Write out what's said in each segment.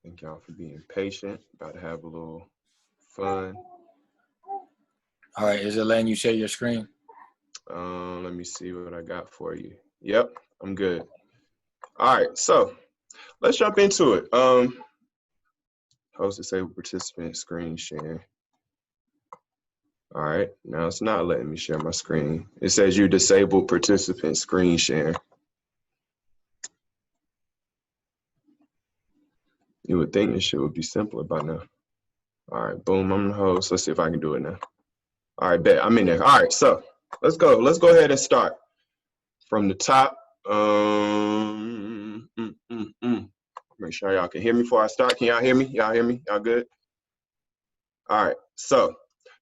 Thank y'all for being patient. About to have a little fun. All right, is it letting you share your screen? Let me see what I got for you. Yep, I'm good. All right, so let's jump into it. Host disabled participant screen sharing. All right, now it's not letting me share my screen. It says you disabled participant screen share. You would think this shit would be simpler by now. All right, boom, I'm the host. Let's see if I can do it now. All right, bet, I'm in there. All right, so let's go. Let's go ahead and start from the top. Make sure y'all can hear me before I start. Can y'all hear me? Y'all hear me? Y'all good? All right, so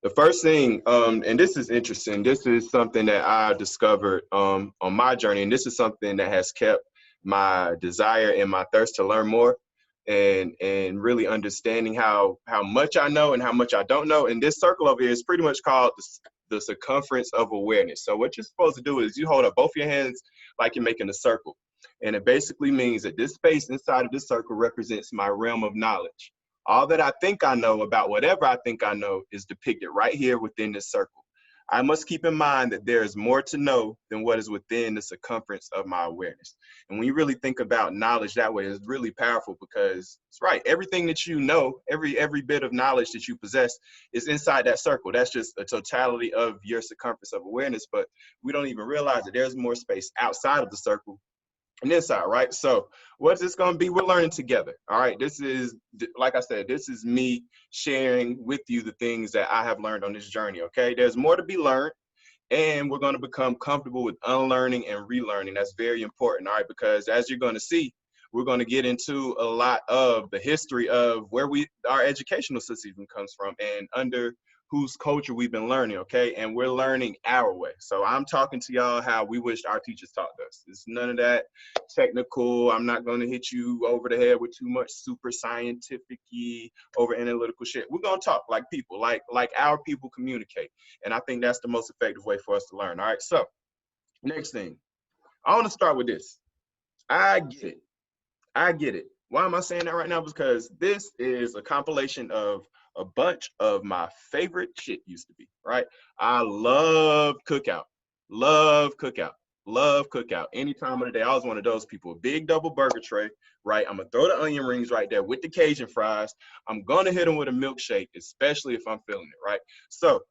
the first thing, and this is interesting. This is something that I discovered on my journey, and this is something that has kept my desire and my thirst to learn more, and really understanding how much I know and how much I don't know. And this circle over here is pretty much called the circumference of awareness. So what you're supposed to do is you hold up both your hands like you're making a circle, and it basically means that this space inside of this circle represents my realm of knowledge. All that I think I know about whatever I think I know is depicted right here within this circle. I must keep in mind that there is more to know than what is within the circumference of my awareness. And when you really think about knowledge that way, it's really powerful, because it's right. Everything that you know, every bit of knowledge that you possess is inside that circle. That's just a totality of your circumference of awareness. But we don't even realize that there's more space outside of the circle and inside, right? So what's this going to be? We're learning together. All right. This is, like I said, this is me sharing with you the things that I have learned on this journey. Okay. There's more to be learned, and we're going to become comfortable with unlearning and relearning. That's very important. All right. Because as you're going to see, we're going to get into a lot of the history of where our educational system comes from and under whose culture we've been learning, okay? And we're learning our way. So I'm talking to y'all how we wished our teachers taught us. It's none of that technical. I'm not going to hit you over the head with too much super scientific-y, over analytical shit. We're going to talk like people, like our people communicate. And I think that's the most effective way for us to learn, all right? So next thing, I want to start with this. I get it. Why am I saying that right now? Because this is a compilation of a bunch of my favorite shit used to be, right? I love cookout. Any time of the day. I was one of those people. A big double burger tray, right? I'm gonna throw the onion rings right there with the Cajun fries. I'm gonna hit them with a milkshake, especially if I'm feeling it, right? So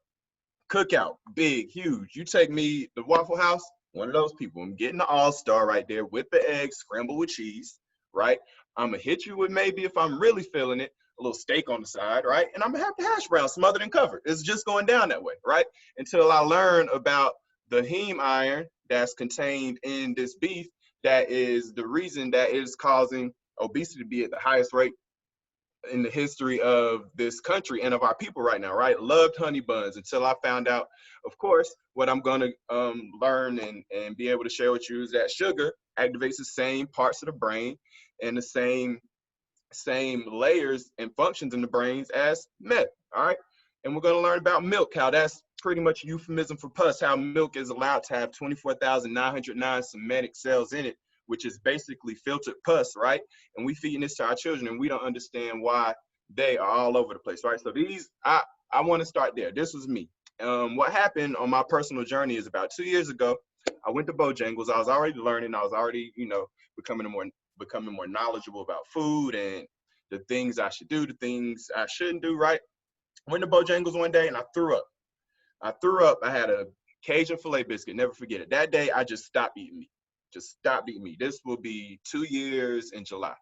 cookout, big, huge. You take me to Waffle House, one of those people. I'm getting the all-star right there with the eggs scrambled with cheese, right? I'm gonna hit you with, maybe if I'm really feeling it, a little steak on the side, right? And I'm gonna have the hash brown smothered and covered. It's just going down that way, right? Until I learn about the heme iron that's contained in this beef, that is the reason that it is causing obesity to be at the highest rate in the history of this country and of our people right now, right? Loved honey buns until I found out, of course, what I'm gonna learn and be able to share with you is that sugar activates the same parts of the brain and the same layers and functions in the brains as meth, all right? And we're gonna learn about milk, how that's pretty much a euphemism for pus, how milk is allowed to have 24,909 somatic cells in it, which is basically filtered pus, right? And we feeding this to our children, and we don't understand why they are all over the place, right? So these, I want to start there. This was me. What happened on my personal journey is about 2 years ago, I went to Bojangles. I was already learning. I was already, becoming more knowledgeable about food and the things I should do, the things I shouldn't do, right? I went to Bojangles one day and I threw up. I had a Cajun filet biscuit, never forget it. That day, I just stopped eating meat. This will be 2 years in July,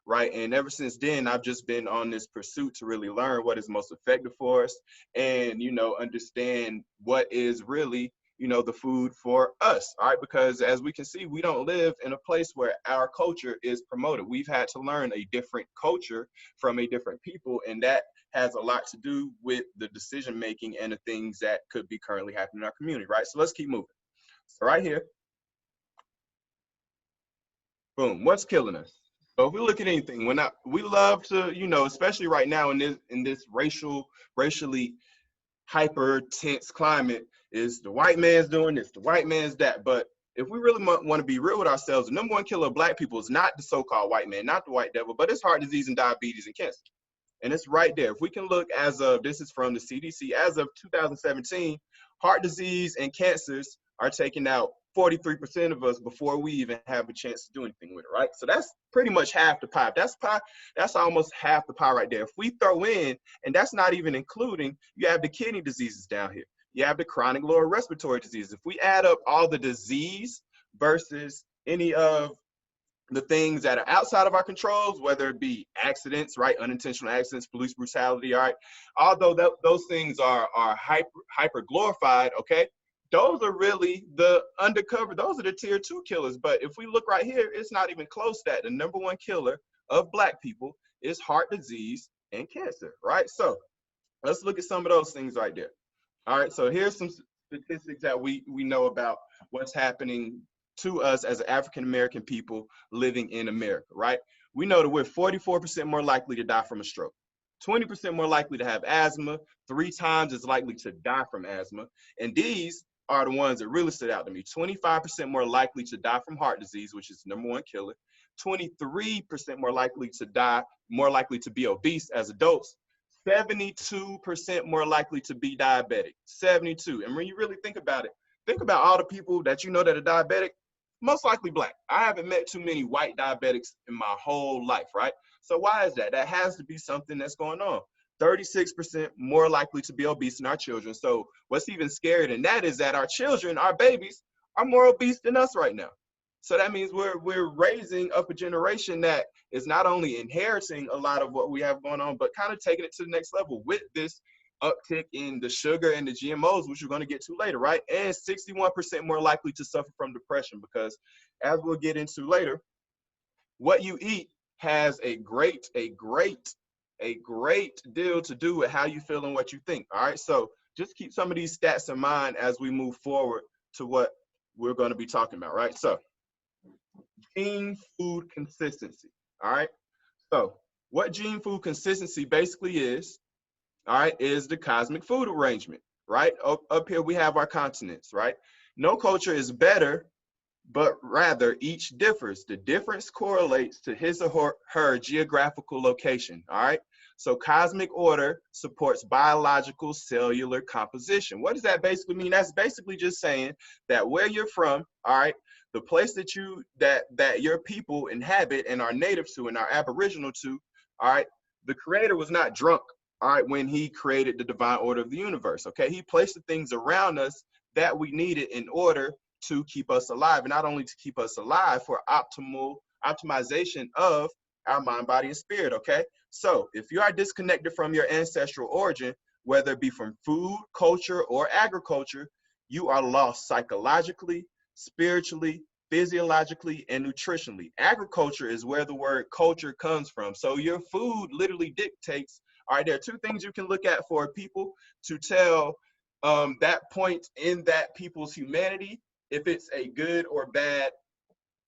right? And ever since then, I've just been on this pursuit to really learn what is most effective for us and, understand what is really, the food for us, all right? Because as we can see, we don't live in a place where our culture is promoted. We've had to learn a different culture from a different people, and that has a lot to do with the decision-making and the things that could be currently happening in our community, right? So let's keep moving. So right here, boom, what's killing us? So if we look at anything, we love to, especially right now in this racially hyper tense climate, is the white man's doing this, the white man's that. But if we really want to be real with ourselves, the number one killer of black people is not the so-called white man, not the white devil, but it's heart disease and diabetes and cancer. And it's right there. If we can look as of, this is from the CDC, as of 2017, heart disease and cancers are taking out 43% of us before we even have a chance to do anything with it, right? So that's pretty much half the pie. That's almost half the pie right there. If we throw in, and that's not even including, you have the kidney diseases down here. You have the chronic lower respiratory disease. If we add up all the disease versus any of the things that are outside of our controls, whether it be accidents, right, unintentional accidents, police brutality, all right, although those things are hyper glorified, okay, those are really the undercover, those are the tier 2 killers. But if we look right here, it's not even close that the number one killer of black people is heart disease and cancer, right? So let's look at some of those things right there. All right, so here's some statistics that we know about what's happening to us as African-American people living in America, right? We know that we're 44% more likely to die from a stroke, 20% more likely to have asthma, 3 times as likely to die from asthma. And these are the ones that really stood out to me. 25% more likely to die from heart disease, which is the number one killer. 23% more likely to die, more likely to be obese as adults. 72% more likely to be diabetic. 72. And when you really think about it, think about all the people that you know that are diabetic, most likely black. I haven't met too many white diabetics in my whole life, right? So why is that? That has to be something that's going on. 36% more likely to be obese in our children. So what's even scarier than that is that our children, our babies, are more obese than us right now. So that means we're raising up a generation that is not only inheriting a lot of what we have going on, but kind of taking it to the next level with this uptick in the sugar and the GMOs, which we're going to get to later, right? And 61% more likely to suffer from depression, because as we'll get into later, what you eat has a great deal to do with how you feel and what you think. All right, so just keep some of these stats in mind as we move forward to what we're going to be talking about, right? So gene food consistency. All right, so what gene food consistency basically is, all right, is the cosmic food arrangement, right? Up here we have our continents, right? No culture is better, but rather each differs. The difference correlates to his or her geographical location, all right? So cosmic order supports biological cellular composition. What does that basically mean? That's basically just saying that where you're from, all right, the place that your people inhabit and are native to and are aboriginal to, all right, the creator was not drunk, all right, when he created the divine order of the universe, okay? He placed the things around us that we needed in order to keep us alive, and not only to keep us alive, for optimization of our mind, body, and spirit, okay? So if you are disconnected from your ancestral origin, whether it be from food, culture, or agriculture, you are lost psychologically, spiritually, physiologically, and nutritionally. Agriculture is where the word culture comes from. So your food literally dictates, all right, there are 2 things you can look at for people to tell that point in that people's humanity, if it's a good or bad,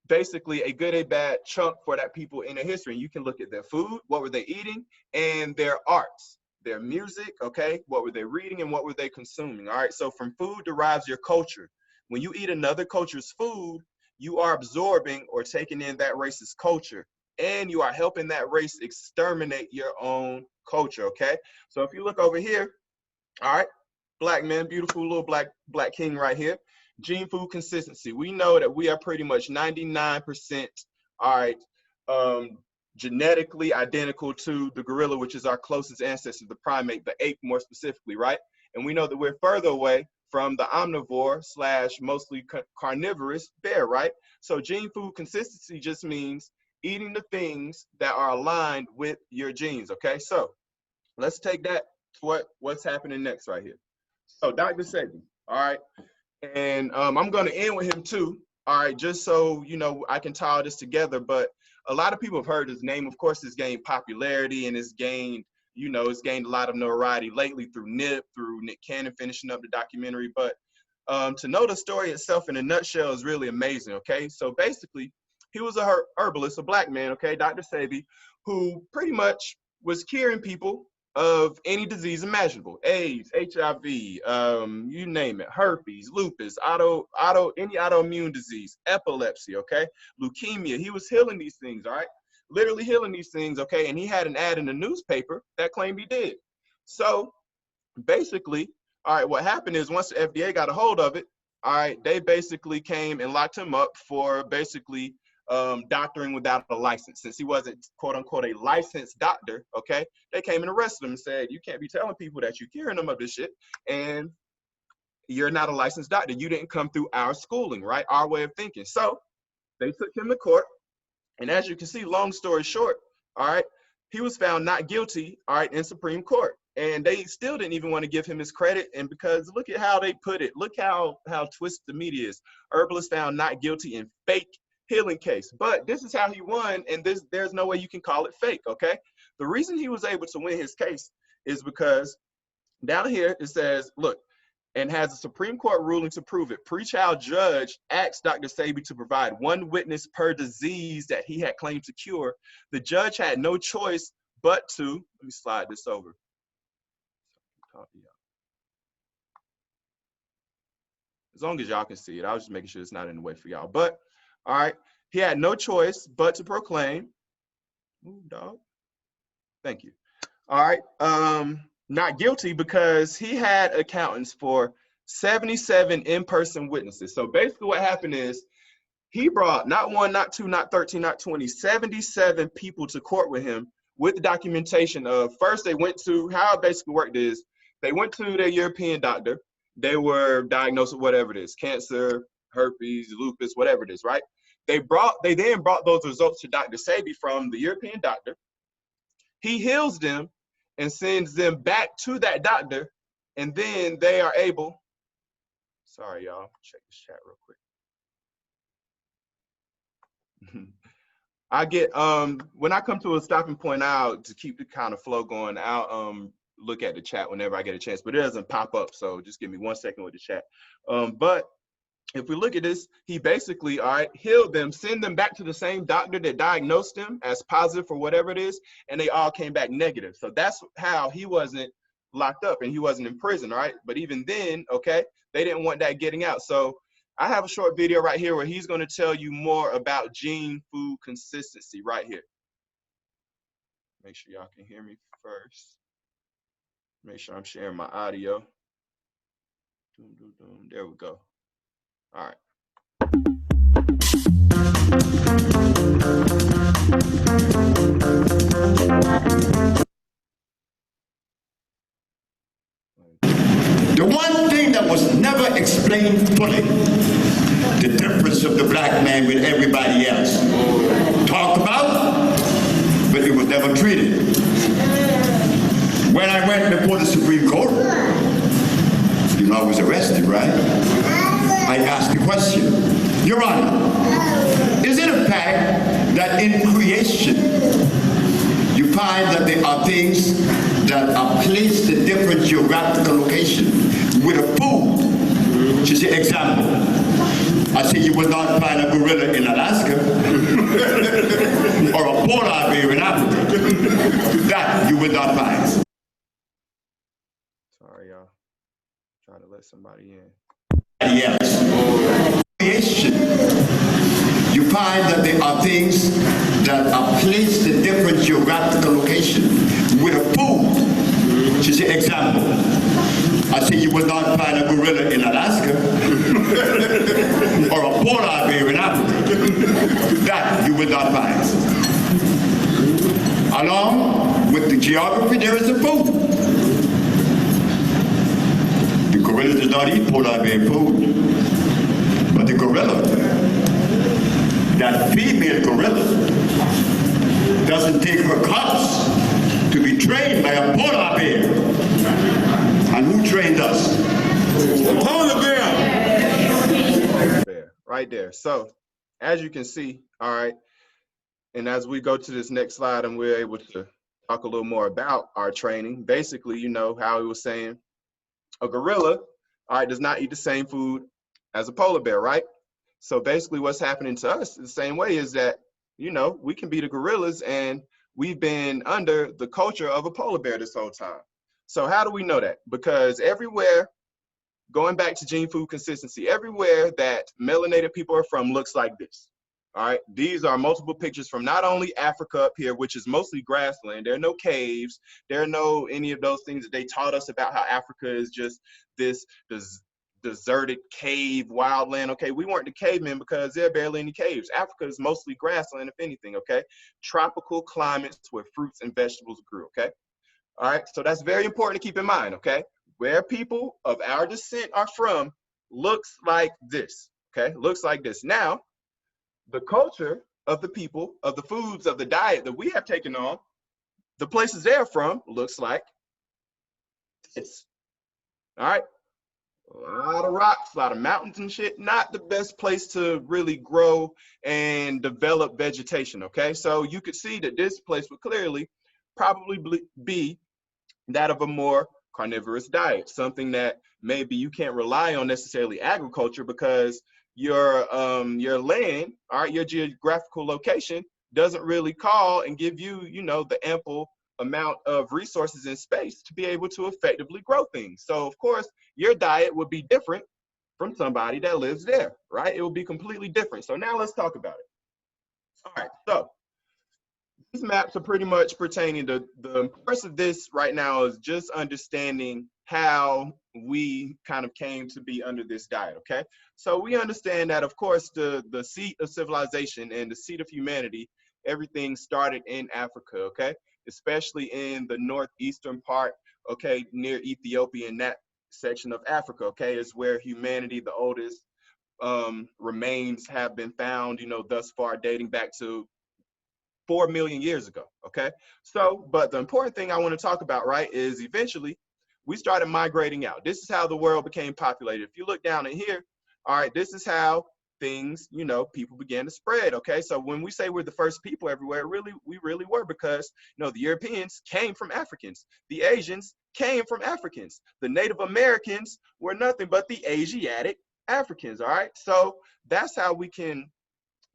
basically a good or bad chunk for that people in their history. And you can look at their food, what were they eating, and their arts, their music, okay? What were they reading and what were they consuming, all right? So from food derives your culture. When you eat another culture's food, you are absorbing or taking in that race's culture, and you are helping that race exterminate your own culture, okay? So if you look over here, all right, black man, beautiful little black king right here. Gene food consistency. We know that we are pretty much 99%, all right, genetically identical to the gorilla, which is our closest ancestor, the primate, the ape more specifically, right? And we know that we're further away from the omnivore / mostly carnivorous bear, right? So gene food consistency just means eating the things that are aligned with your genes, okay? So let's take that to what's happening next right here. So Dr. Sebi, all right, and I'm going to end with him too, all right, just so, you know, I can tie all this together. But a lot of people have heard his name. Of course, it's gained popularity and it's gained, you know, it's gained a lot of notoriety lately through Nip, through Nick Cannon finishing up the documentary. But to know the story itself in a nutshell is really amazing, okay? So basically, he was a herbalist, a black man, okay, Dr. Sebi, who pretty much was curing people of any disease imaginable: AIDS, HIV, you name it, herpes, lupus, any autoimmune disease, epilepsy, okay, leukemia. He was healing these things, all right, literally healing these things, okay. And he had an ad in the newspaper that claimed he did. So basically, all right, what happened is once the FDA got a hold of it, all right, they basically came and locked him up for basically doctoring without a license. Since he wasn't, quote unquote, a licensed doctor, okay, they came and arrested him and said, you can't be telling people that you're curing them of this shit, and you're not a licensed doctor. You didn't come through our schooling, right? Our way of thinking. So they took him to court. And as you can see, long story short, all right, he was found not guilty, all right, in Supreme Court. And they still didn't even want to give him his credit. And because look at how they put it, look how twisted the media is. Herbalist found not guilty in fake healing case. But this is how he won, and there's no way you can call it fake, okay? The reason he was able to win his case is because down here it says, look, and has a Supreme Court ruling to prove it. Pre-trial judge asked Dr. Sebi to provide one witness per disease that he had claimed to cure. The judge had no choice but to, let me slide this over. As long as y'all can see it, I was just making sure it's not in the way for y'all. But, all right, he had no choice but to proclaim, ooh, dog, thank you. All right, not guilty because he had accountants for 77 in-person witnesses. So basically what happened is he brought not one, not two, not 13, not 20, 77 people to court with him with the documentation of, first they went to, how it basically worked is, they went to their European doctor, they were diagnosed with whatever it is, cancer, herpes, lupus, whatever it is, right? They then brought those results to Dr. Sebi from the European doctor. He heals them and sends them back to that doctor, and then they are able, sorry y'all, check this chat real quick. I get, when I come to a stopping point, to keep the kind of flow going, I'll look at the chat whenever I get a chance, but it doesn't pop up, so just give me 1 second with the chat. But if we look at this, he basically, all right, healed them, send them back to the same doctor that diagnosed them as positive for whatever it is, and they all came back negative. So that's how he wasn't locked up and he wasn't in prison, right? But even then, okay, they didn't want that getting out. So I have a short video right here where he's going to tell you more about gene food consistency right here. Make sure y'all can hear me first. Make sure I'm sharing my audio. There we go. All right. The one thing that was never explained fully, the difference of the black man with everybody else. Talked about, but it was never treated. When I went before the Supreme Court, you know I was arrested, right? I asked the question, Your Honor, is it a fact that in creation you find that there are things that are placed in different geographical locations with a food? She said, example. I said, you will not find a gorilla in Alaska or a polar bear in Africa. That you will not find. Sorry, y'all. Trying to let somebody in. Yes. Creation, you find that there are things that are placed in different geographical locations with a food. She said, example. I said, you will not find a gorilla in Alaska or a polar bear in Africa. That you will not find. Along with the geography, there is the food. The gorilla does not eat polar bear food. But the gorilla, that female gorilla, doesn't take her cubs to be trained by a polar bear. And who trained us? Polar bear. Right there. So, as you can see, all right, and as we go to this next slide and we're able to talk a little more about our training, basically, you know, how he was saying, a gorilla, all right, does not eat the same food as a polar bear, right? So basically what's happening to us the same way is that, you know, we can be the gorillas and we've been under the culture of a polar bear this whole time. So how do we know that? Because everywhere, going back to gene food consistency, everywhere that melanated people are from looks like this. All right, these are multiple pictures from not only Africa up here, which is mostly grassland. There are no caves. There are no any of those things that they taught us about how Africa is just this deserted cave wildland. Okay, we weren't the cavemen because there are barely any caves. Africa is mostly grassland, if anything. Okay, tropical climates where fruits and vegetables grew. Okay, all right, so that's very important to keep in mind. Okay, where people of our descent are from looks like this. Okay, looks like this. Now, the culture of the people, of the foods, of the diet that we have taken on, the places they're from looks like this. All right. A lot of rocks, a lot of mountains and shit. Not the best place to really grow and develop vegetation. Okay. So you could see that this place would clearly probably be that of a more carnivorous diet, something that maybe you can't rely on necessarily agriculture because your land, all right, your geographical location doesn't really call and give you, you know, the ample amount of resources and space to be able to effectively grow things. So of course, your diet would be different from somebody that lives there, right? It will be completely different. So now let's talk about it. All right, so these maps are pretty much pertaining to the importance of this right now is just understanding how we kind of came to be under this diet, okay? So we understand that, of course, the seat of civilization and the seat of humanity, everything started in Africa, okay? Especially in the northeastern part, okay, near Ethiopia, in that section of Africa, okay, is where humanity, the oldest remains have been found, you know, thus far dating back to 4 million years ago, okay? So, but the important thing I want to talk about, right, is eventually we started migrating out. This is how the world became populated. If you look down in here, all right, this is how things, you know, people began to spread, okay? So when we say we're the first people everywhere, we really were because, you know, the Europeans came from Africans. The Asians came from Africans. The Native Americans were nothing but the Asiatic Africans, all right? So that's how we can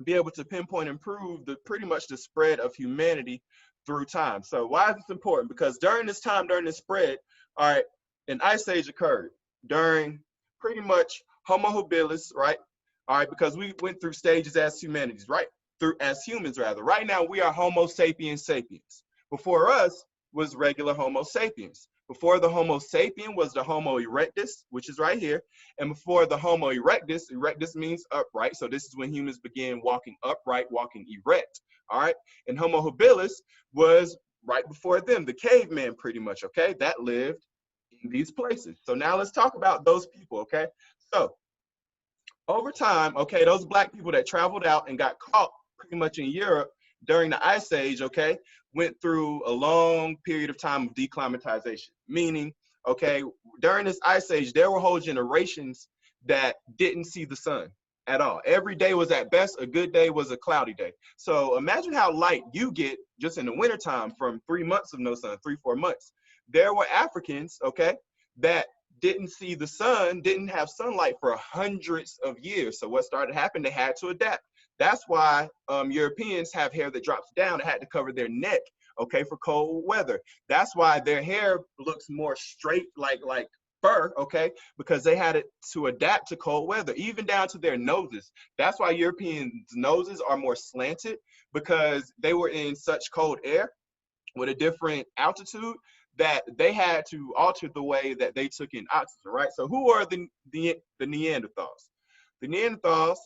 be able to pinpoint and prove the pretty much the spread of humanity through time. So why is this important? Because during this time, during this spread, all right, an ice age occurred during pretty much Homo habilis, right? All right, because we went through stages as humanities, right? As humans rather. Right now we are Homo sapiens sapiens. Before us was regular Homo sapiens. Before the Homo sapien was the Homo erectus, which is right here. And before the Homo erectus, erectus means upright. So this is when humans began walking upright, walking erect. All right. And Homo habilis was right before them, the caveman pretty much. Okay. That lived in these places. So now let's talk about those people. Okay. So over time, okay, those black people that traveled out and got caught pretty much in Europe during the Ice Age, okay, went through a long period of time of declimatization, meaning, okay, during this Ice Age, there were whole generations that didn't see the sun at all. Every day was at best, a good day was a cloudy day. So imagine how light you get just in the wintertime from 3 months of no sun, 3-4 months. There were Africans, okay, that didn't see the sun, didn't have sunlight for hundreds of years. So what started to happen, they had to adapt. That's why Europeans have hair that drops down. They had to cover their neck, okay, for cold weather. That's why their hair looks more straight, like fur, okay, because they had it to adapt to cold weather, even down to their noses. That's why Europeans' noses are more slanted, because they were in such cold air with a different altitude that they had to alter the way that they took in oxygen, right? So who are the Neanderthals? The Neanderthals,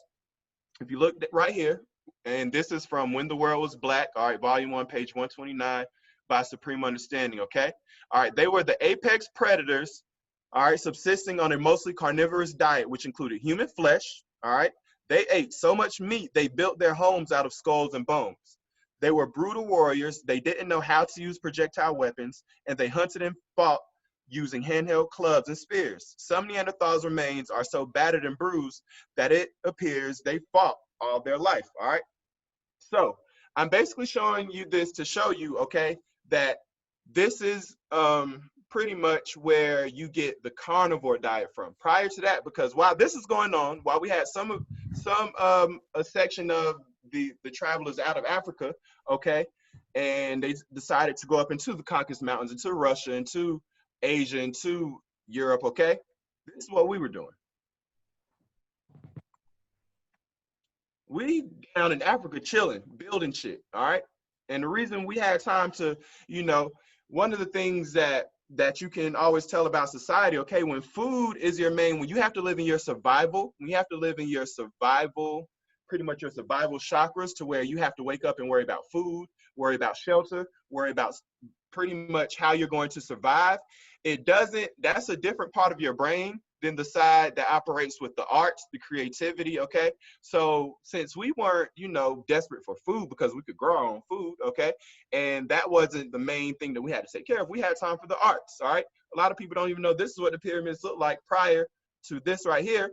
if you look right here, and this is from When the World Was Black, all right, volume 1, page 129, by Supreme Understanding, okay? All right, they were the apex predators, all right, subsisting on a mostly carnivorous diet, which included human flesh, all right? They ate so much meat, they built their homes out of skulls and bones. They were brutal warriors. They didn't know how to use projectile weapons, and they hunted and fought using handheld clubs and spears. Some Neanderthals' remains are so battered and bruised that it appears they fought all their life, all right? So I'm basically showing you this to show you, okay, that this is pretty much where you get the carnivore diet from. Prior to that, because while this is going on, while we had a section of the travelers out of Africa, okay, and they decided to go up into the Caucasus Mountains, into Russia, into Asia, into Europe, okay? This is what we were doing. We down in Africa chilling, building shit, all right? And the reason we had time to, you know, one of the things that you can always tell about society, okay, when food is your main, when you have to live in your survival, when you have to live in your survival, pretty much your survival chakras, to where you have to wake up and worry about food, worry about shelter, worry about pretty much how you're going to survive. That's a different part of your brain than the side that operates with the arts, the creativity, okay? So since we weren't, you know, desperate for food because we could grow our own food, okay? And that wasn't the main thing that we had to take care of. We had time for the arts, all right? A lot of people don't even know this is what the pyramids look like prior to this right here,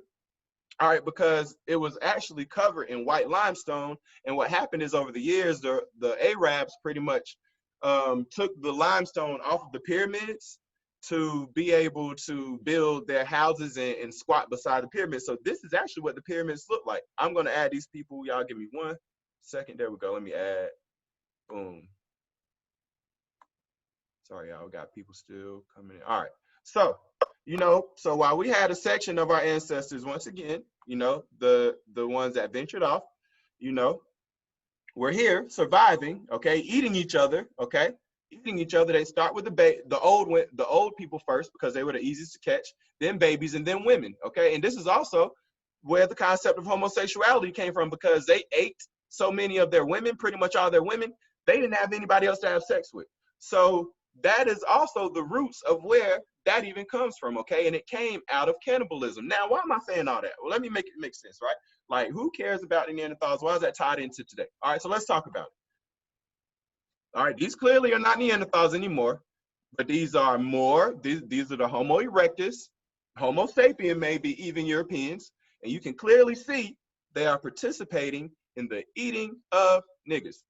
all right? Because it was actually covered in white limestone. And what happened is over the years, the Arabs pretty much took the limestone off of the pyramids to be able to build their houses and squat beside the pyramids. So this is actually what the pyramids look like. I'm gonna add these people. Y'all give me 1 second. There we go. Let me add. Boom. Sorry, y'all, we got people still coming in. All right. So, you know, so while we had a section of our ancestors, once again, you know, the ones that ventured off, you know, we're here surviving, okay, eating each other, okay? Eating each other. They start with the old people first because they were the easiest to catch, then babies, and then women, okay? And this is also where the concept of homosexuality came from, because they ate so many of their women, pretty much all their women. They didn't have anybody else to have sex with. So that is also the roots of where that even comes from, okay? And it came out of cannibalism. Now, why am I saying all that? Well, let me make it make sense, right? Like, who cares about the Neanderthals? Why is that tied into today? All right, so let's talk about it. All right, these clearly are not Neanderthals anymore, but these are these are the Homo erectus, Homo sapien, maybe even Europeans, and you can clearly see they are participating in the eating of niggas,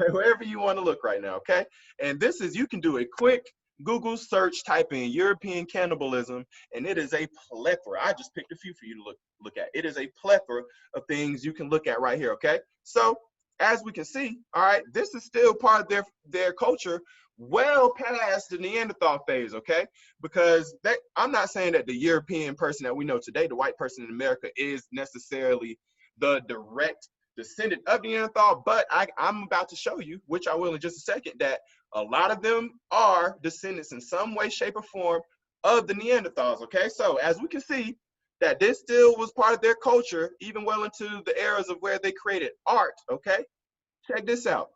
wherever you want to look right now, okay? And this is, you can do a quick Google search, type in European cannibalism, and it is a plethora. I just picked a few for you to look at. It is a plethora of things you can look at right here, okay? So, as we can see, all right, this is still part of their culture well past the Neanderthal phase, okay? Because I'm not saying that the European person that we know today, the white person in America, is necessarily the direct descendant of Neanderthal, but I'm about to show you, which I will in just a second, that a lot of them are descendants in some way, shape, or form of the Neanderthals, okay? So as we can see, that this still was part of their culture, even well into the eras of where they created art, okay? Check this out.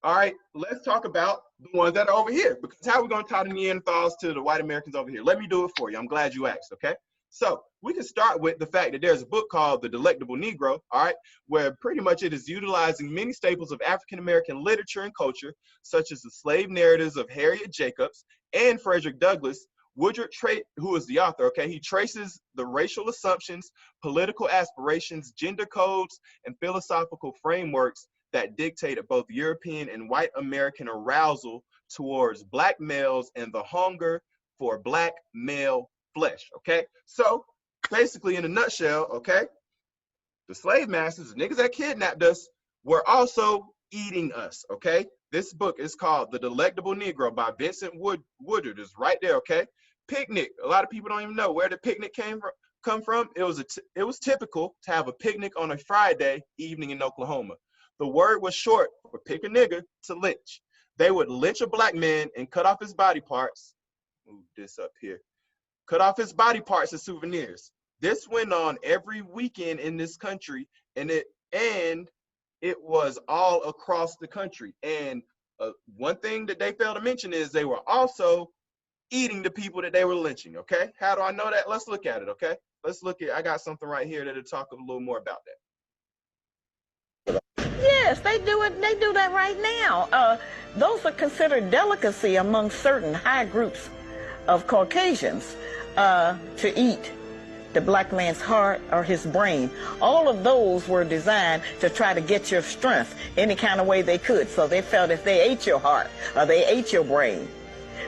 All right, let's talk about the ones that are over here, because how are we gonna tie the Neanderthals to the white Americans over here? Let me do it for you. I'm glad you asked, okay? So we can start with the fact that there's a book called The Delectable Negro, all right, where pretty much it is utilizing many staples of African-American literature and culture, such as the slave narratives of Harriet Jacobs and Frederick Douglass. Woodrow, who is the author, okay, he traces the racial assumptions, political aspirations, gender codes, and philosophical frameworks that dictated both European and white American arousal towards black males and the hunger for black male flesh, okay? So basically, in a nutshell, okay, the slave masters, the niggas that kidnapped us, were also eating us, okay? This book is called The Delectable Negro by Vincent Woodard. It's right there, okay? Picnic. A lot of people don't even know where the picnic come from. It was typical to have a picnic on a Friday evening in Oklahoma. The word was short for pick a nigga to lynch. They would lynch a black man and cut off his body parts. Move this up here. Cut off his body parts as souvenirs. This went on every weekend in this country, and it was all across the country. And one thing that they failed to mention is they were also eating the people that they were lynching, okay? How do I know that? Let's look at it, okay? Let's look at, I got something right here that'll talk a little more about that. Yes, they do it. They do that right now. Those are considered delicacy among certain high groups of Caucasians to eat the black man's heart or his brain. All of those were designed to try to get your strength any kind of way they could. So they felt if they ate your heart or they ate your brain,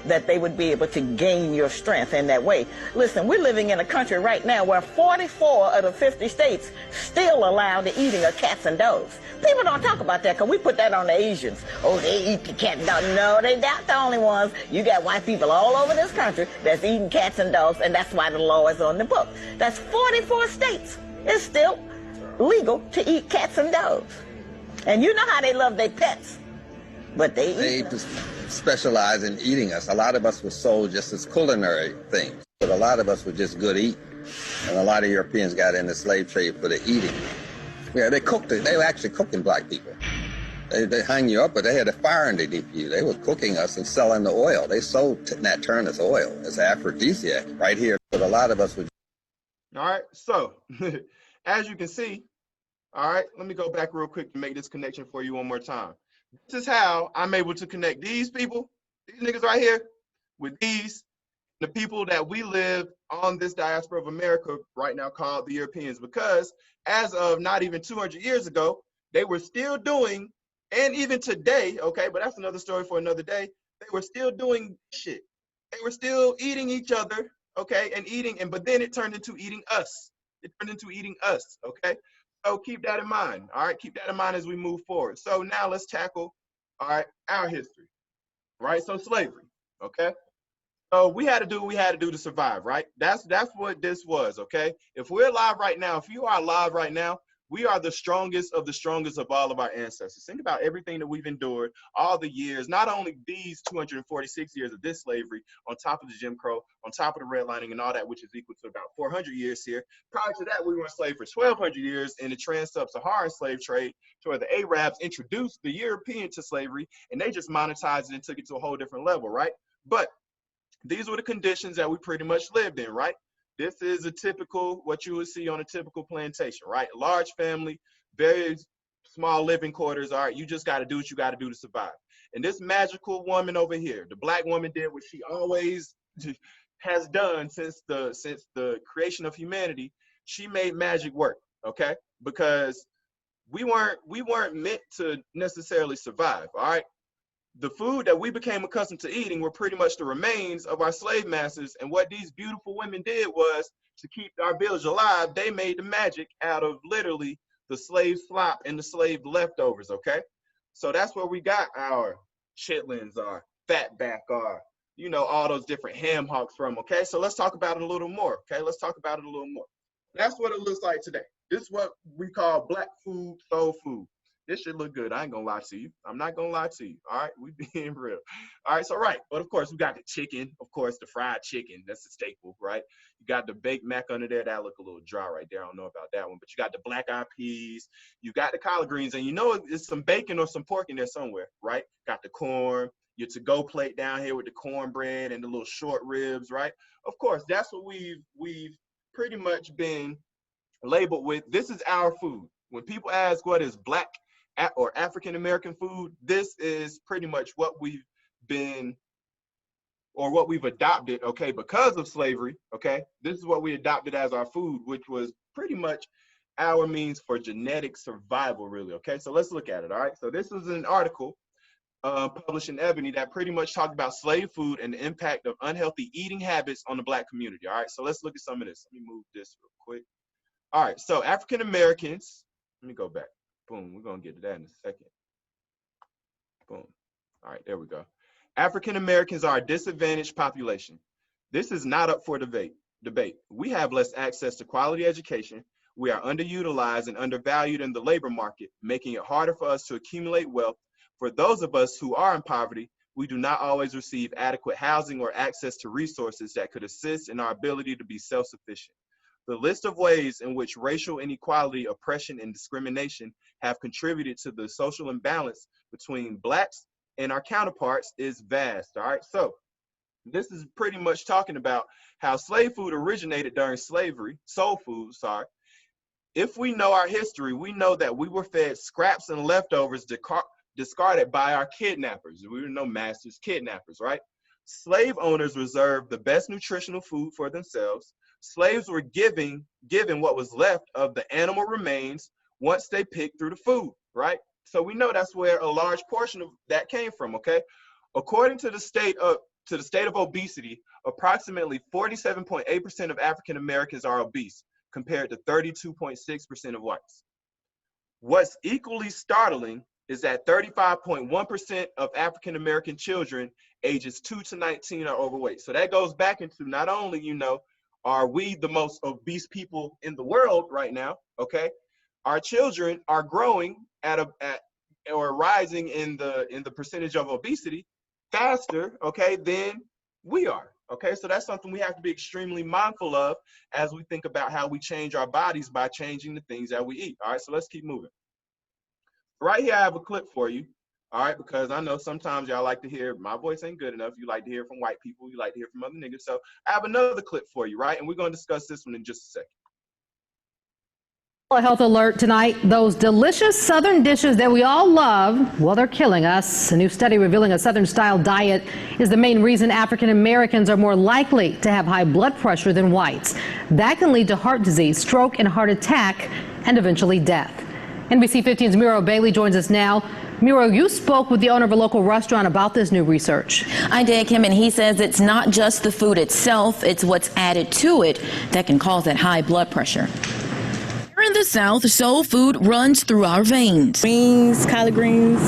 that they would be able to gain your strength in that way. Listen, we're living in a country right now where 44 of the 50 states still allow the eating of cats and dogs. People don't talk about that because we put that on the Asians. Oh, they eat the cat and dog. No, they're not the only ones. You got white people all over this country that's eating cats and dogs, and that's why the law is on the book. That's 44 states. It's still legal to eat cats and dogs. And you know how they love their pets, but they eat. Specialize in eating us. A lot of us were sold just as culinary things, but a lot of us were just good eating. And a lot of Europeans got in the slave trade for the eating. Yeah, they cooked it. They were actually cooking black people. They hung you up, but they had a fire underneath you. They were cooking us and selling the oil. They sold Nat Turner's oil as aphrodisiac right here. But a lot of us would. All right, so as you can see, all right, let me go back real quick to make this connection for you one more time. This is how I'm able to connect these people, these niggas right here, with the people that we live on this diaspora of America right now called the Europeans, because as of not even 200 years ago, they were still doing, and even today, okay, but that's another story for another day, they were still doing shit. They were still eating each other, okay, but then it turned into eating us. It turned into eating us, okay? So keep that in mind, all right? Keep that in mind as we move forward. So now let's tackle, all right, our history, right? So slavery, okay? So we had to do what we had to do to survive, right? That's what this was, okay? If we're alive right now, if you are alive right now, we are the strongest of all of our ancestors. Think about everything that we've endured, all the years, not only these 246 years of this slavery, on top of the Jim Crow, on top of the redlining and all that, which is equal to about 400 years here. Prior to that, we were enslaved for 1,200 years in the trans-Sub-Saharan slave trade, to where the Arabs introduced the European to slavery, and they just monetized it and took it to a whole different level, right? But these were the conditions that we pretty much lived in, right? This is a typical, what you would see on a typical plantation, right? Large family, very small living quarters, all right? You just got to do what you got to do to survive. And this magical woman over here, the black woman did what she always has done since the creation of humanity. She made magic work, okay? Because we weren't meant to necessarily survive, all right? The food that we became accustomed to eating were pretty much the remains of our slave masters. And what these beautiful women did was, to keep our village alive, they made the magic out of literally the slave slop and the slave leftovers, okay? So that's where we got our chitlins, our fatback, our, you know, all those different ham hocks from, okay? So let's talk about it a little more, okay? Let's talk about it a little more. That's what it looks like today. This is what we call black food, soul food. This should look good. I ain't gonna lie to you. I'm not gonna lie to you. All right, we being real. All right, so right. But of course, we got the chicken. Of course, the fried chicken. That's a staple, right? You got the baked mac under there. That look a little dry right there. I don't know about that one. But you got the black eyed peas. You got the collard greens, and you know it's some bacon or some pork in there somewhere, right? Got the corn. Your to-go plate down here with the cornbread and the little short ribs, right? Of course, that's what we've pretty much been labeled with. This is our food. When people ask what is black or African-American food, this is pretty much what we've been, or what we've adopted, okay, because of slavery, okay? This is what we adopted as our food, which was pretty much our means for genetic survival, really, okay? So let's look at it, all right? So this is an article published in Ebony that pretty much talked about slave food and the impact of unhealthy eating habits on the black community, all right? So let's look at some of this. Let me move this real quick. All right, so African-Americans, let me go back. Boom, we're gonna get to that in a second. Boom. All right, there we go. African Americans are a disadvantaged population. This is not up for debate. We have less access to quality education. We are underutilized and undervalued in the labor market, making it harder for us to accumulate wealth. For those of us who are in poverty, we do not always receive adequate housing or access to resources that could assist in our ability to be self-sufficient. The list of ways in which racial inequality, oppression, and discrimination have contributed to the social imbalance between blacks and our counterparts is vast, all right? So this is pretty much talking about how slave food originated during slavery, soul food, sorry. If we know our history, we know that we were fed scraps and leftovers discarded by our kidnappers. We were no masters, kidnappers, right? Slave owners reserved the best nutritional food for themselves. Slaves were given what was left of the animal remains once they picked through the food, right? So we know that's where a large portion of that came from, okay? According to the state of to the state of obesity, approximately 47.8% of African Americans are obese, compared to 32.6% of whites. What's equally startling is that 35.1% of African American children ages 2 to 19 are overweight. So that goes back into not only, you know, are we the most obese people in the world right now, okay? Our children are growing or rising in the percentage of obesity faster, okay, than we are, okay? So that's something we have to be extremely mindful of as we think about how we change our bodies by changing the things that we eat. All right, so let's keep moving. Right here, I have a clip for you, all right, because I know sometimes y'all like to hear, my voice ain't good enough. You like to hear from white people. You like to hear from other niggas. So I have another clip for you, right? And we're going to discuss this one in just a second. A health alert tonight. Those delicious Southern dishes that we all love, well, they're killing us. A new study revealing a Southern-style diet is the main reason African Americans are more likely to have high blood pressure than whites. That can lead to heart disease, stroke, and heart attack, and eventually death. NBC 15's Miro Bailey joins us now. Miro, you spoke with the owner of a local restaurant about this new research. I did, Kim, and he says it's not just the food itself, it's what's added to it that can cause that high blood pressure. Here in the South, soul food runs through our veins. Greens, collard greens,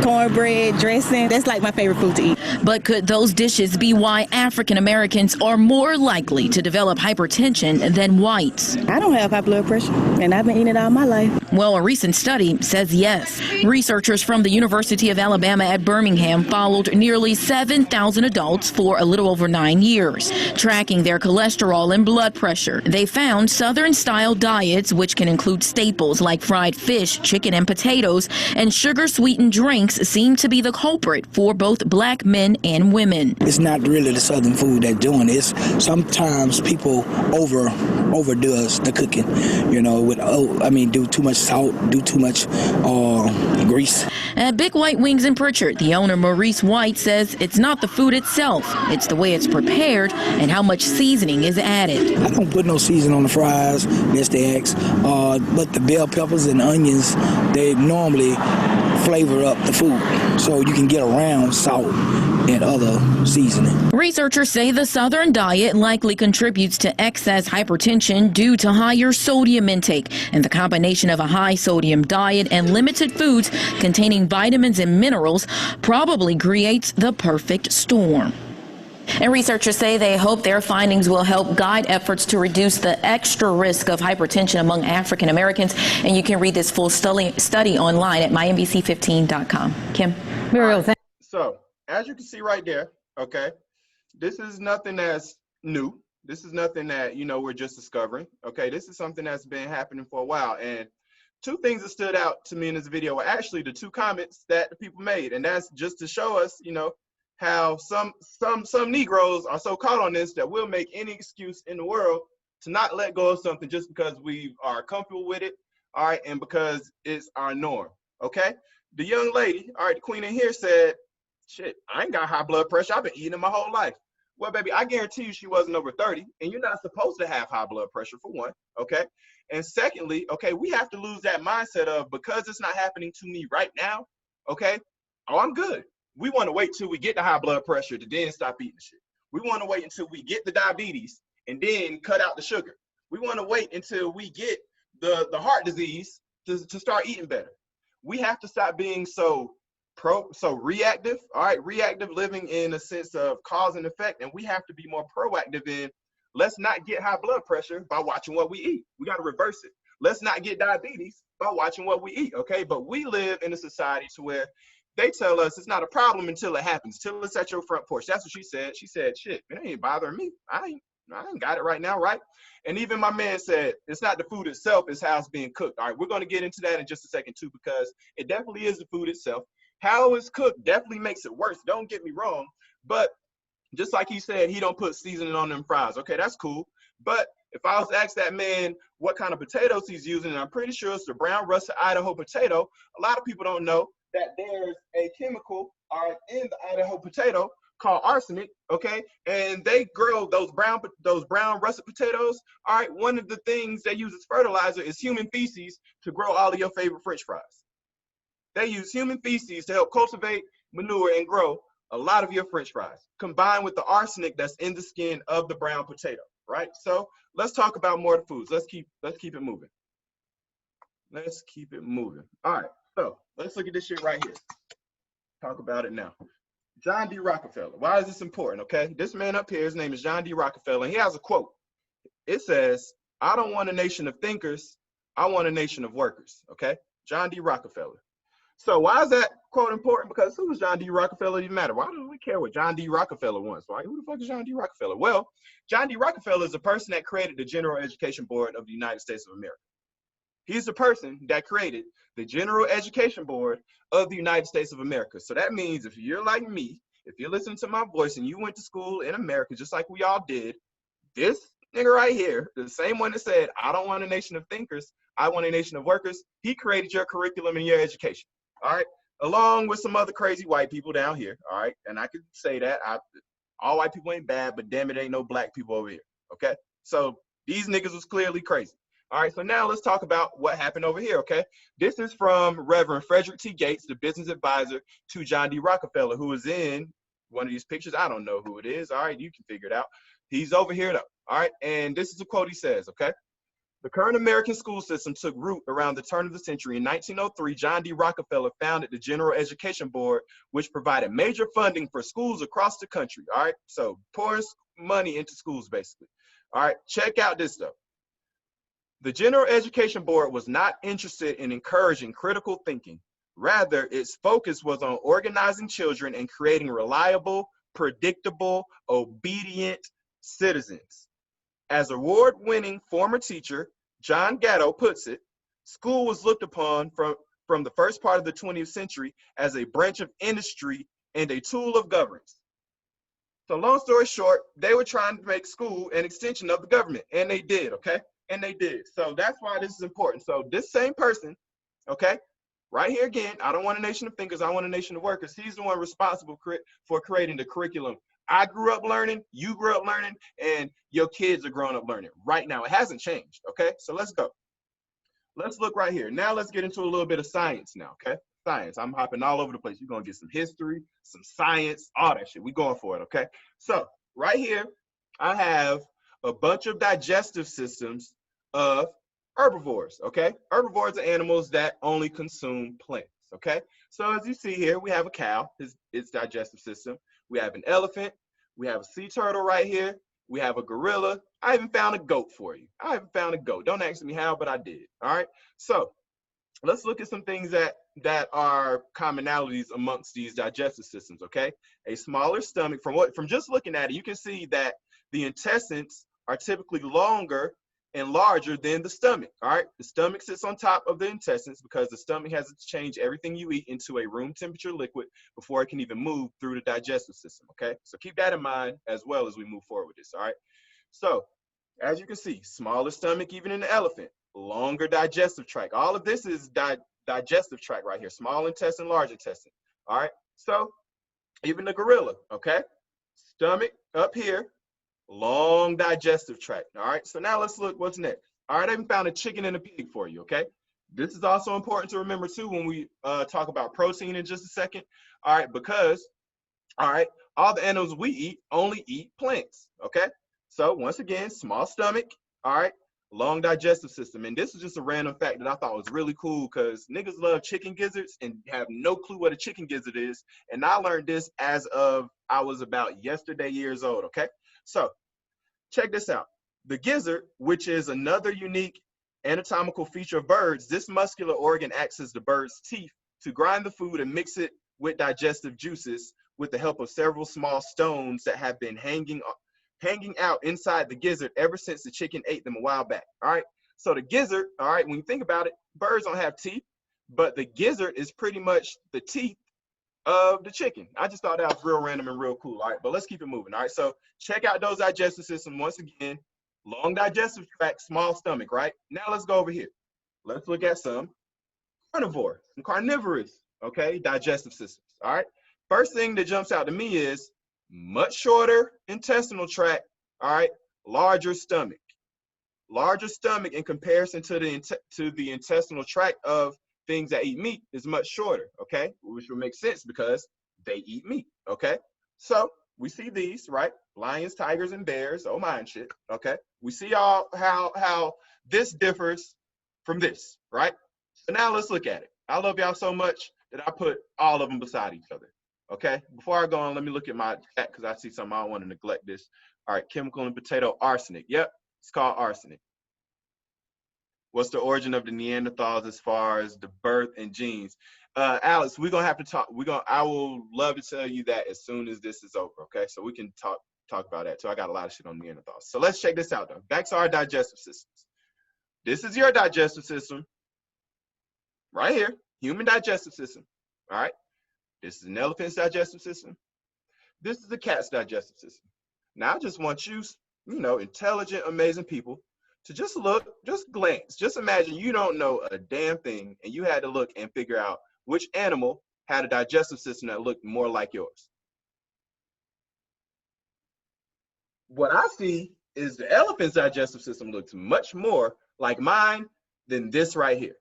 cornbread, dressing. That's like my favorite food to eat. But could those dishes be why African Americans are more likely to develop hypertension than whites? I don't have high blood pressure, and I've been eating it all my life. Well, a recent study says yes. Researchers from the University of Alabama at Birmingham followed nearly 7,000 adults for a little over 9 years, tracking their cholesterol and blood pressure. They found Southern-style diets, which can include staples like fried fish, chicken, and potatoes, and sugar-sweetened drinks, seem to be the culprit for both black men and women. It's not really the Southern food that's doing it. Sometimes people overdoes the cooking, you know, do too much salt, do too much grease. At Big White Wings in Pritchard, the owner Maurice White says it's not the food itself, it's the way it's prepared and how much seasoning is added. I don't put no seasoning on the fries, that's the eggs, but the bell peppers and onions, they normally flavor up the food, so you can get around salt and other seasoning. Researchers say the Southern diet likely contributes to excess hypertension due to higher sodium intake, and the combination of a high sodium diet and limited foods containing vitamins and minerals probably creates the perfect storm. And researchers say they hope their findings will help guide efforts to reduce the extra risk of hypertension among African Americans. And you can read this full study online at mynbc15.com. Kim? Muriel, thank you. So, as you can see right there, okay, this is nothing that's new. This is nothing that, you know, we're just discovering. Okay, this is something that's been happening for a while. And two things that stood out to me in this video were actually the two comments that the people made. And that's just to show us, you know, how some Negroes are so caught on this that we'll make any excuse in the world to not let go of something just because we are comfortable with it, all right, and because it's our norm, okay? The young lady, all right, the queen in here said, shit, I ain't got high blood pressure. I've been eating it my whole life. Well, baby, I guarantee you she wasn't over 30, and you're not supposed to have high blood pressure, for one, okay? And secondly, okay, we have to lose that mindset of because it's not happening to me right now, okay, oh, I'm good. We want to wait till we get the high blood pressure to then stop eating shit. We want to wait until we get the diabetes and then cut out the sugar. We want to wait until we get the heart disease to start eating better. We have to stop being so reactive, all right, reactive living in a sense of cause and effect, and we have to be more proactive in let's not get high blood pressure by watching what we eat. We got to reverse it. Let's not get diabetes by watching what we eat, okay? But we live in a society to where they tell us it's not a problem until it happens, till it's at your front porch. That's what she said. She said, shit, it ain't bothering me. I ain't got it right now, right? And even my man said, it's not the food itself, it's how it's being cooked. All right, we're going to get into that in just a second, too, because it definitely is the food itself. How it's cooked definitely makes it worse. Don't get me wrong. But just like he said, he don't put seasoning on them fries. Okay, that's cool. But if I was to ask that man what kind of potatoes he's using, and I'm pretty sure it's the brown russet Idaho potato, a lot of people don't know that there's a chemical in the Idaho potato called arsenic, okay? And they grow those brown russet potatoes, all right? One of the things they use as fertilizer is human feces to grow all of your favorite French fries. They use human feces to help cultivate, manure, and grow a lot of your French fries, combined with the arsenic that's in the skin of the brown potato, right? So let's talk about more of the foods. Let's keep it moving. Let's keep it moving. All right, so let's look at this shit right here. Talk about it now. John D. Rockefeller. Why is this important, okay? This man up here, his name is John D. Rockefeller, and he has a quote. It says, I don't want a nation of thinkers, I want a nation of workers, okay? John D. Rockefeller. So why is that quote important? Because who was John D. Rockefeller even matter? Why do we care what John D. Rockefeller wants? Why? Who the fuck is John D. Rockefeller? Well, John D. Rockefeller is the person that created the General Education Board of the United States of America. He's the person that created the General Education Board of the United States of America. So that means if you're like me, if you're listening to my voice and you went to school in America, just like we all did, this nigga right here, the same one that said, I don't want a nation of thinkers, I want a nation of workers, he created your curriculum and your education, all right? Along with some other crazy white people down here, all right? And I could say that, all white people ain't bad, but damn it, ain't no black people over here, okay? So these niggas was clearly crazy. All right, so now let's talk about what happened over here, okay? This is from Reverend Frederick T. Gates, the business advisor to John D. Rockefeller, who is in one of these pictures. I don't know who it is. All right, you can figure it out. He's over here, though. All right, and this is a quote he says, okay? The current American school system took root around the turn of the century. In 1903, John D. Rockefeller founded the General Education Board, which provided major funding for schools across the country, all right? So pouring money into schools, basically. All right, check out this, though. The General Education Board was not interested in encouraging critical thinking. Rather, its focus was on organizing children and creating reliable, predictable, obedient citizens. As award-winning former teacher John Gatto puts it, school was looked upon from the first part of the 20th century as a branch of industry and a tool of governance. So long story short, they were trying to make school an extension of the government, and they did, okay? And they did. So that's why this is important. So this same person, okay, right here again, I don't want a nation of thinkers, I want a nation of workers. He's the one responsible for creating the curriculum. I grew up learning, you grew up learning, and your kids are growing up learning right now. It hasn't changed, okay? So let's go. Let's look right here. Now let's get into a little bit of science now, okay? Science. I'm hopping all over the place. You're going to get some history, some science, all that shit. We're going for it, okay? So right here, I have a bunch of digestive systems of herbivores, okay? Herbivores are animals that only consume plants, okay? So as you see here, we have a cow, its digestive system. We have an elephant. We have a sea turtle right here. We have a gorilla. I even found a goat for you. I even found a goat. Don't ask me how, but I did, all right? So let's look at some things that are commonalities amongst these digestive systems, okay? A smaller stomach. From just looking at it, you can see that the intestines are typically longer and larger than the stomach, all right? The stomach sits on top of the intestines because the stomach has to change everything you eat into a room temperature liquid before it can even move through the digestive system, okay? So keep that in mind as well as we move forward with this, all right? So as you can see, smaller stomach even in the elephant, longer digestive tract. All of this is digestive tract right here, small intestine, large intestine, all right? So even the gorilla, okay? Stomach up here, long digestive tract, all right? So now let's look what's next. All right, I even found a chicken and a pig for you, okay? This is also important to remember too when we talk about protein in just a second, all right? Because, all right, all the animals we eat only eat plants, okay? So once again, small stomach, all right, long digestive system. And this is just a random fact that I thought was really cool because niggas love chicken gizzards and have no clue what a chicken gizzard is. And I learned this as of, I was about yesterday years old, okay? So check this out. The gizzard, which is another unique anatomical feature of birds, this muscular organ acts as the bird's teeth to grind the food and mix it with digestive juices with the help of several small stones that have been hanging out inside the gizzard ever since the chicken ate them a while back, all right? So the gizzard, all right, when you think about it, birds don't have teeth, but the gizzard is pretty much the teeth of the chicken. I just thought that was real random and real cool, all right? But let's keep it moving, all right? So check out those digestive systems. Once again, long digestive tract, small stomach, right? Now let's go over here. Let's look at some carnivore, some carnivorous, okay, digestive systems, all right? First thing that jumps out to me is much shorter intestinal tract, all right, larger stomach. Larger stomach in comparison to the intestinal tract of things that eat meat is much shorter, okay? Which would make sense because they eat meat, okay? So we see these, right? Lions, tigers, and bears, oh my and shit, okay? We see all how this differs from this, right? So now let's look at it. I love y'all so much that I put all of them beside each other, okay? Before I go on, let me look at my chat because I see something. I don't want to neglect this. All right, chemical in potato, arsenic. Yep, it's called arsenic. What's the origin of the Neanderthals as far as the birth and genes? Alex, we're gonna have to talk. I will love to tell you that as soon as this is over. Okay, so we can talk about that too. I got a lot of shit on Neanderthals. So let's check this out though. Back to our digestive systems. This is your digestive system, right here, human digestive system. All right. This is an elephant's digestive system. This is a cat's digestive system. Now I just want you, intelligent, amazing people to just look, just glance, just imagine you don't know a damn thing and you had to look and figure out which animal had a digestive system that looked more like yours. What I see is the elephant's digestive system looks much more like mine than this right here.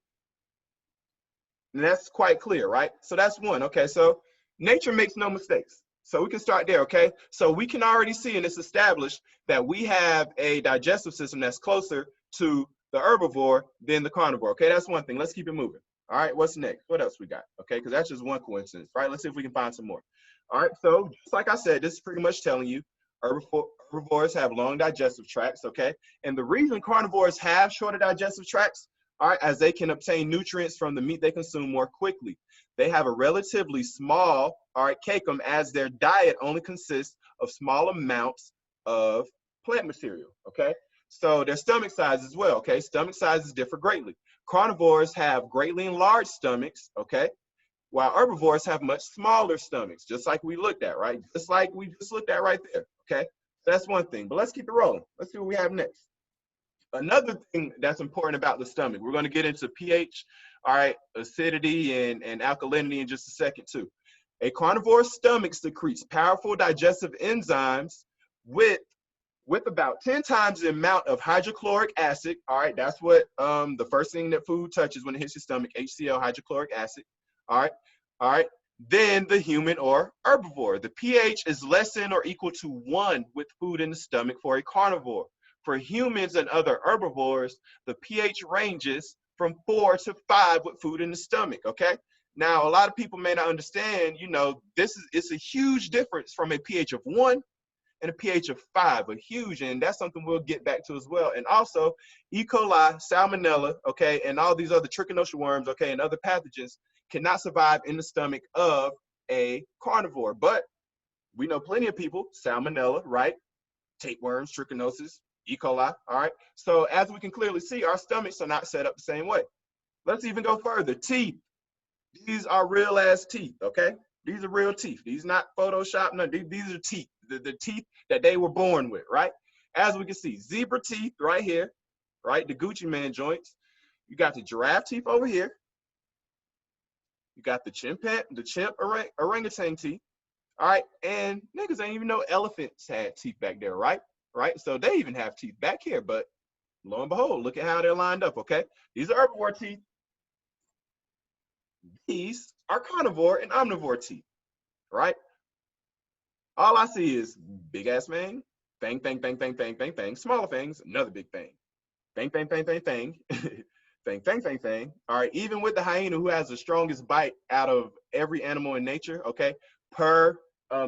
And that's quite clear, right? So that's one, okay? So nature makes no mistakes. So we can start there, okay? So we can already see, and it's established, that we have a digestive system that's closer to the herbivore than the carnivore, okay? That's one thing. Let's keep it moving. All right, what's next? What else we got? Okay, because that's just one coincidence, right? Let's see if we can find some more. All right, so just like I said, this is pretty much telling you herbivores have long digestive tracts, okay? And the reason carnivores have shorter digestive tracts, all right, as they can obtain nutrients from the meat they consume more quickly. They have a relatively small, all right, cacum, as their diet only consists of small amounts of plant material, okay? So their stomach size as well, okay? Stomach sizes differ greatly. Carnivores have greatly enlarged stomachs, okay? While herbivores have much smaller stomachs, just like we looked at, right? Just like we just looked at right there, okay? That's one thing, but let's keep it rolling. Let's see what we have next. Another thing that's important about the stomach, we're going to get into pH, all right, acidity and alkalinity in just a second too. A carnivore's stomach secretes powerful digestive enzymes with about 10 times the amount of hydrochloric acid. All right, that's what the first thing that food touches when it hits your stomach, HCl, hydrochloric acid. All right, then the human or herbivore. The pH is less than or equal to 1 with food in the stomach for a carnivore. For humans and other herbivores, the pH ranges from 4 to 5 with food in the stomach, okay? Now, a lot of people may not understand, it's a huge difference from a pH of 1 and a pH of 5, a huge, and that's something we'll get back to as well. And also, E. coli, salmonella, okay, and all these other trichinosis worms, okay, and other pathogens cannot survive in the stomach of a carnivore. But we know plenty of people, salmonella, right? Tapeworms, trichinosis, E. coli, all right? So as we can clearly see, our stomachs are not set up the same way. Let's even go further. Teeth. These are real ass teeth, okay? These are real teeth. These not Photoshop, no, these are teeth, the teeth that they were born with, right? As we can see, zebra teeth right here, right? The Gucci Man joints. You got the giraffe teeth over here. You got the chimp orangutan teeth, all right? And niggas ain't even know elephants had teeth back there, right? Right? So they even have teeth back here, but lo and behold, look at how they're lined up, okay? These are herbivore teeth. These are carnivore and omnivore teeth, right? All I see is big ass fang, fang, fang, fang, fang, fang, fang, fang, smaller fangs, another big fang, fang, fang, fang, fang, fang, fang, fang, fang, fang. All right, even with the hyena, who has the strongest bite out of every animal in nature, okay, per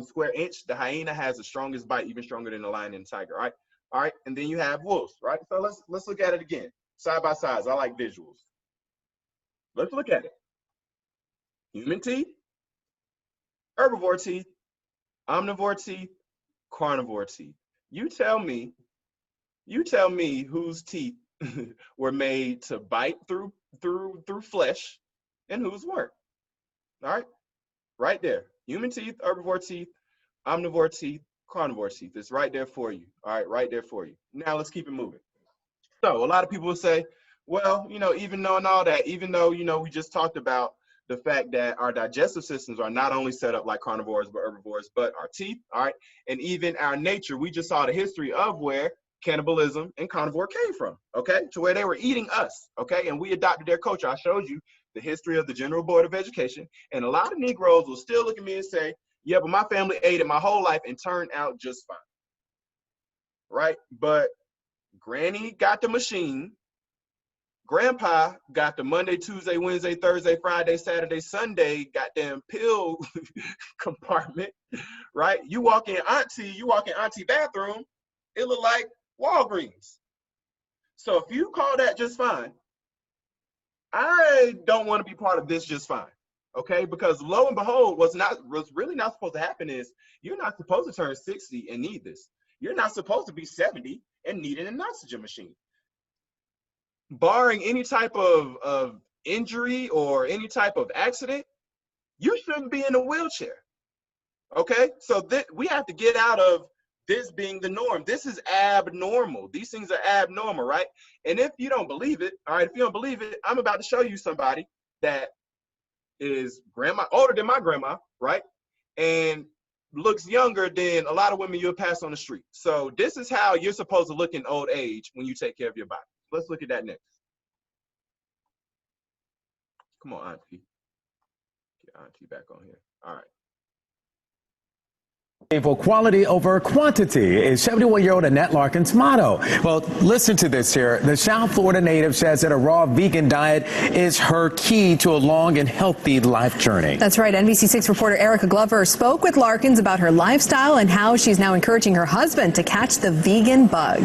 square inch, the hyena has the strongest bite, even stronger than the lion and the tiger, right? All right, and then you have wolves, right? So let's look at it again, side by side. I like visuals. Let's look at it. Human teeth, herbivore teeth, omnivore teeth, carnivore teeth. You tell me whose teeth were made to bite through flesh and whose weren't. All right, right there. Human teeth, herbivore teeth, omnivore teeth, carnivore teeth. It's right there for you. All right, right there for you. Now let's keep it moving. So a lot of people will say, well, even knowing all that, even though, we just talked about the fact that our digestive systems are not only set up like carnivores, but herbivores, but our teeth, all right, and even our nature, we just saw the history of where cannibalism and carnivore came from, okay, to where they were eating us, okay, and we adopted their culture. I showed you the history of the General Board of Education, and a lot of Negroes will still look at me and say, yeah, but my family ate it my whole life and turned out just fine, right? But Granny got the machine, Grandpa got the Monday, Tuesday, Wednesday, Thursday, Friday, Saturday, Sunday goddamn pill compartment, right? You walk in auntie bathroom, it look like Walgreens. So if you call that just fine, I don't want to be part of this just fine, okay? Because lo and behold, what's really not supposed to happen is you're not supposed to turn 60 and need this. You're not supposed to be 70 and need an oxygen machine. Barring any type of injury or any type of accident, you shouldn't be in a wheelchair, okay? So we have to get out of this being the norm. This is abnormal. These things are abnormal, right? And if you don't believe it, all right, if you don't believe it, I'm about to show you somebody that is older than my grandma, right? And looks younger than a lot of women you'll pass on the street. So this is how you're supposed to look in old age when you take care of your body. Let's look at that next. Come on, Auntie. Get Auntie back on here. All right. For quality over quantity is 71-year-old Annette Larkin's motto. Well, listen to this here. The South Florida native says that a raw vegan diet is her key to a long and healthy life journey. That's right. NBC6 reporter Erica Glover spoke with Larkins about her lifestyle and how she's now encouraging her husband to catch the vegan bug.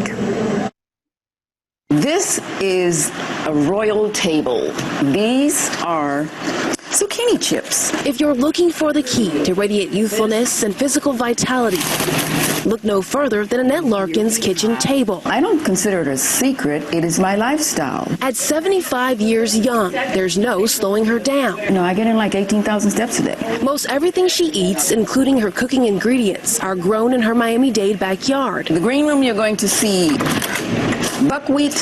This is a royal table. These are zucchini chips. If you're looking for the key to radiate youthfulness and physical vitality, look no further than Annette Larkin's kitchen table. I don't consider it a secret. It is my lifestyle. At 75 years young, there's no slowing her down. You know, I get in like 18,000 steps a day. Most everything she eats, including her cooking ingredients, are grown in her Miami-Dade backyard. In the green room, you're going to see buckwheat,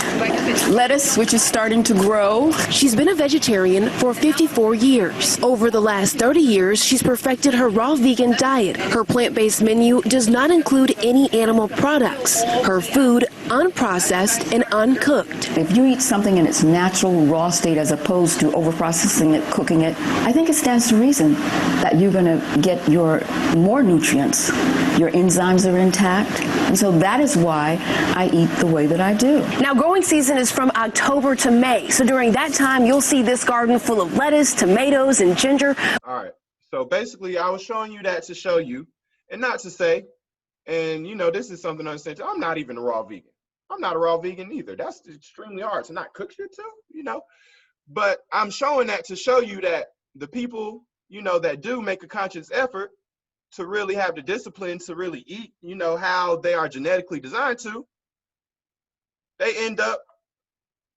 lettuce, which is starting to grow. She's been a vegetarian for 54 years. Over the last 30 years, she's perfected her raw vegan diet. Her plant-based menu does not include any animal products. Her food, unprocessed and uncooked. If you eat something in its natural raw state as opposed to overprocessing it, cooking it, I think it stands to reason that you're going to get your more nutrients. Your enzymes are intact. And so that is why I eat the way that I do. Now, growing season is from October to May. So during that time, you'll see this garden full of lettuce, tomatoes, and ginger. All right. So basically, I was showing you that to show you, and not to say, and you know, this is something I understand. I'm not even a raw vegan. I'm not a raw vegan either. That's extremely hard to not cook shit too, you know. But I'm showing that to show you that the people, you know, that do make a conscious effort to really have the discipline to really eat, you know, how they are genetically designed to, they end up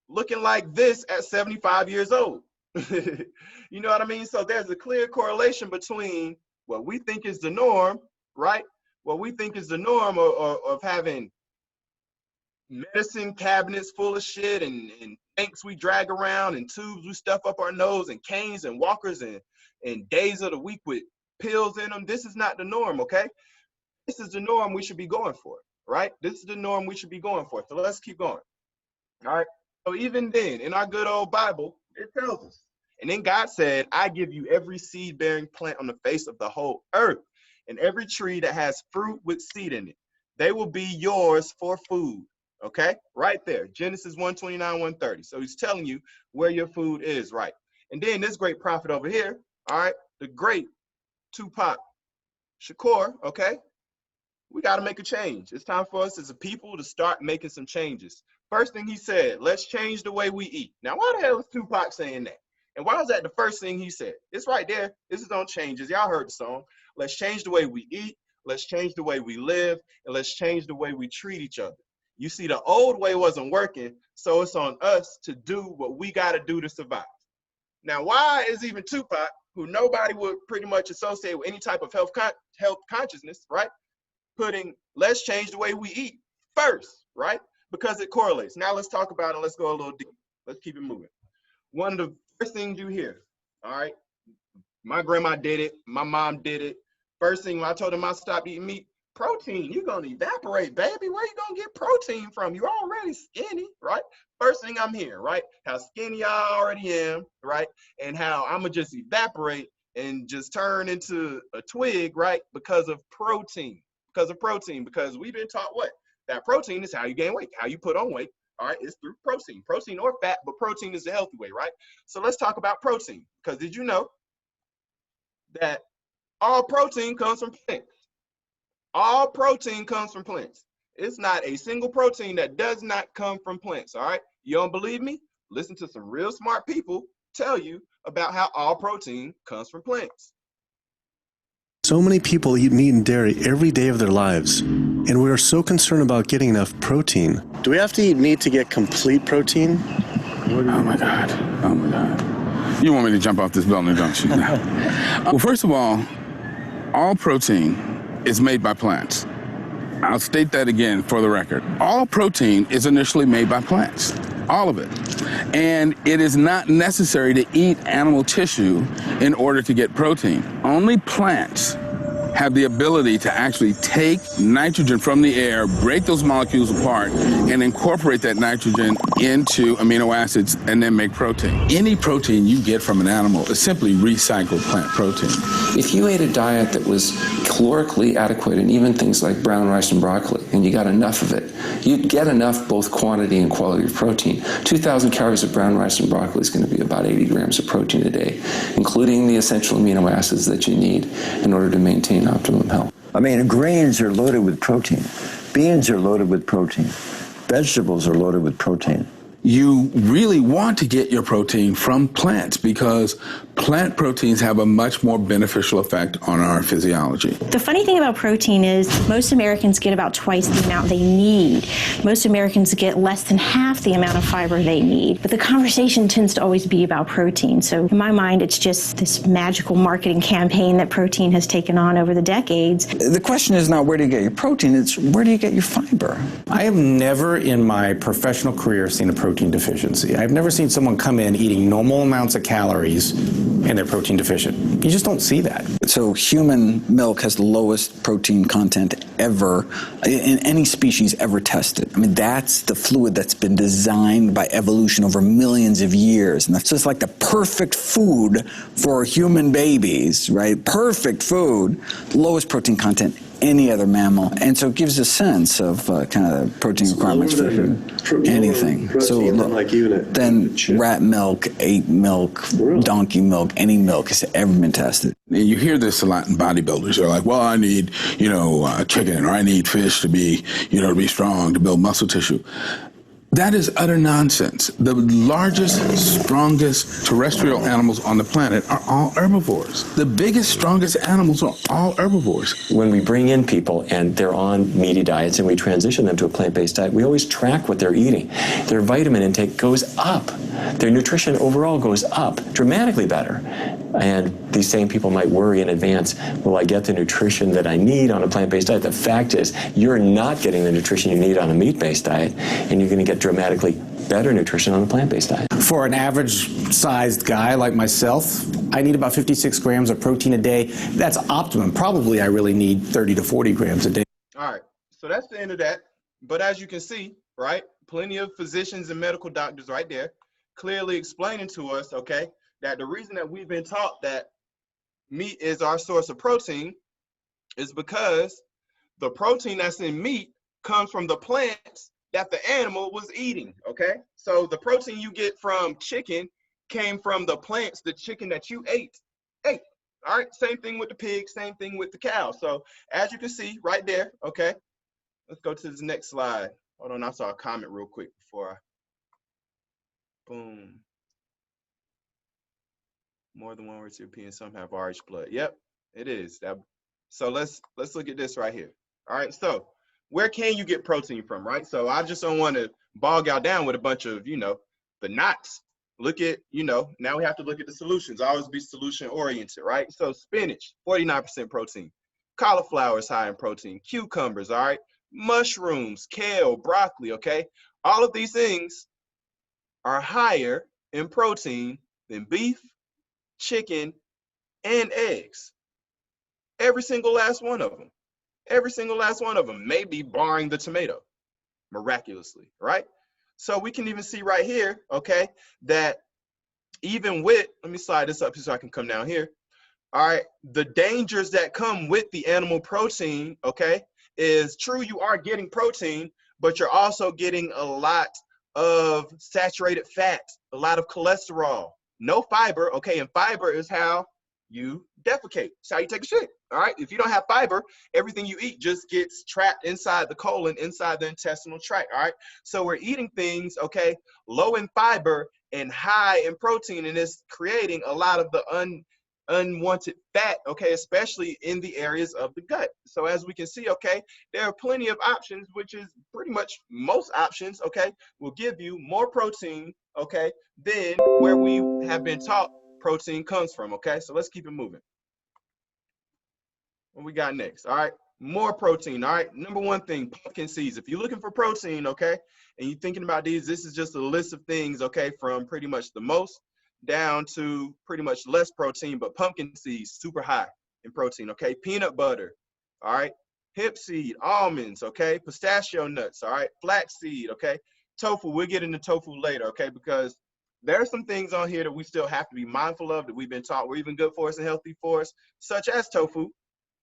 looking like this at 75 years old. You know what I mean? So there's a clear correlation between what we think is the norm, right? What we think is the norm of having medicine cabinets full of shit and tanks we drag around and tubes we stuff up our nose and canes and walkers and days of the week with pills in them. This is not the norm, okay? This is the norm we should be going for, right? This is the norm we should be going for. So let's keep going, all right? So even then, in our good old Bible, it tells us. And then God said, I give you every seed-bearing plant on the face of the whole earth, and every tree that has fruit with seed in it. They will be yours for food, okay? Right there, Genesis 1:29, 1:30. So he's telling you where your food is, right? And then this great prophet over here, all right, the great Tupac Shakur, okay? We got to make a change. It's time for us as a people to start making some changes. First thing he said, let's change the way we eat. Now, why the hell is Tupac saying that? And why was that the first thing he said? It's right there. This is on changes. Y'all heard the song. Let's change the way we eat. Let's change the way we live. And let's change the way we treat each other. You see, the old way wasn't working, so it's on us to do what we got to do to survive. Now, why is even Tupac, who nobody would pretty much associate with any type of health consciousness, right, putting let's change the way we eat first, right? Because it correlates. Now let's talk about it. Let's go a little deep. Let's keep it moving. One of the first things you hear, all right, my grandma did it. My mom did it. First thing when I told them I stopped eating meat, protein, you're going to evaporate, baby. Where you going to get protein from? You're already skinny, right? First thing I'm hearing, right? How skinny I already am, right? And how I'm gonna just evaporate and just turn into a twig, right? Because of protein. Because we've been taught what? That protein is how you gain weight, how you put on weight. All right, it's through protein or fat, but protein is the healthy way, right? So let's talk about protein. Because did you know that all protein comes from plants? All protein comes from plants. It's not a single protein that does not come from plants, all right? You don't believe me? Listen to some real smart people tell you about how all protein comes from plants. So many people eat meat and dairy every day of their lives, and we are so concerned about getting enough protein. Do we have to eat meat to get complete protein? Oh my God. Oh my God. You want me to jump off this building, don't you? Well, first of all protein is made by plants. I'll state that again for the record. All protein is initially made by plants, all of it. And it is not necessary to eat animal tissue in order to get protein. Only plants have the ability to actually take nitrogen from the air, break those molecules apart, and incorporate that nitrogen into amino acids and then make protein. Any protein you get from an animal is simply recycled plant protein. If you ate a diet that was calorically adequate and even things like brown rice and broccoli, and you got enough of it, you'd get enough both quantity and quality of protein. 2,000 calories of brown rice and broccoli is going to be about 80 grams of protein a day, including the essential amino acids that you need in order to maintain optimum health. I mean, grains are loaded with protein. Beans are loaded with protein. Vegetables are loaded with protein. You really want to get your protein from plants because plant proteins have a much more beneficial effect on our physiology. The funny thing about protein is most Americans get about twice the amount they need. Most Americans get less than half the amount of fiber they need. But the conversation tends to always be about protein. So in my mind, it's just this magical marketing campaign that protein has taken on over the decades. The question is not where do you get your protein, it's where do you get your fiber? I have never in my professional career seen a protein deficiency. I've never seen someone come in eating normal amounts of calories and they're protein deficient. You just don't see that. So human milk has the lowest protein content ever in any species ever tested. I mean, that's the fluid that's been designed by evolution over millions of years. And so it's like the perfect food for human babies, right? Perfect food, lowest protein content any other mammal, and so it gives a sense of kind of the protein requirements for anything. So then rat milk, ape milk, donkey milk, any milk has ever been tested. And you hear this a lot in bodybuilders. They're like, well, I need, chicken, or I need fish to be, to be strong, to build muscle tissue. That is utter nonsense. The largest, strongest terrestrial animals on the planet are all herbivores. The biggest, strongest animals are all herbivores. When we bring in people and they're on meaty diets and we transition them to a plant-based diet, we always track what they're eating. Their vitamin intake goes up. Their nutrition overall goes up, dramatically better. And these same people might worry in advance, will I get the nutrition that I need on a plant-based diet? The fact is, you're not getting the nutrition you need on a meat-based diet, and you're going to get dramatically better nutrition on a plant-based diet. For an average-sized guy like myself, I need about 56 grams of protein a day. That's optimum. Probably I really need 30 to 40 grams a day. All right, so that's the end of that. But as you can see, right, plenty of physicians and medical doctors right there clearly explaining to us, okay, that the reason that we've been taught that meat is our source of protein is because the protein that's in meat comes from the plants that the animal was eating, okay? So the protein you get from chicken came from the plants, the chicken that you ate. All right, same thing with the pig, same thing with the cow. So as you can see right there, okay, let's go to the next slide. Hold on, I saw a comment real quick before I, boom. More than one recipient, some have RH blood. Yep, it is. So let's look at this right here. All right, so where can you get protein from, right? So I just don't want to bog y'all down with a bunch of, the knots. Look at, now we have to look at the solutions. Always be solution oriented, right? So spinach, 49% protein. Cauliflower is high in protein. Cucumbers, all right? Mushrooms, kale, broccoli, okay? All of these things are higher in protein than beef, chicken, and eggs. Every single last one of them. Every single last one of them, maybe barring the tomato, miraculously, right? So we can even see right here, okay, that even with, let me slide this up so I can come down here. All right, the dangers that come with the animal protein, okay, is true, you are getting protein, but you're also getting a lot of saturated fat, a lot of cholesterol, no fiber, okay, and fiber is how you defecate. It's how you take a shit, all right? If you don't have fiber, everything you eat just gets trapped inside the colon, inside the intestinal tract, all right? So we're eating things, okay, low in fiber and high in protein, and it's creating a lot of the unwanted fat, okay, especially in the areas of the gut. So as we can see, okay, there are plenty of options, which is pretty much most options, okay, will give you more protein, okay, than where we have been taught protein comes from, okay? So let's keep it moving. What we got next? All right, more protein. All right, number one thing, pumpkin seeds. If you're looking for protein, okay, and you're thinking about these, this is just a list of things, okay, from pretty much the most down to pretty much less protein, but pumpkin seeds, super high in protein, okay? Peanut butter, all right? Hemp seed, almonds, okay? Pistachio nuts, all right? Flax seed, okay? Tofu, we'll get into tofu later, okay? Because there are some things on here that we still have to be mindful of that we've been taught were even good for us and healthy for us, such as tofu,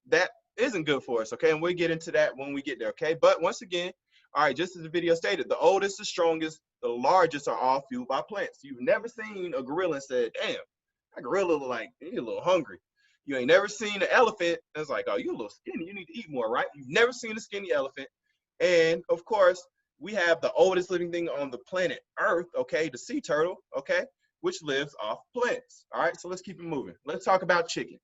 that isn't good for us, okay? And we'll get into that when we get there, okay? But once again, all right, just as the video stated, the oldest, the strongest, the largest are all fueled by plants. You've never seen a gorilla and said, damn, that gorilla look like, he's a little hungry. You ain't never seen an elephant that's like, oh, you a little skinny, you need to eat more, right? You've never seen a skinny elephant. And of course, we have the oldest living thing on the planet Earth, okay, the sea turtle, okay, which lives off plants. All right, so let's keep it moving. Let's talk about chicken.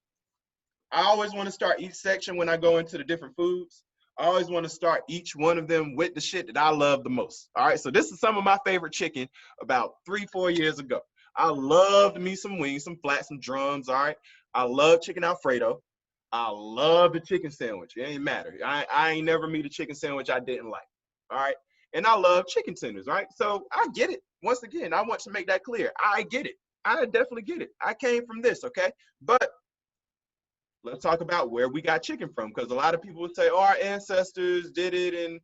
I always want to start each section when I go into the different foods. I always want to start each one of them with the shit that I love the most. All right, so this is some of my favorite chicken about 3-4 years ago. I loved me some wings, some flats, some drums, all right? I love chicken Alfredo. I love the chicken sandwich. It ain't matter. I ain't never meet a chicken sandwich I didn't like, all right? And I love chicken tenders, right? So I get it. Once again, I want to make that clear. I get it. I definitely get it. I came from this, okay? But let's talk about where we got chicken from, because a lot of people would say, oh, our ancestors did it, and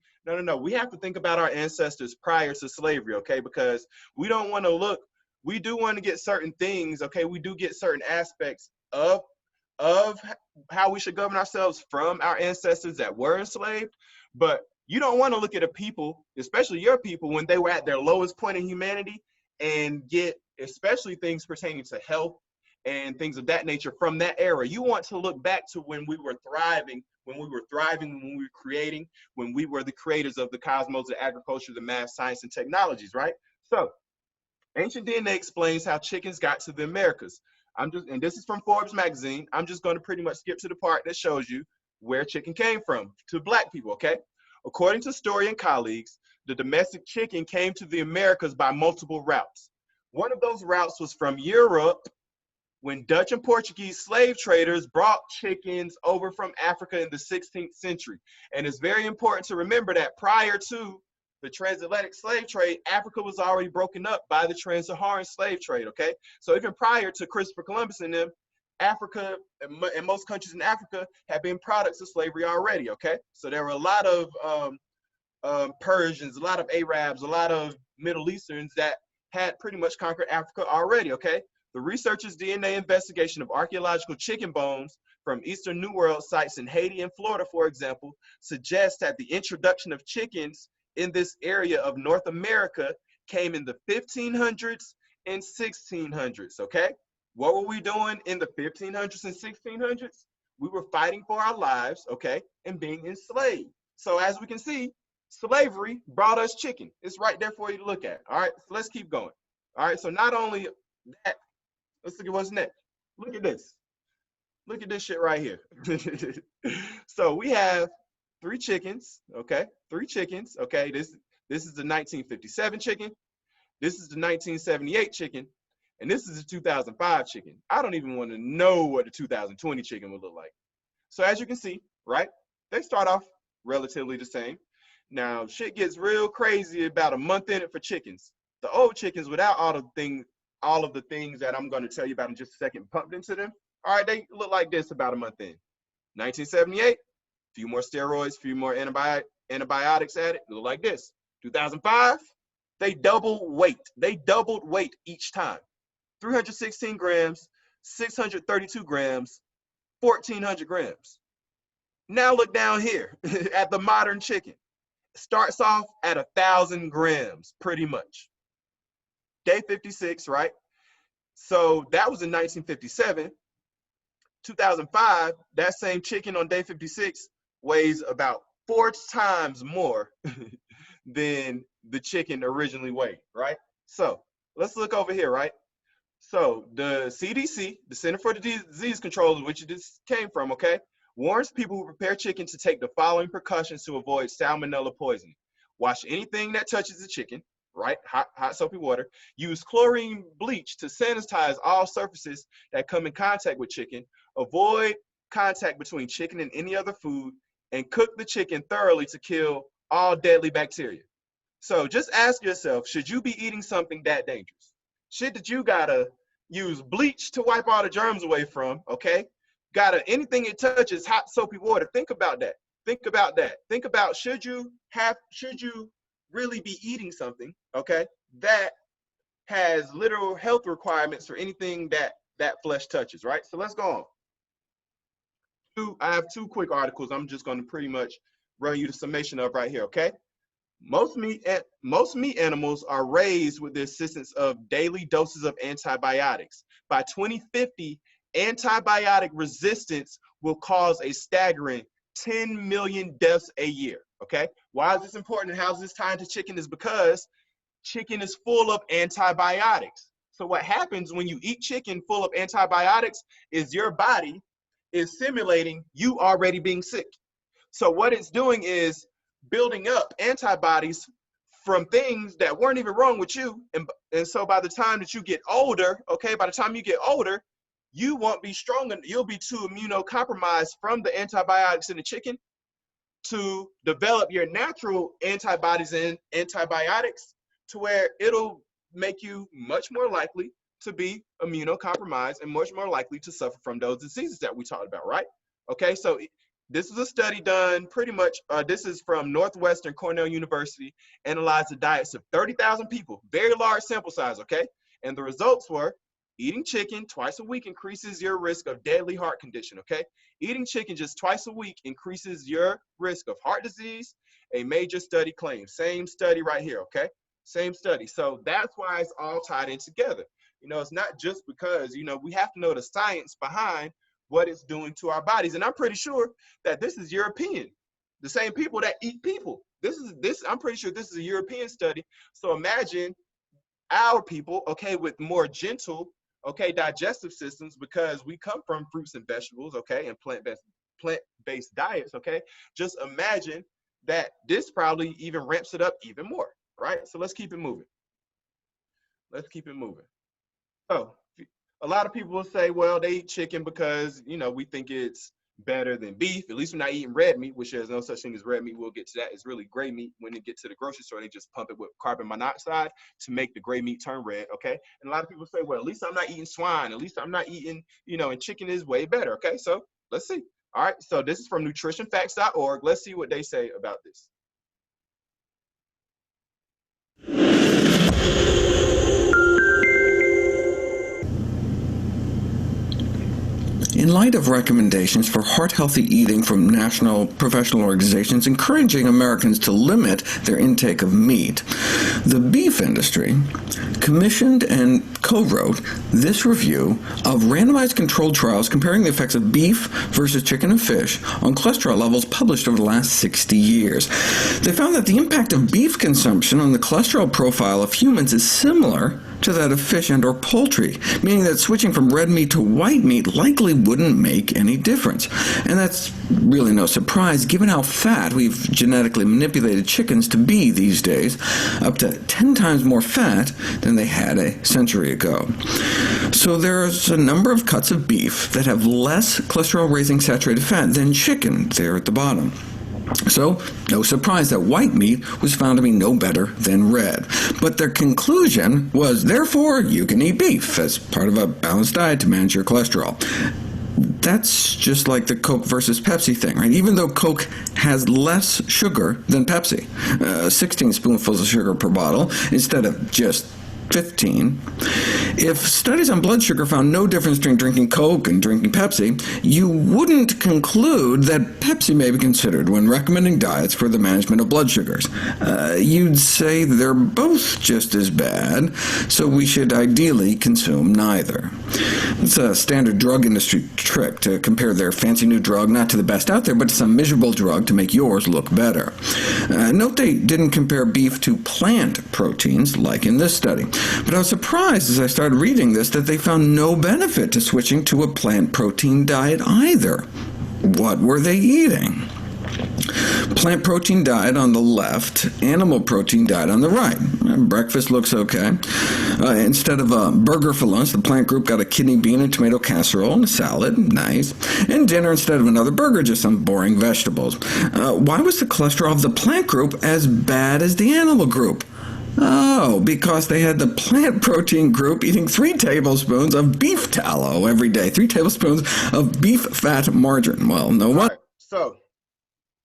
no. We have to think about our ancestors prior to slavery, okay? Because we don't want to look, we do want to get certain things, okay? We do get certain aspects of how we should govern ourselves from our ancestors that were enslaved, but you don't want to look at a people, especially your people, when they were at their lowest point in humanity and get especially things pertaining to health and things of that nature from that era. You want to look back to when we were thriving, when we were creating, when we were the creators of the cosmos, the agriculture, the math, science, and technologies, right? So, Ancient DNA explains how chickens got to the Americas. And this is from Forbes magazine. I'm just going to pretty much skip to the part that shows you where chicken came from to Black people, okay? According to Story and colleagues, the domestic chicken came to the Americas by multiple routes. One of those routes was from Europe, when Dutch and Portuguese slave traders brought chickens over from Africa in the 16th century. And it's very important to remember that prior to the transatlantic slave trade, Africa was already broken up by the trans-Saharan slave trade, okay? So even prior to Christopher Columbus and them, Africa and most countries in Africa had been products of slavery already, okay? So there were a lot of Persians, a lot of Arabs, a lot of Middle Easterns that had pretty much conquered Africa already, okay? The researchers' DNA investigation of archaeological chicken bones from Eastern New World sites in Haiti and Florida, for example, suggests that the introduction of chickens in this area of North America came in the 1500s and 1600s, okay? What were we doing in the 1500s and 1600s? We were fighting for our lives, okay, and being enslaved. So as we can see, slavery brought us chicken. It's right there for you to look at, all right? So let's keep going. All right, so not only that, let's look at what's next. Look at this. Look at this shit right here. So we have 3 chickens, okay? 3 chickens, okay? This is the 1957 chicken. This is the 1978 chicken. And this is the 2005 chicken. I don't even want to know what the 2020 chicken would look like. So as you can see, right? They start off relatively the same. Now, shit gets real crazy about a month in it for chickens. The old chickens, without all of the things that I'm going to tell you about in just a second, pumped into them, all right, they look like this about a month in. 1978, a few more steroids, a few more antibiotics added, look like this. 2005, They doubled weight. They doubled weight each time. 316 grams, 632 grams, 1,400 grams. Now look down here at the modern chicken. Starts off at 1,000 grams, pretty much. Day 56, right? So that was in 1957. 2005, that same chicken on day 56 weighs about 4 times more than the chicken originally weighed, right? So let's look over here, right? So the CDC, the Center for Disease Control, which this came from, okay, warns people who prepare chicken to take the following precautions to avoid salmonella poisoning. Wash anything that touches the chicken, right? Hot soapy water. Use chlorine bleach to sanitize all surfaces that come in contact with chicken. Avoid contact between chicken and any other food, and cook the chicken thoroughly to kill all deadly bacteria. So just ask yourself, should you be eating something that dangerous? Shit that you gotta use bleach to wipe all the germs away from, okay? Anything it touches, hot soapy water. Think about that. Think about that. Think about, should you really be eating something, okay, that has literal health requirements for anything that flesh touches, right? So let's go on. I have 2 quick articles I'm just going to pretty much run you the summation of right here, okay? Most meat animals are raised with the assistance of daily doses of antibiotics. By 2050, antibiotic resistance will cause a staggering 10 million deaths a year, okay? Why is this important and how is this tied to chicken? Is because chicken is full of antibiotics. So what happens when you eat chicken full of antibiotics is your body is simulating you already being sick. So what it's doing is building up antibodies from things that weren't even wrong with you. And so by the time that you get older, okay, by the time you get older, you won't be strong enough. You'll be too immunocompromised from the antibiotics in the chicken to develop your natural antibodies and antibiotics to where it'll make you much more likely to be immunocompromised and much more likely to suffer from those diseases that we talked about, right? Okay, so this is a study done pretty much, this is from Northwestern Cornell University, analyzed the diets of 30,000 people, very large sample size, okay? And the results were, eating chicken twice a week increases your risk of deadly heart condition, okay? Eating chicken just twice a week increases your risk of heart disease, a major study claims. Same study right here, okay? Same study. So that's why it's all tied in together. You know, it's not just because, you know, we have to know the science behind what it's doing to our bodies. And I'm pretty sure that this is European. The same people that eat people. I'm pretty sure this is a European study. So imagine our people, okay, with more gentle, okay, digestive systems, because we come from fruits and vegetables, okay, and plant-based diets, okay. Just imagine that this probably even ramps it up even more, right? So let's keep it moving. Let's keep it moving. So a lot of people will say, well, they eat chicken because, you know, we think it's better than beef. At least we're not eating red meat, which there's no such thing as red meat. We'll get to that. It's really gray meat. When they get to the grocery store, they just pump it with carbon monoxide to make the gray meat turn red, okay? And a lot of people say, well, at least I'm not eating swine. At least I'm not eating, you know, and chicken is way better, okay? So let's see. All right, so this is from nutritionfacts.org. Let's see what they say about this. In light of recommendations for heart-healthy eating from national professional organizations encouraging Americans to limit their intake of meat, the beef industry commissioned and co-wrote this review of randomized controlled trials comparing the effects of beef versus chicken and fish on cholesterol levels published over the last 60 years. They found that the impact of beef consumption on the cholesterol profile of humans is similar to that of fish and or poultry, meaning that switching from red meat to white meat likely wouldn't make any difference. And that's really no surprise given how fat we've genetically manipulated chickens to be these days, up to 10 times more fat than they had a century ago. So there's a number of cuts of beef that have less cholesterol-raising saturated fat than chicken there at the bottom. So, no surprise that white meat was found to be no better than red. But their conclusion was, therefore, you can eat beef as part of a balanced diet to manage your cholesterol. That's just like the Coke versus Pepsi thing, right? Even though Coke has less sugar than Pepsi, 16 spoonfuls of sugar per bottle instead of just 15. If studies on blood sugar found no difference between drinking Coke and drinking Pepsi, you wouldn't conclude that Pepsi may be considered when recommending diets for the management of blood sugars. You'd say they're both just as bad, so we should ideally consume neither. It's a standard drug industry trick to compare their fancy new drug not to the best out there, but to some miserable drug to make yours look better. Note they didn't compare beef to plant proteins, like in this study. But I was surprised as I started reading this that they found no benefit to switching to a plant protein diet either. What were they eating? Plant protein diet on the left, animal protein diet on the right. Breakfast looks okay. Instead of a burger for lunch, the plant group got a kidney bean and tomato casserole and a salad. Nice. And dinner, instead of another burger, just some boring vegetables. Why was the cholesterol of the plant group as bad as the animal group? Oh, because they had the plant protein group eating 3 tablespoons of beef tallow every day. 3 tablespoons of beef fat margarine. Well, no wonder. Right. So,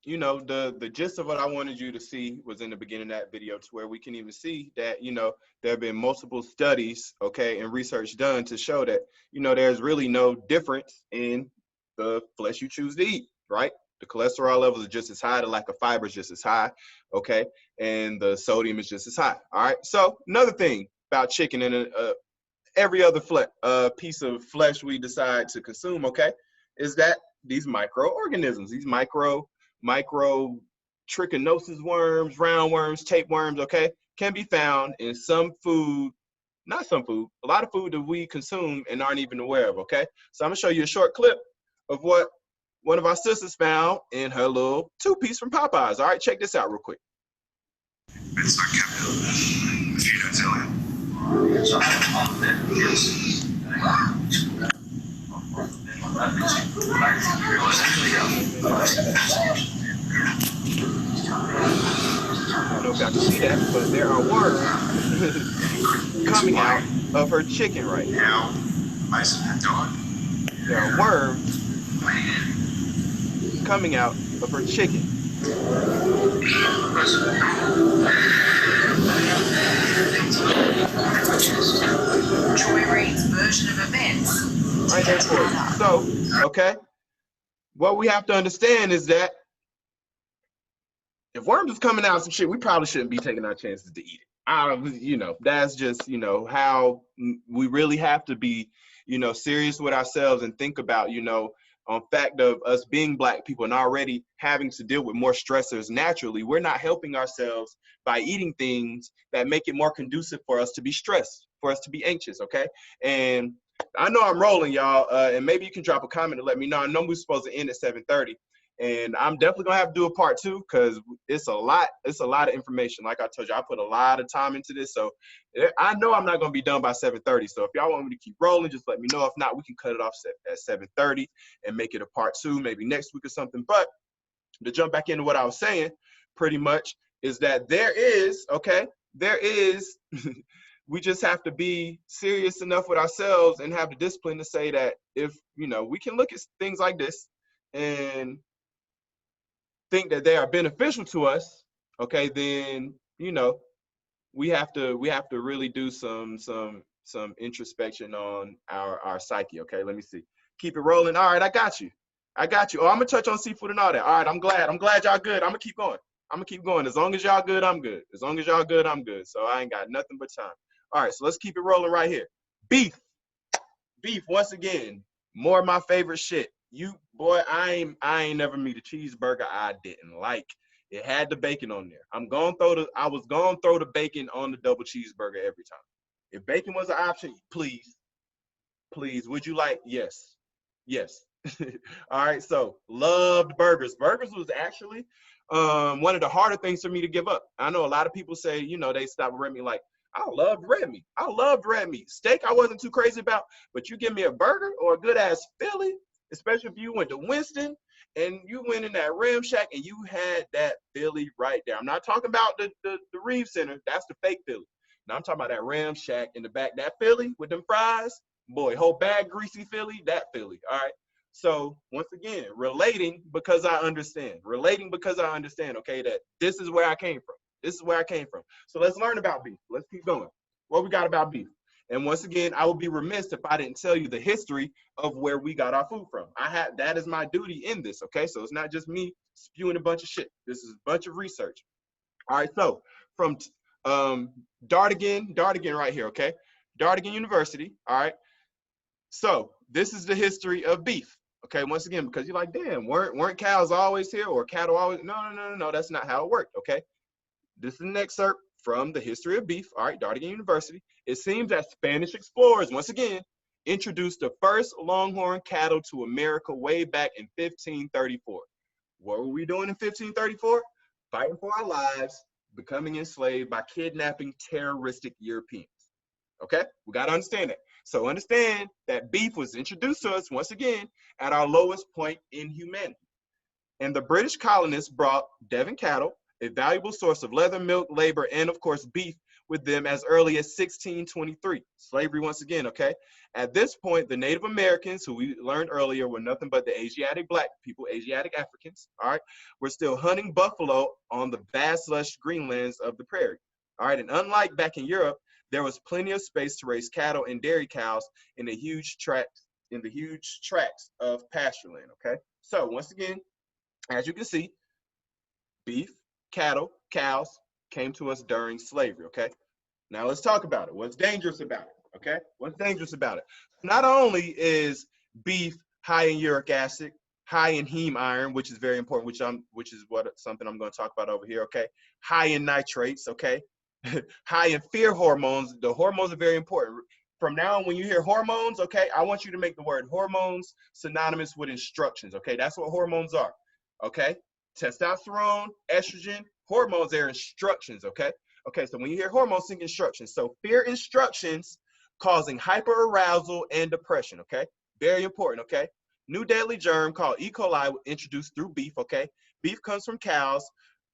you know, the gist of what I wanted you to see was in the beginning of that video, to where we can even see that, you know, there have been multiple studies, okay, and research done to show that, you know, there's really no difference in the flesh you choose to eat, right? The cholesterol levels are just as high, the lack of fiber is just as high, okay? And the sodium is just as high, all right? So another thing about chicken and every other piece of flesh we decide to consume, okay, is that these microorganisms, these micro trichinosis worms, roundworms, tapeworms, okay, can be found in some food, not some food, a lot of food that we consume and aren't even aware of, okay? So I'm gonna show you a short clip of what one of our sisters found in her little 2-piece from Popeyes. All right, check this out real quick. It's not capital. If you don't tell him. Yes. I don't know if y'all can see that, but there are worms coming out of her chicken right now. There are worms coming out of her chicken. Joy Reid's version of events. Right there for you. So, okay, what we have to understand is that if worms is coming out of some shit, we probably shouldn't be taking our chances to eat it. You know, that's just, you know, how we really have to be, you know, serious with ourselves and think about, you know, on fact of us being Black people and already having to deal with more stressors naturally. We're not helping ourselves by eating things that make it more conducive for us to be stressed, for us to be anxious, okay? And I know I'm rolling, y'all, and maybe you can drop a comment to let me know. I know we're supposed to end at 7:30, and I'm definitely gonna have to do a part 2 because it's a lot of information. Like I told you, I put a lot of time into this, so I know I'm not gonna be done by 7:30. So if y'all want me to keep rolling, just let me know. If not, we can cut it off at 7:30 and make it a part 2, maybe next week or something. But to jump back into what I was saying, pretty much, is that there is, we just have to be serious enough with ourselves and have the discipline to say that if, you know, we can look at things like this and think that they are beneficial to us, okay, then, you know, we have to really do some introspection on our psyche, okay? Let me see. Keep it rolling. All right, I got you. Oh, I'm gonna touch on seafood and all that. All right, I'm glad y'all good. I'm gonna keep going. As long as y'all good, I'm good. As long as y'all good, I'm good. So I ain't got nothing but time. All right, so let's keep it rolling right here. Beef, once again, more of my favorite shit. I ain't never meet a cheeseburger I didn't like. It had the bacon on there. I was gonna throw the bacon on the double cheeseburger every time. If bacon was an option, please, would you like? Yes. All right, so loved burgers. Burgers was actually one of the harder things for me to give up. I know a lot of people say, you know, they stop red meat. Like, I loved red meat. Steak I wasn't too crazy about, but you give me a burger or a good ass Philly, especially if you went to Winston and you went in that Ram Shack and you had that Philly right there. I'm not talking about the Reeves Center. That's the fake Philly. Now I'm talking about that Ram Shack in the back. That Philly with them fries, boy, whole bag greasy Philly, that Philly. All right. So once again, relating because I understand. Relating because I understand, okay, that this is where I came from. This is where I came from. So let's learn about beef. Let's keep going. What we got about beef? And once again, I would be remiss if I didn't tell you the history of where we got our food from. That is my duty in this, okay? So it's not just me spewing a bunch of shit. This is a bunch of research. All right, so from Dardigan right here, okay? Dardigan University, all right? So this is the history of beef, okay? Once again, because you're like, damn, weren't cows always here or cattle always? No, that's not how it worked, okay? This is an excerpt from the history of beef, all right, Dardigan University. It seems that Spanish explorers, once again, introduced the first longhorn cattle to America way back in 1534. What were we doing in 1534? Fighting for our lives, becoming enslaved by kidnapping terroristic Europeans. Okay, we got to understand that. So understand that beef was introduced to us, once again, at our lowest point in humanity. And the British colonists brought Devon cattle, a valuable source of leather, milk, labor, and of course beef with them as early as 1623. Slavery once again, okay? At this point, the Native Americans, who we learned earlier were nothing but the Asiatic black people, Asiatic Africans, all right, were still hunting buffalo on the vast, lush greenlands of the prairie, all right? And unlike back in Europe, there was plenty of space to raise cattle and dairy cows in the huge tracts of pasture land, okay? So once again, as you can see, beef, cattle, cows came to us during slavery, okay? Now let's talk about it. What's dangerous about it, okay? What's dangerous about it? Not only is beef high in uric acid, high in heme iron, which is very important, which is something I'm going to talk about over here, okay? High in nitrates, okay? High in fear hormones. The hormones are very important. From now on, when you hear hormones, okay, I want you to make the word hormones synonymous with instructions, okay? That's what hormones are, okay? Testosterone, estrogen, hormones, they're instructions, okay? Okay, so when you hear hormones, think instructions. So fear instructions causing hyperarousal and depression, okay? Very important, okay? New deadly germ called E. coli introduced through beef, okay? Beef comes from cows,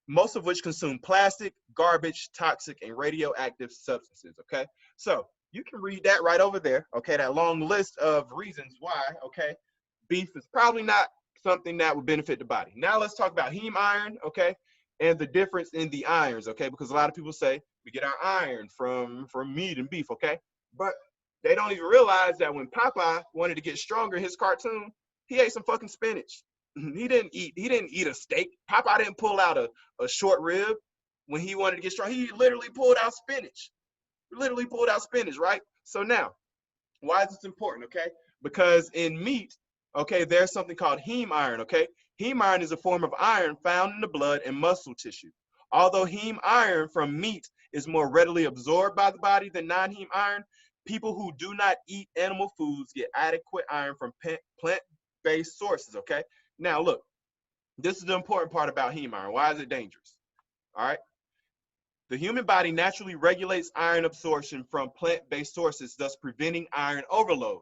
most of which consume plastic, garbage, toxic, and radioactive substances, okay? So you can read that right over there, okay? That long list of reasons why, okay? Beef is probably not something that would benefit the body. Now let's talk about heme iron, okay, and the difference in the irons, okay, because a lot of people say we get our iron from meat and beef, okay, but they don't even realize that when Popeye wanted to get stronger in his cartoon, he ate some fucking spinach. He didn't eat a steak. Popeye didn't pull out a short rib when he wanted to get strong. He literally pulled out spinach. Right? So now, why is this important, okay? Because in meat, okay, there's something called heme iron, okay? Heme iron is a form of iron found in the blood and muscle tissue. Although heme iron from meat is more readily absorbed by the body than non-heme iron, people who do not eat animal foods get adequate iron from plant-based sources, okay? Now look, this is the important part about heme iron. Why is it dangerous? All right? The human body naturally regulates iron absorption from plant-based sources, thus preventing iron overload.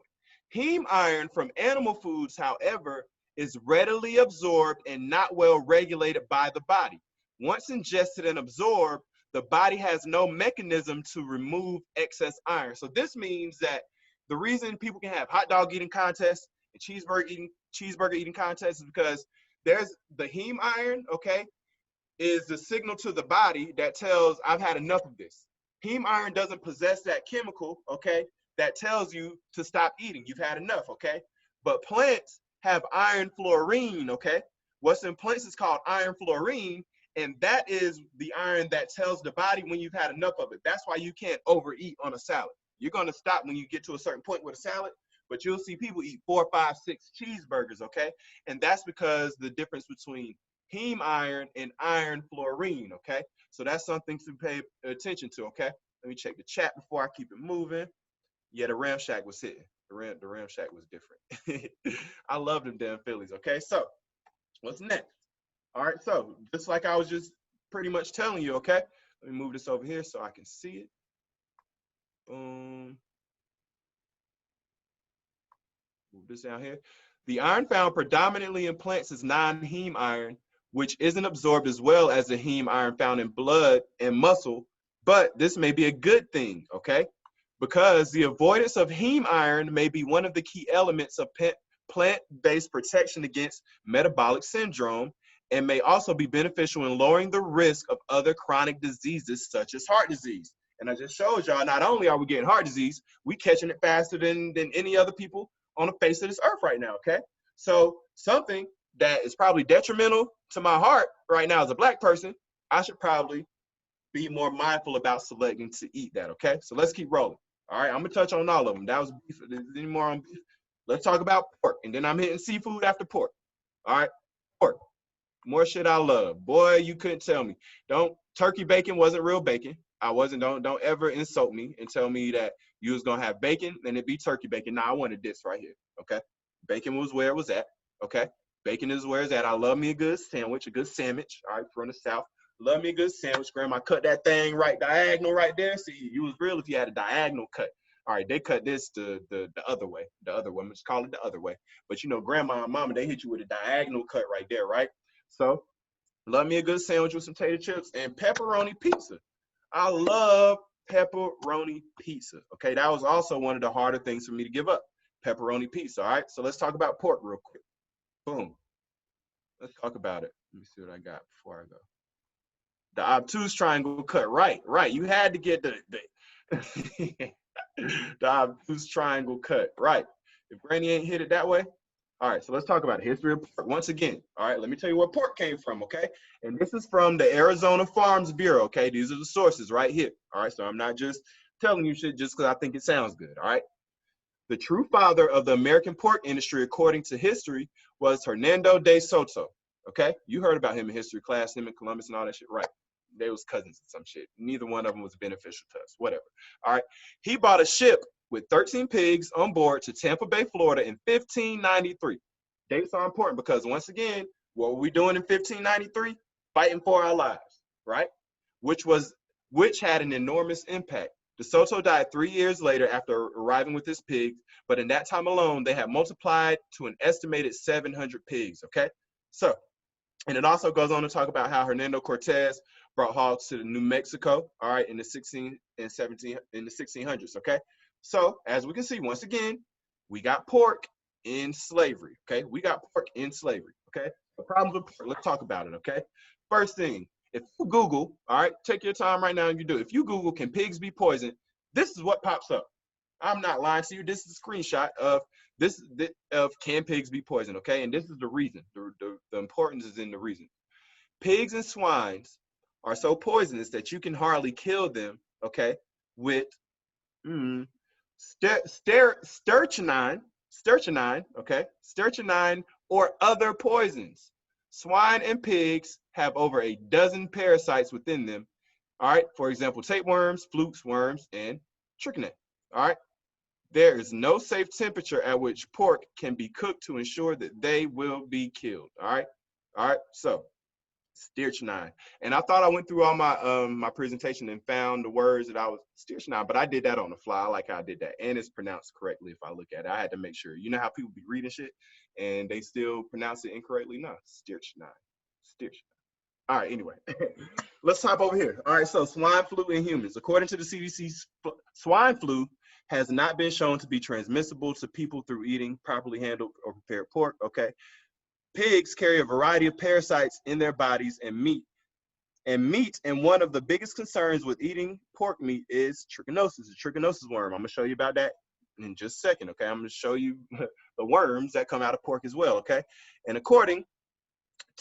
Heme iron from animal foods, however, is readily absorbed and not well regulated by the body. Once ingested and absorbed, the body has no mechanism to remove excess iron. So this means that the reason people can have hot dog eating contests and cheeseburger eating contests is because there's the heme iron, okay, is the signal to the body that tells I've had enough of this. Heme iron doesn't possess that chemical, okay, that tells you to stop eating. You've had enough, okay? But plants have iron fluorine, okay? What's in plants is called iron fluorine, and that is the iron that tells the body when you've had enough of it. That's why you can't overeat on a salad. You're gonna stop when you get to a certain point with a salad, but you'll see people eat 4, 5, 6 cheeseburgers, okay? And that's because the difference between heme iron and iron fluorine, okay? So that's something to pay attention to, okay? Let me check the chat before I keep it moving. Yeah, the Ram Shack was hitting. The Ram Shack was different. I love them damn Phillies, okay? So what's next? All right, so just like I was just pretty much telling you, okay? Let me move this over here so I can see it. Boom. Move this down here. The iron found predominantly in plants is non-heme iron, which isn't absorbed as well as the heme iron found in blood and muscle, but this may be a good thing, okay? Because the avoidance of heme iron may be one of the key elements of plant-based protection against metabolic syndrome and may also be beneficial in lowering the risk of other chronic diseases such as heart disease. And I just showed y'all, not only are we getting heart disease, we catching it faster than any other people on the face of this earth right now, okay? So something that is probably detrimental to my heart right now as a black person, I should probably be more mindful about selecting to eat that, okay? So let's keep rolling. All right, I'm gonna touch on all of them. That was beef. Is any more on beef? Let's talk about pork, and then I'm hitting seafood after pork. All right, pork. More shit I love. Boy, you couldn't tell me. Turkey bacon wasn't real bacon. I wasn't, don't ever insult me and tell me that you was gonna have bacon and it'd be turkey bacon. Nah, I wanted this right here, okay? Bacon was where it was at, okay? Bacon is where it's at. I love me a good sandwich, all right, from the South. Love me a good sandwich. Grandma cut that thing right diagonal right there. See, you was real if you had a diagonal cut. All right, they cut this the other way. The other way. I'm just call it the other way. But you know, grandma and mama, they hit you with a diagonal cut right there, right? So, love me a good sandwich with some tater chips and pepperoni pizza. I love pepperoni pizza. Okay, that was also one of the harder things for me to give up. Pepperoni pizza. All right, so let's talk about pork real quick. Boom. Let's talk about it. Let me see what I got before I go. The obtuse triangle cut. Right. You had to get the the obtuse triangle cut. Right. If Granny ain't hit it that way. All right, so let's talk about the history of pork once again. All right, let me tell you where pork came from, okay? And this is from the Arizona Farms Bureau, okay? These are the sources right here. All right, so I'm not just telling you shit just because I think it sounds good, all right? The true father of the American pork industry, according to history, was Hernando de Soto, okay? You heard about him in history class, him and Columbus and all that shit, right? They was cousins and some shit. Neither one of them was beneficial to us, whatever. All right, he bought a ship with 13 pigs on board to Tampa Bay, Florida in 1593. Dates are important because once again, what were we doing in 1593? Fighting for our lives, right? Which had an enormous impact. De Soto died 3 years later after arriving with his pigs, but in that time alone, they had multiplied to an estimated 700 pigs, okay? So, and it also goes on to talk about how Hernando Cortez brought hogs to New Mexico, all right, in the 1600s, okay? So, as we can see, once again, we got pork in slavery, okay? We got pork in slavery, okay? The problems with pork, let's talk about it, okay? First thing, if you Google, all right, take your time right now and you do it. If you Google, can pigs be poisoned? This is what pops up. I'm not lying to you. This is a screenshot of can pigs be poisoned, okay? And this is the reason. The importance is in the reason. Pigs and swines are so poisonous that you can hardly kill them, okay, with strychnine, okay, strychnine or other poisons. Swine and pigs have over a dozen parasites within them. All right, for example, tapeworms, flukes, worms, and trichinae. All right, there is no safe temperature at which pork can be cooked to ensure that they will be killed. All right, so strychnine. And I thought I went through all my my presentation and found the words that I was strychnine, but I did that on the fly. I like how I did that, and it's pronounced correctly. If I look at it, I had to make sure. You know how people be reading shit and they still pronounce it incorrectly? No, strychnine. All right, anyway, let's hop over here. All right, so swine flu in humans. According to the CDC, swine flu has not been shown to be transmissible to people through eating properly handled or prepared pork, okay? Pigs carry a variety of parasites in their bodies and meat. And one of the biggest concerns with eating pork meat is trichinosis, the trichinosis worm. I'm gonna show you about that in just a second, okay? I'm gonna show you the worms that come out of pork as well, okay? And according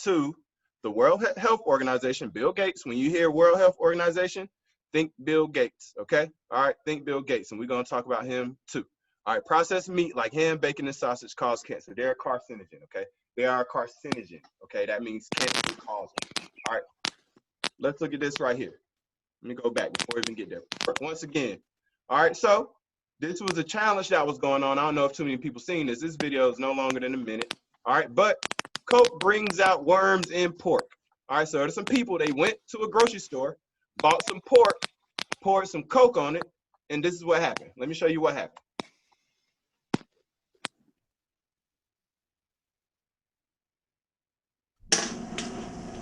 to the World Health Organization, Bill Gates, when you hear World Health Organization, think Bill Gates, okay? All right, think Bill Gates, and we're gonna talk about him too. All right, processed meat like ham, bacon, and sausage cause cancer. They're a carcinogen, okay? They are a carcinogen, okay? That means cancer causing. All right, let's look at this right here. Let me go back before we even get there. Once again, all right, so this was a challenge that was going on. I don't know if too many people seen this. This video is no longer than a minute, all right? But Coke brings out worms in pork. All right, so there's some people, they went to a grocery store, bought some pork, poured some Coke on it, and this is what happened. Let me show you what happened.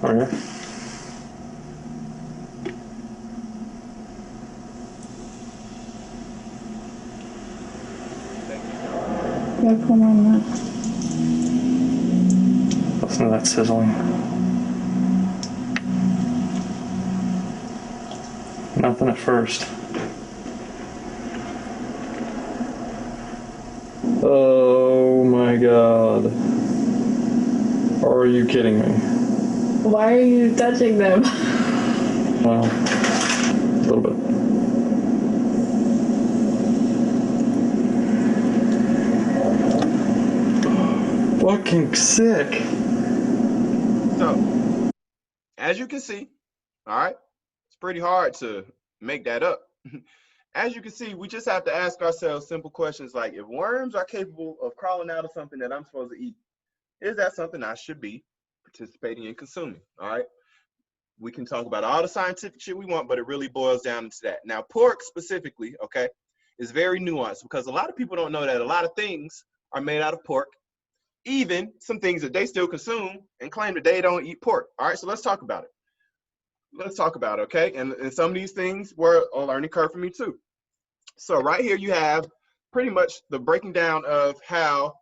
Okay. Yeah, come on now. not sizzling. Nothing at first. Oh my god. Are you kidding me? Why are you touching them? Well, a little bit. Fucking sick. So, as you can see, all right, it's pretty hard to make that up. As you can see, we just have to ask ourselves simple questions like, if worms are capable of crawling out of something that I'm supposed to eat, is that something I should be participating in consuming? All right. We can talk about all the scientific shit we want, but it really boils down into that. Now, pork specifically, okay, is very nuanced because a lot of people don't know that a lot of things are made out of pork, even some things that they still consume and claim that they don't eat pork. All right, so let's talk about it. Let's talk about it, okay? And some of these things were a learning curve for me too. So right here you have pretty much the breaking down of how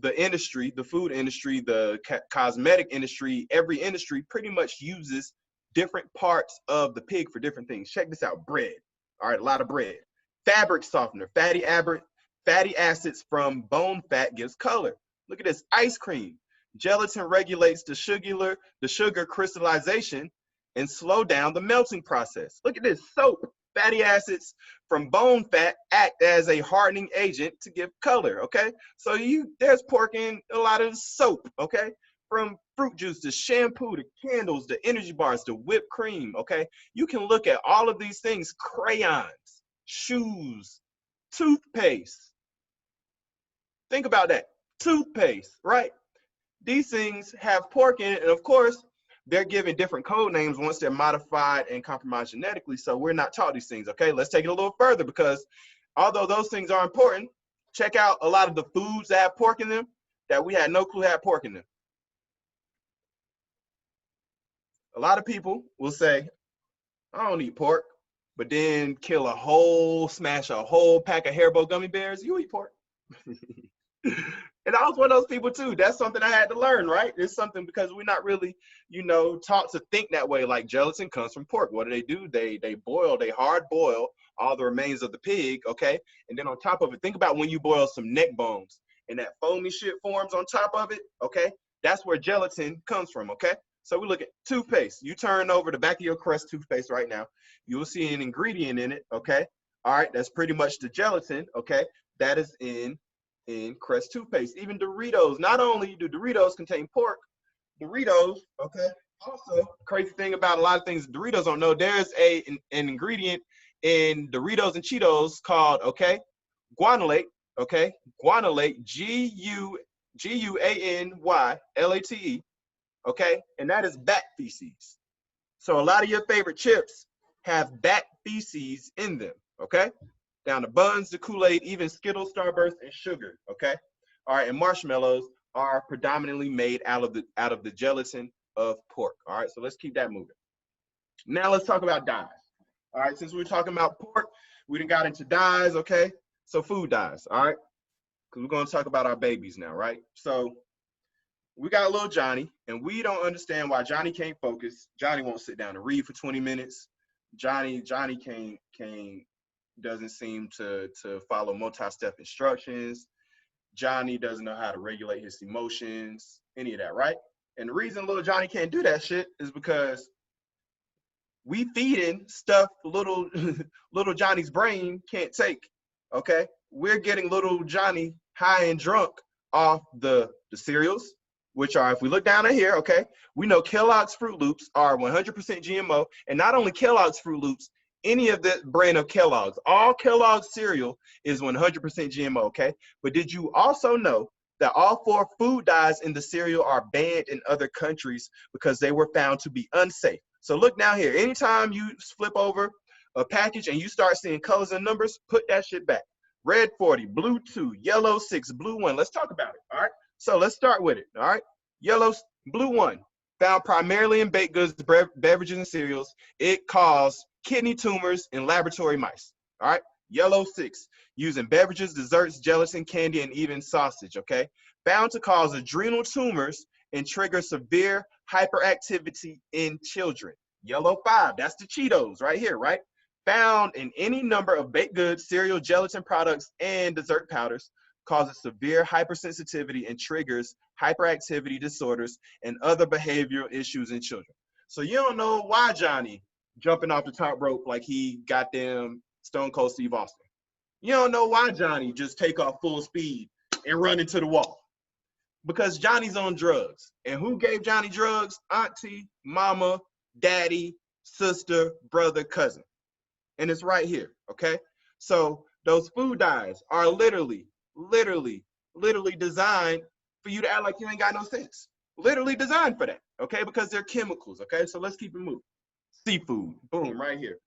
the industry, the food industry, the cosmetic industry, every industry pretty much uses different parts of the pig for different things. Check this out, bread. All right, a lot of bread. Fabric softener, fatty acids from bone fat gives color. Look at this, ice cream. Gelatin regulates the sugar crystallization and slow down the melting process. Look at this, soap. Fatty acids from bone fat act as a hardening agent to give color, okay? So there's pork in a lot of soap, okay? From fruit juice to shampoo to candles to energy bars to whipped cream, okay? You can look at all of these things, crayons, shoes, toothpaste. Think about that, toothpaste, right? These things have pork in it, and of course, they're given different code names once they're modified and compromised genetically, so we're not taught these things, okay? Let's take it a little further because although those things are important, check out a lot of the foods that have pork in them that we had no clue had pork in them. A lot of people will say, I don't eat pork, but then smash a whole pack of Haribo gummy bears. You eat pork. And I was one of those people too. That's something I had to learn, right? It's something because we're not really, taught to think that way. Like gelatin comes from pork. What do? They hard boil all the remains of the pig, okay? And then on top of it, think about when you boil some neck bones and that foamy shit forms on top of it, okay? That's where gelatin comes from, okay? So we look at toothpaste. You turn over the back of your Crest toothpaste right now. You will see an ingredient in it, okay? All right, that's pretty much the gelatin, okay? That is in Crest toothpaste. Even Doritos, not only do Doritos contain pork, Doritos, okay, also, crazy thing about a lot of things Doritos don't know, there's an ingredient in Doritos and Cheetos called, okay, guanylate, okay, guanylate, Guanylate, okay, and that is bat feces. So a lot of your favorite chips have bat feces in them, okay? Down to buns, the Kool-Aid, even Skittles, Starburst, and sugar, okay? All right, and marshmallows are predominantly made out of the gelatin of pork, all right? So let's keep that moving. Now let's talk about dyes. All right, since we're talking about pork, we done got into dyes, okay? So food dyes, all right? Because we're going to talk about our babies now, right? So we got little Johnny, and we don't understand why Johnny can't focus. Johnny won't sit down and read for 20 minutes. Johnny doesn't seem to follow multi-step instructions. Johnny doesn't know how to regulate his emotions, any of that, right? And the reason little Johnny can't do that shit is because we feeding stuff little Johnny's brain can't take, okay? We're getting little Johnny high and drunk off the cereals, which are, if we look down at here, okay, we know Kellogg's Fruit Loops are 100% GMO, and not only Kellogg's Fruit Loops, any of the brand of Kellogg's, all Kellogg's cereal is 100% GMO, okay? But did you also know that all 4 food dyes in the cereal are banned in other countries because they were found to be unsafe? So look down here, anytime you flip over a package and you start seeing colors and numbers, put that shit back. Red 40, blue 2, yellow 6, blue 1. Let's talk about it, all right? So let's start with it, all right? Blue 1, found primarily in baked goods, beverages, and cereals. It caused kidney tumors in laboratory mice, all right? Yellow 6, used in beverages, desserts, gelatin, candy, and even sausage, okay? Found to cause adrenal tumors and trigger severe hyperactivity in children. Yellow 5, that's the Cheetos right here, right? Found in any number of baked goods, cereal, gelatin products, and dessert powders, causes severe hypersensitivity and triggers hyperactivity disorders and other behavioral issues in children. So you don't know why Johnny jumping off the top rope like he got them Stone Cold Steve Austin. You don't know why Johnny just take off full speed and run into the wall. Because Johnny's on drugs. And who gave Johnny drugs? Auntie, mama, daddy, sister, brother, cousin. And it's right here, okay? So those food dyes are literally designed for you to act like you ain't got no sense. Literally designed for that, okay? Because they're chemicals, okay? So let's keep it moving. Seafood, boom, right here.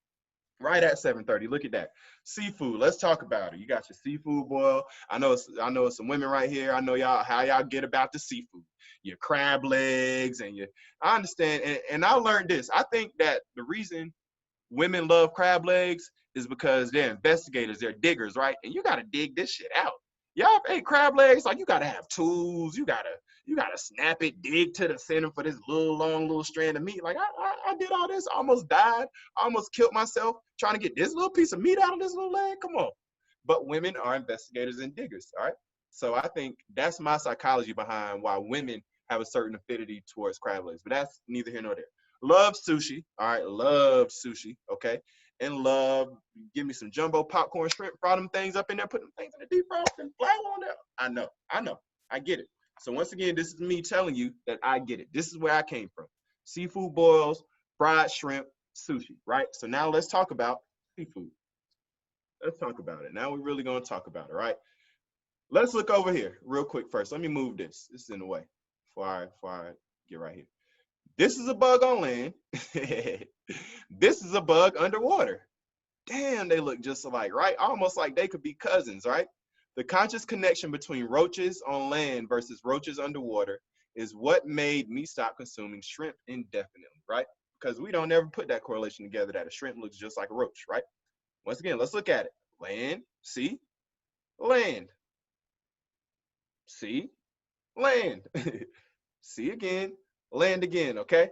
Right at 7:30. Look at that. Seafood. Let's talk about it. You got your seafood boil. I know it's some women right here. I know how y'all get about the seafood. Your crab legs and I understand. And I learned this. I think that the reason women love crab legs is because they're investigators, they're diggers, right? And you gotta dig this shit out. Y'all ate crab legs, like you gotta have tools, you gotta snap it, dig to the center for this long little strand of meat. Like I did all this, almost died, almost killed myself trying to get this little piece of meat out of this little leg. Come on. But women are investigators and diggers, all right? So I think that's my psychology behind why women have a certain affinity towards crab legs, but that's neither here nor there. Love sushi, all right? Love sushi, okay? And give me some jumbo popcorn shrimp, fry them things up in there, put them things in the deep frost and flour on there. I know, I get it. So once again, this is me telling you that I get it. This is where I came from. Seafood boils, fried shrimp, sushi, right? So now let's talk about seafood. Let's talk about it. Now we're really gonna talk about it, right? Let's look over here real quick first. Let me move this. This is in the way before I get right here. This is a bug on land. This is a bug underwater. Damn, they look just alike, right? Almost like they could be cousins, right? The conscious connection between roaches on land versus roaches underwater is what made me stop consuming shrimp indefinitely, right? Because we don't ever put that correlation together that a shrimp looks just like a roach, right? Once again, let's look at it. Land, sea, land. Sea, land. Sea again, land again, okay?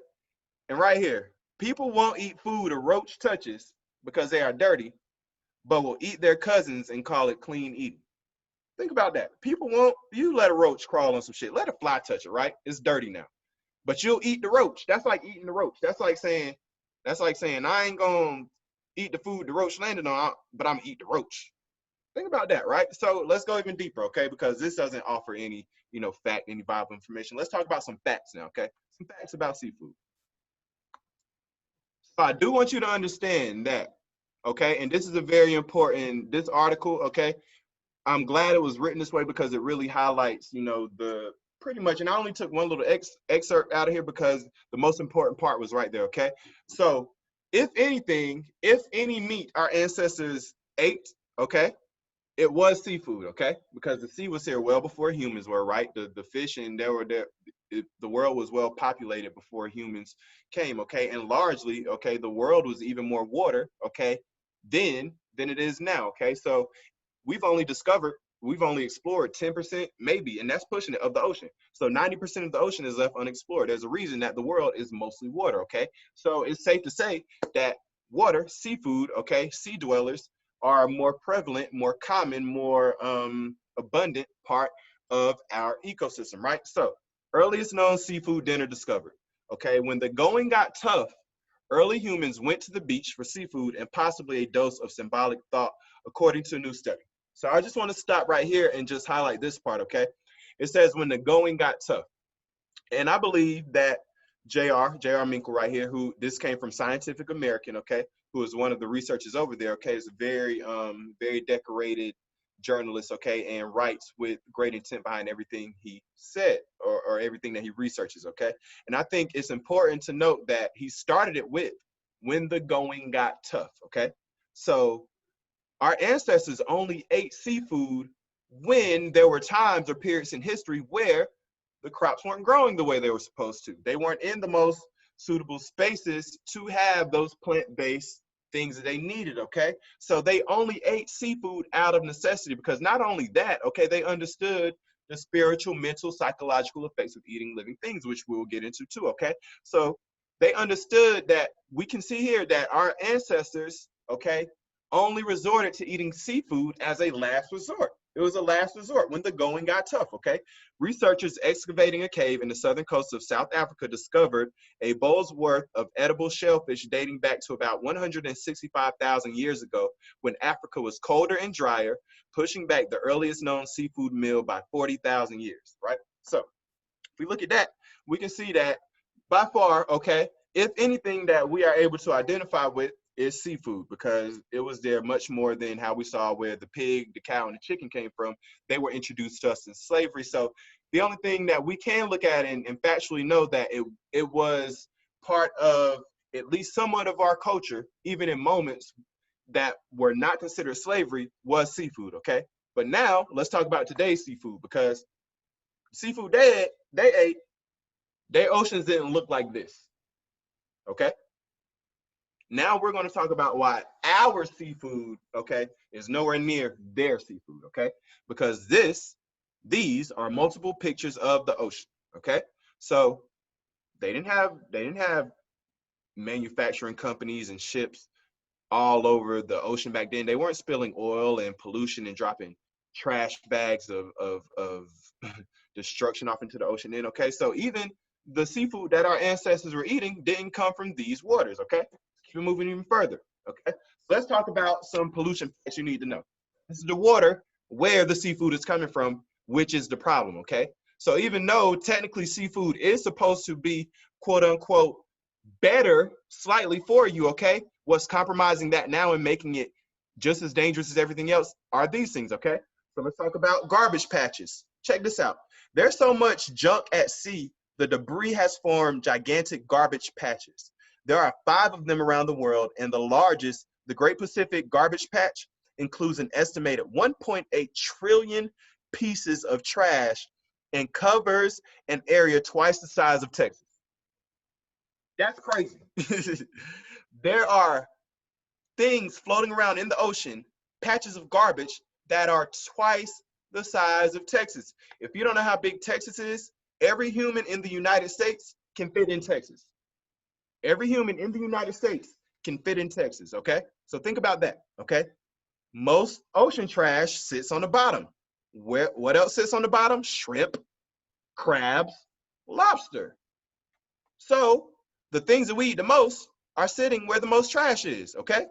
And right here, people won't eat food a roach touches because they are dirty, but will eat their cousins and call it clean eating. Think about that. People won't, you let a roach crawl on some shit. Let a fly touch it, right? It's dirty now. But you'll eat the roach. That's like eating the roach. That's like saying I ain't gonna eat the food the roach landed on, but I'm gonna eat the roach. Think about that, right? So let's go even deeper, okay? Because this doesn't offer any, fact, any viable information. Let's talk about some facts now, okay? Some facts about seafood. So I do want you to understand that, okay? And this is a very important, this article, okay? I'm glad it was written this way because it really highlights, the pretty much, and I only took one little excerpt out of here because the most important part was right there, okay? So if any meat our ancestors ate, okay, it was seafood, okay? Because the sea was here well before humans were, right? The fish and the world was well populated before humans came, okay? And largely, okay, the world was even more water, okay, than it is now, okay? So we've only explored 10%, maybe, and that's pushing it, of the ocean. So 90% of the ocean is left unexplored. There's a reason that the world is mostly water, okay? So it's safe to say that water, seafood, okay, sea dwellers are more prevalent, more common, more abundant part of our ecosystem, right? So earliest known seafood dinner discovered, okay? When the going got tough, early humans went to the beach for seafood and possibly a dose of symbolic thought, according to a new study. So I just want to stop right here and just highlight this part, okay? It says when the going got tough. And I believe that J.R. Minkle right here, who this came from Scientific American, okay, who is one of the researchers over there, okay, is a very decorated journalist, okay, and writes with great intent behind everything he said or everything that he researches, okay? And I think it's important to note that he started it with when the going got tough, okay? So our ancestors only ate seafood when there were times or periods in history where the crops weren't growing the way they were supposed to. They weren't in the most suitable spaces to have those plant-based things that they needed, okay? So they only ate seafood out of necessity because not only that, okay, they understood the spiritual, mental, psychological effects of eating living things, which we'll get into too, okay? So they understood that we can see here that our ancestors, okay, only resorted to eating seafood as a last resort. It was a last resort when the going got tough, okay? Researchers excavating a cave in the southern coast of South Africa discovered a bowl's worth of edible shellfish dating back to about 165,000 years ago, when Africa was colder and drier, pushing back the earliest known seafood meal by 40,000 years, right? So if we look at that, we can see that by far, okay, if anything that we are able to identify with is seafood, because it was there much more than how we saw where the pig, the cow, and the chicken came from. They were introduced to us in slavery. So the only thing that we can look at and factually know that it was part of at least somewhat of our culture, even in moments that were not considered slavery, was seafood, okay? But now let's talk about today's seafood, because seafood they ate, their oceans didn't look like this, okay? Now we're going to talk about why our seafood, okay, is nowhere near their seafood, okay? Because these are multiple pictures of the ocean, okay? So they didn't have manufacturing companies and ships all over the ocean back then. They weren't spilling oil and pollution and dropping trash bags of destruction off into the ocean then, okay? So even the seafood that our ancestors were eating didn't come from these waters, okay? Keep moving even further, okay? Let's talk about some pollution that you need to know. This is the water where the seafood is coming from, which is the problem, okay? So even though technically seafood is supposed to be, quote unquote, better slightly for you, okay? What's compromising that now and making it just as dangerous as everything else are these things, okay? So let's talk about garbage patches. Check this out. There's so much junk at sea, the debris has formed gigantic garbage patches. There are 5 of them around the world, and the largest, the Great Pacific Garbage Patch, includes an estimated 1.8 trillion pieces of trash and covers an area twice the size of Texas. That's crazy. There are things floating around in the ocean, patches of garbage, that are twice the size of Texas. If you don't know how big Texas is, every human in the United States can fit in Texas. Every human in the United States can fit in Texas, okay? So think about that, okay? Most ocean trash sits on the bottom. What else sits on the bottom? Shrimp, crabs, lobster. So the things that we eat the most are sitting where the most trash is, okay?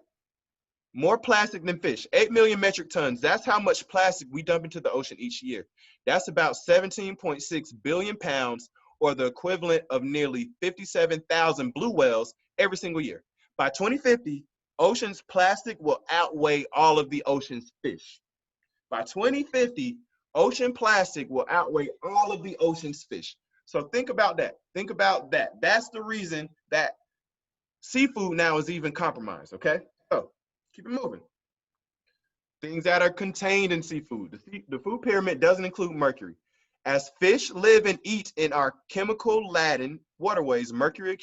More plastic than fish, 8 million metric tons. That's how much plastic we dump into the ocean each year. That's about 17.6 billion pounds, or the equivalent of nearly 57,000 blue whales every single year. By 2050, ocean's plastic will outweigh all of the ocean's fish. By 2050, ocean plastic will outweigh all of the ocean's fish. So think about that. Think about that. That's the reason that seafood now is even compromised, okay? So keep it moving. Things that are contained in seafood. The food pyramid doesn't include mercury. As fish live and eat in our chemical-laden waterways, mercury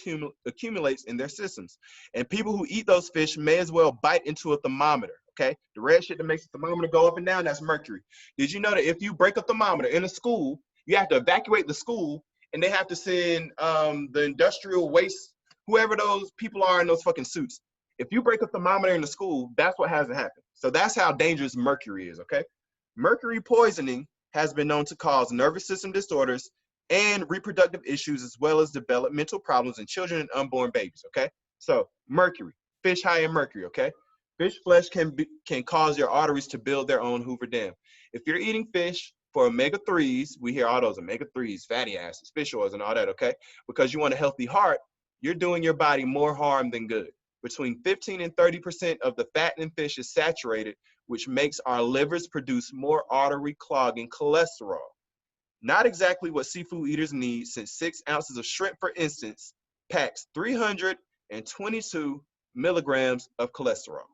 accumulates in their systems. And people who eat those fish may as well bite into a thermometer, okay? The red shit that makes the thermometer go up and down, that's mercury. Did you know that if you break a thermometer in a school, you have to evacuate the school, and they have to send the industrial waste, whoever those people are in those fucking suits. If you break a thermometer in the school, that's what has to happen. So that's how dangerous mercury is, okay? Mercury poisoning has been known to cause nervous system disorders and reproductive issues, as well as developmental problems in children and unborn babies, okay? So mercury, fish high in mercury, okay? Fish flesh can cause your arteries to build their own Hoover Dam. If you're eating fish for omega-3s, we hear all those omega-3s, fatty acids, fish oils, and all that, okay? Because you want a healthy heart, you're doing your body more harm than good. Between 15 and 30% of the fat in fish is saturated, which makes our livers produce more artery-clogging cholesterol. Not exactly what seafood eaters need, since 6 ounces of shrimp, for instance, packs 322 milligrams of cholesterol.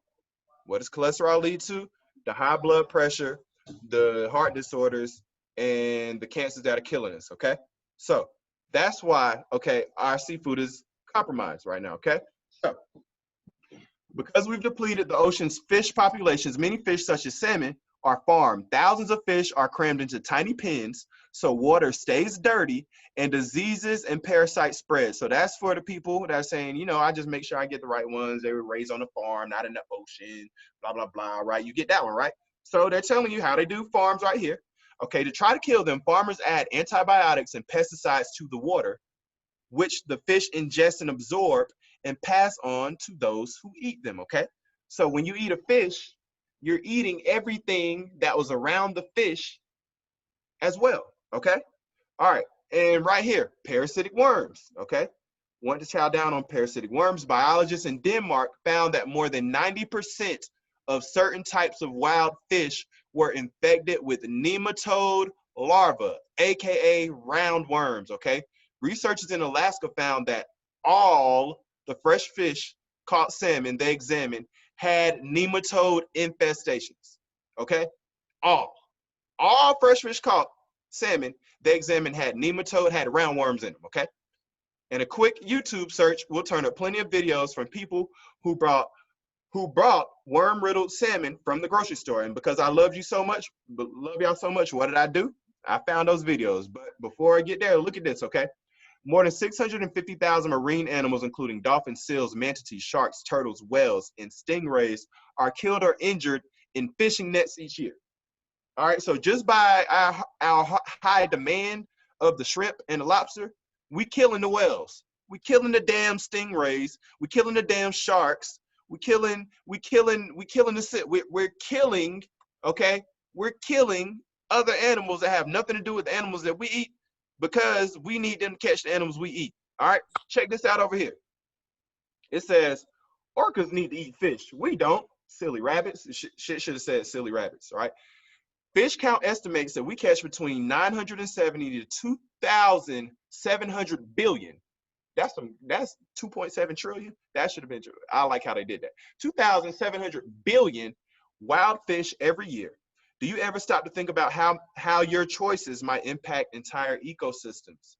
What does cholesterol lead to? The high blood pressure, the heart disorders, and the cancers that are killing us, okay? So that's why, okay, our seafood is compromised right now, okay? So because we've depleted the ocean's fish populations, many fish such as salmon are farmed. Thousands of fish are crammed into tiny pens, so water stays dirty and diseases and parasites spread. So that's for the people that are saying, you know, I just make sure I get the right ones. They were raised on a farm, not in the ocean, blah, blah, blah, right? You get that one, right? So they're telling you how they do farms right here. Okay, to try to kill them, farmers add antibiotics and pesticides to the water, which the fish ingest and absorb and pass on to those who eat them, okay? So when you eat a fish, you're eating everything that was around the fish as well, okay? All right, and right here, parasitic worms, okay? Want to chow down on parasitic worms. Biologists in Denmark found that more than 90% of certain types of wild fish were infected with nematode larvae, AKA roundworms, okay? Researchers in Alaska found that all the fresh fish caught salmon they examined had nematode infestations, okay? All fresh fish caught salmon they examined had nematode, had roundworms in them, okay? And a quick YouTube search will turn up plenty of videos from people who brought worm-riddled salmon from the grocery store. And because I love y'all so much, what did I do? I found those videos. But before I get there, look at this, okay? More than 650,000 marine animals, including dolphins, seals, manatees, sharks, turtles, whales, and stingrays, are killed or injured in fishing nets each year. All right, so just by our high demand of the shrimp and the lobster, we killing the whales, we killing the damn stingrays, we killing the damn sharks, we're killing, okay? We're killing other animals that have nothing to do with the animals that we eat, because we need them to catch the animals we eat. All right, check this out over here. It says, orcas need to eat fish. We don't. Silly rabbits. Shit should have said silly rabbits, all right? Fish count estimates that we catch between 970 to 2,700 billion. That's 2.7 trillion. That should have been true. I like how they did that. 2,700 billion wild fish every year. Do you ever stop to think about how your choices might impact entire ecosystems?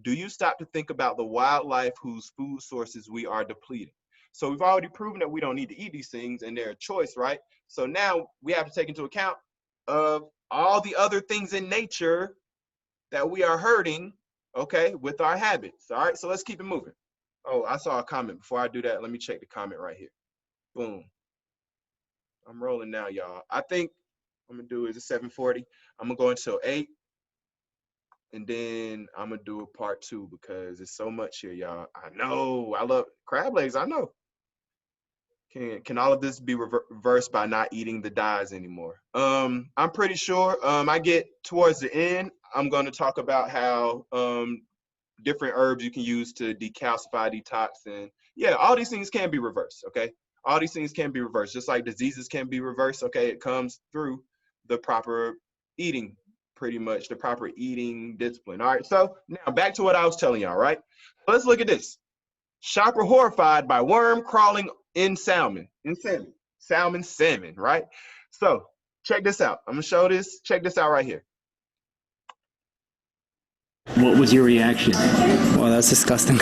Do you stop to think about the wildlife whose food sources we are depleting? So we've already proven that we don't need to eat these things and they're a choice, right? So now we have to take into account of all the other things in nature that we are hurting, okay, with our habits. All right, so let's keep it moving. Oh, I saw a comment. Before I do that, let me check the comment right here. Boom. I'm rolling now, y'all. I think I'm gonna do is a 7:40. I'm gonna go until 8, and then I'm gonna do a part 2 because there's so much here, y'all. I know I love crab legs. I know. Can all of this be reversed by not eating the dyes anymore? I'm pretty sure. I get towards the end, I'm going to talk about how different herbs you can use to decalcify, detox, and yeah, all these things can be reversed. Okay, all these things can be reversed, just like diseases can be reversed. Okay, it comes through the proper eating, pretty much the proper eating discipline. All right, so now back to what I was telling y'all. Right, let's look at this. Shopper horrified by worm crawling in salmon, salmon, right? So check this out. I'm gonna show this. Check this out right here. What was your reaction? Well, that's disgusting.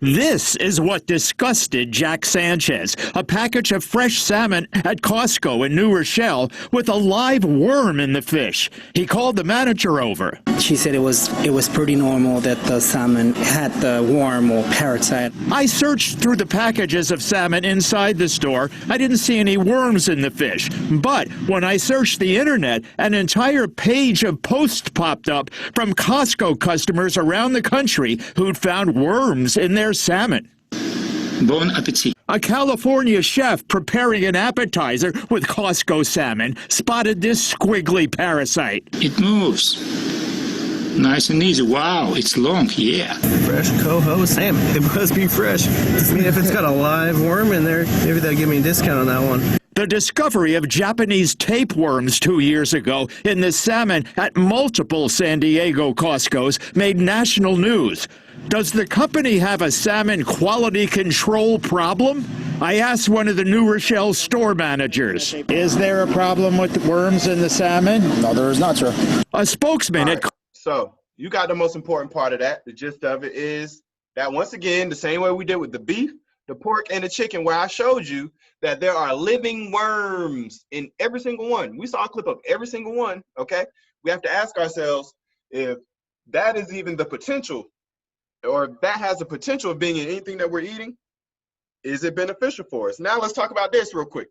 This is what disgusted Jack Sanchez. A package of fresh salmon at Costco in New Rochelle with a live worm in the fish. He called the manager over. She said it was pretty normal that the salmon had the worm or parasite. I searched through the packages of salmon inside the store. I didn't see any worms in the fish. But when I searched the internet, an entire page of posts popped up from Costco customers around the country who'd found worms in their salmon. Bon appetit. A California chef preparing an appetizer with Costco salmon spotted this squiggly parasite. It moves. Nice and easy. Wow, it's long, yeah. Fresh coho salmon. It must be fresh. I mean, if it's got a live worm in there, maybe they'll give me a discount on that one. The discovery of Japanese tapeworms 2 years ago in the salmon at multiple San Diego Costcos made national news. Does the company have a salmon quality control problem? I asked one of the New Rochelle store managers. Is there a problem with worms in the salmon? No, there is not, sir. A spokesman at... So you got the most important part of that. The gist of it is that once again, the same way we did with the beef, the pork and the chicken, where I showed you that there are living worms in every single one. We saw a clip of every single one, okay? We have to ask ourselves if that is even the potential, or that has the potential of being in anything that we're eating. Is it beneficial for us? Now let's talk about this real quick.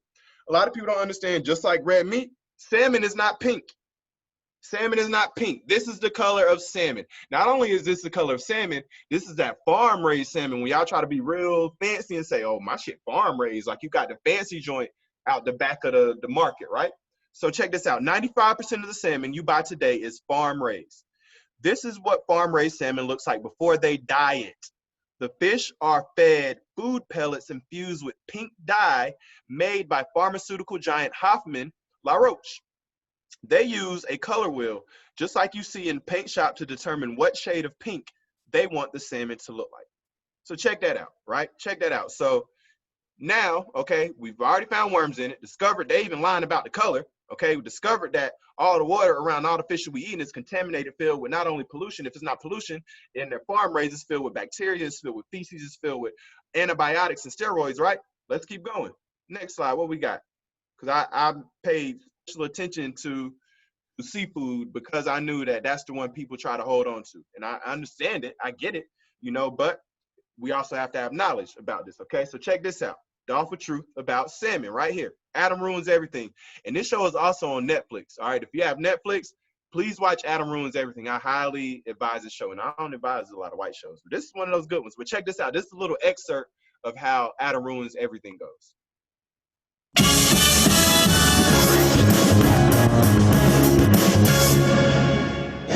A lot of people don't understand, just like red meat, salmon is not pink. Salmon is not pink. This is the color of salmon. Not only is this the color of salmon, this is that farm-raised salmon. When y'all try to be real fancy and say, oh, my shit farm-raised, like you got the fancy joint out the back of the market, right? So check this out. 95% of the salmon you buy today is farm-raised. This is what farm-raised salmon looks like before they dye it. The fish are fed food pellets infused with pink dye made by pharmaceutical giant Hoffman La Roche. They use a color wheel, just like you see in paint shop, to determine what shade of pink they want the salmon to look like. So check that out, right? Check that out. So now, okay, we've already found worms in it, discovered they even lying about the color, okay? We discovered that all the water around all the fish we eat is contaminated, filled with not only pollution, if it's not pollution, in their farm raised, it's filled with bacteria, it's filled with feces, it's filled with antibiotics and steroids, right? Let's keep going. Next slide, what we got? Because I paid special attention to seafood because I knew that that's the one people try to hold on to. And I understand it, I get it, you know, but we also have to have knowledge about this, okay? So check this out. The awful truth about salmon right here. Adam Ruins Everything. And this show is also on Netflix, all right? If you have Netflix, please watch Adam Ruins Everything. I highly advise this show, and I don't advise a lot of white shows, but this is one of those good ones. But check this out. This is a little excerpt of how Adam Ruins Everything goes.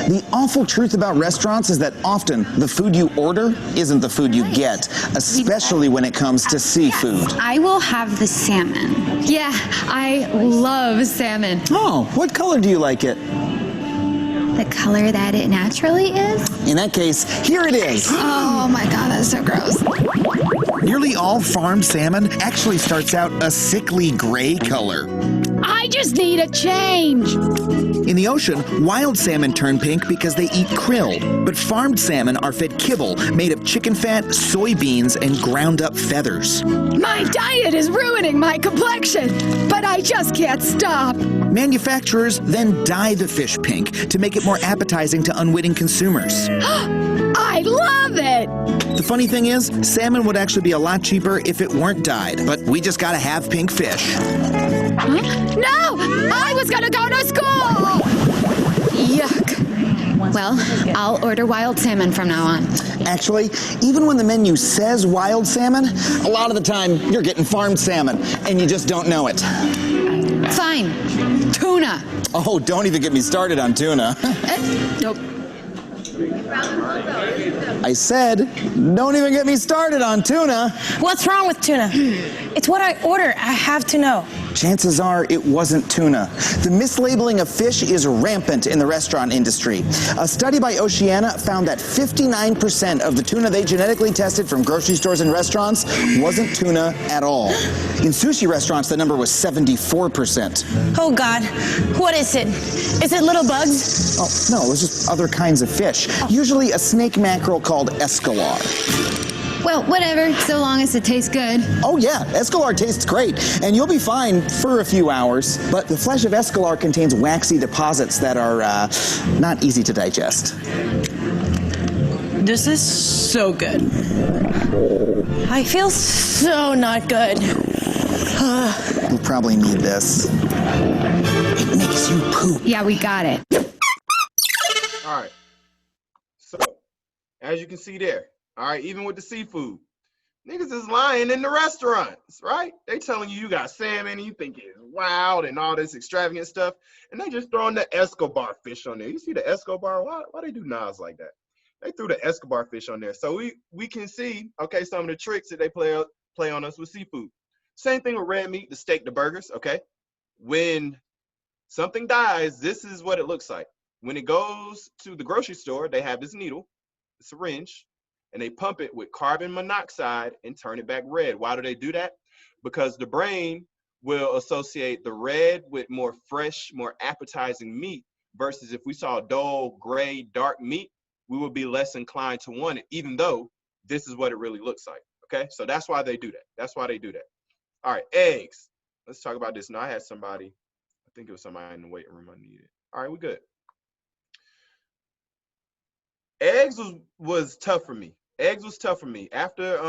The awful truth about restaurants is that often the food you order isn't the food you get, especially when it comes to seafood. I will have the salmon. Yeah, I love salmon. Oh, what color do you like it? The color that it naturally is? In that case, here it is. Oh my God, that's so gross. Nearly all farmed salmon actually starts out a sickly gray color. I just need a change. In the ocean, wild salmon turn pink because they eat krill, but farmed salmon are fed kibble made of chicken fat, soybeans, and ground up feathers. My diet is ruining my complexion, but I just can't stop. Manufacturers then dye the fish pink to make it more appetizing to unwitting consumers. I love it! The funny thing is, salmon would actually be a lot cheaper if it weren't dyed, but we just gotta have pink fish. Huh? No! I was gonna go to school! Yuck. Well, I'll order wild salmon from now on. Actually, even when the menu says wild salmon, a lot of the time you're getting farmed salmon, and you just don't know it. Fine. Tuna. Oh, don't even get me started on tuna. Nope. I said, don't even get me started on tuna. What's wrong with tuna? It's what I order. I have to know. Chances are it wasn't tuna. The mislabeling of fish is rampant in the restaurant industry. A study by Oceana found that 59% of the tuna they genetically tested from grocery stores and restaurants wasn't tuna at all. In sushi restaurants, the number was 74%. Oh, God. What is it? Is it little bugs? Oh, no, it was just other kinds of fish. Usually a snake mackerel called escalar. Well, whatever, so long as it tastes good. Oh yeah, escalar tastes great, and you'll be fine for a few hours. But the flesh of escalar contains waxy deposits that are not easy to digest. This is so good. I feel so not good. You'll probably need this. It makes you poop. Yeah, we got it. All right. So, as you can see there, all right, even with the seafood, niggas is lying in the restaurants, right? They telling you got salmon and you think it's wild and all this extravagant stuff, and they just throwing the Escobar fish on there. You see the Escobar? Why they do Nas like that? They threw the Escobar fish on there. So we can see, okay, some of the tricks that they play on us with seafood. Same thing with red meat, the steak, the burgers, okay? When something dies, this is what it looks like. When it goes to the grocery store, they have this needle, the syringe, and they pump it with carbon monoxide and turn it back red. Why do they do that? Because the brain will associate the red with more fresh, more appetizing meat, versus if we saw dull, gray, dark meat, we would be less inclined to want it, even though this is what it really looks like, Okay, so that's why they do that. That's why they do that. All right, eggs. Let's talk about this. Now I had somebody, I think it was somebody in the waiting room I needed. All right, we good. Eggs was tough for me. Eggs was tough for me. After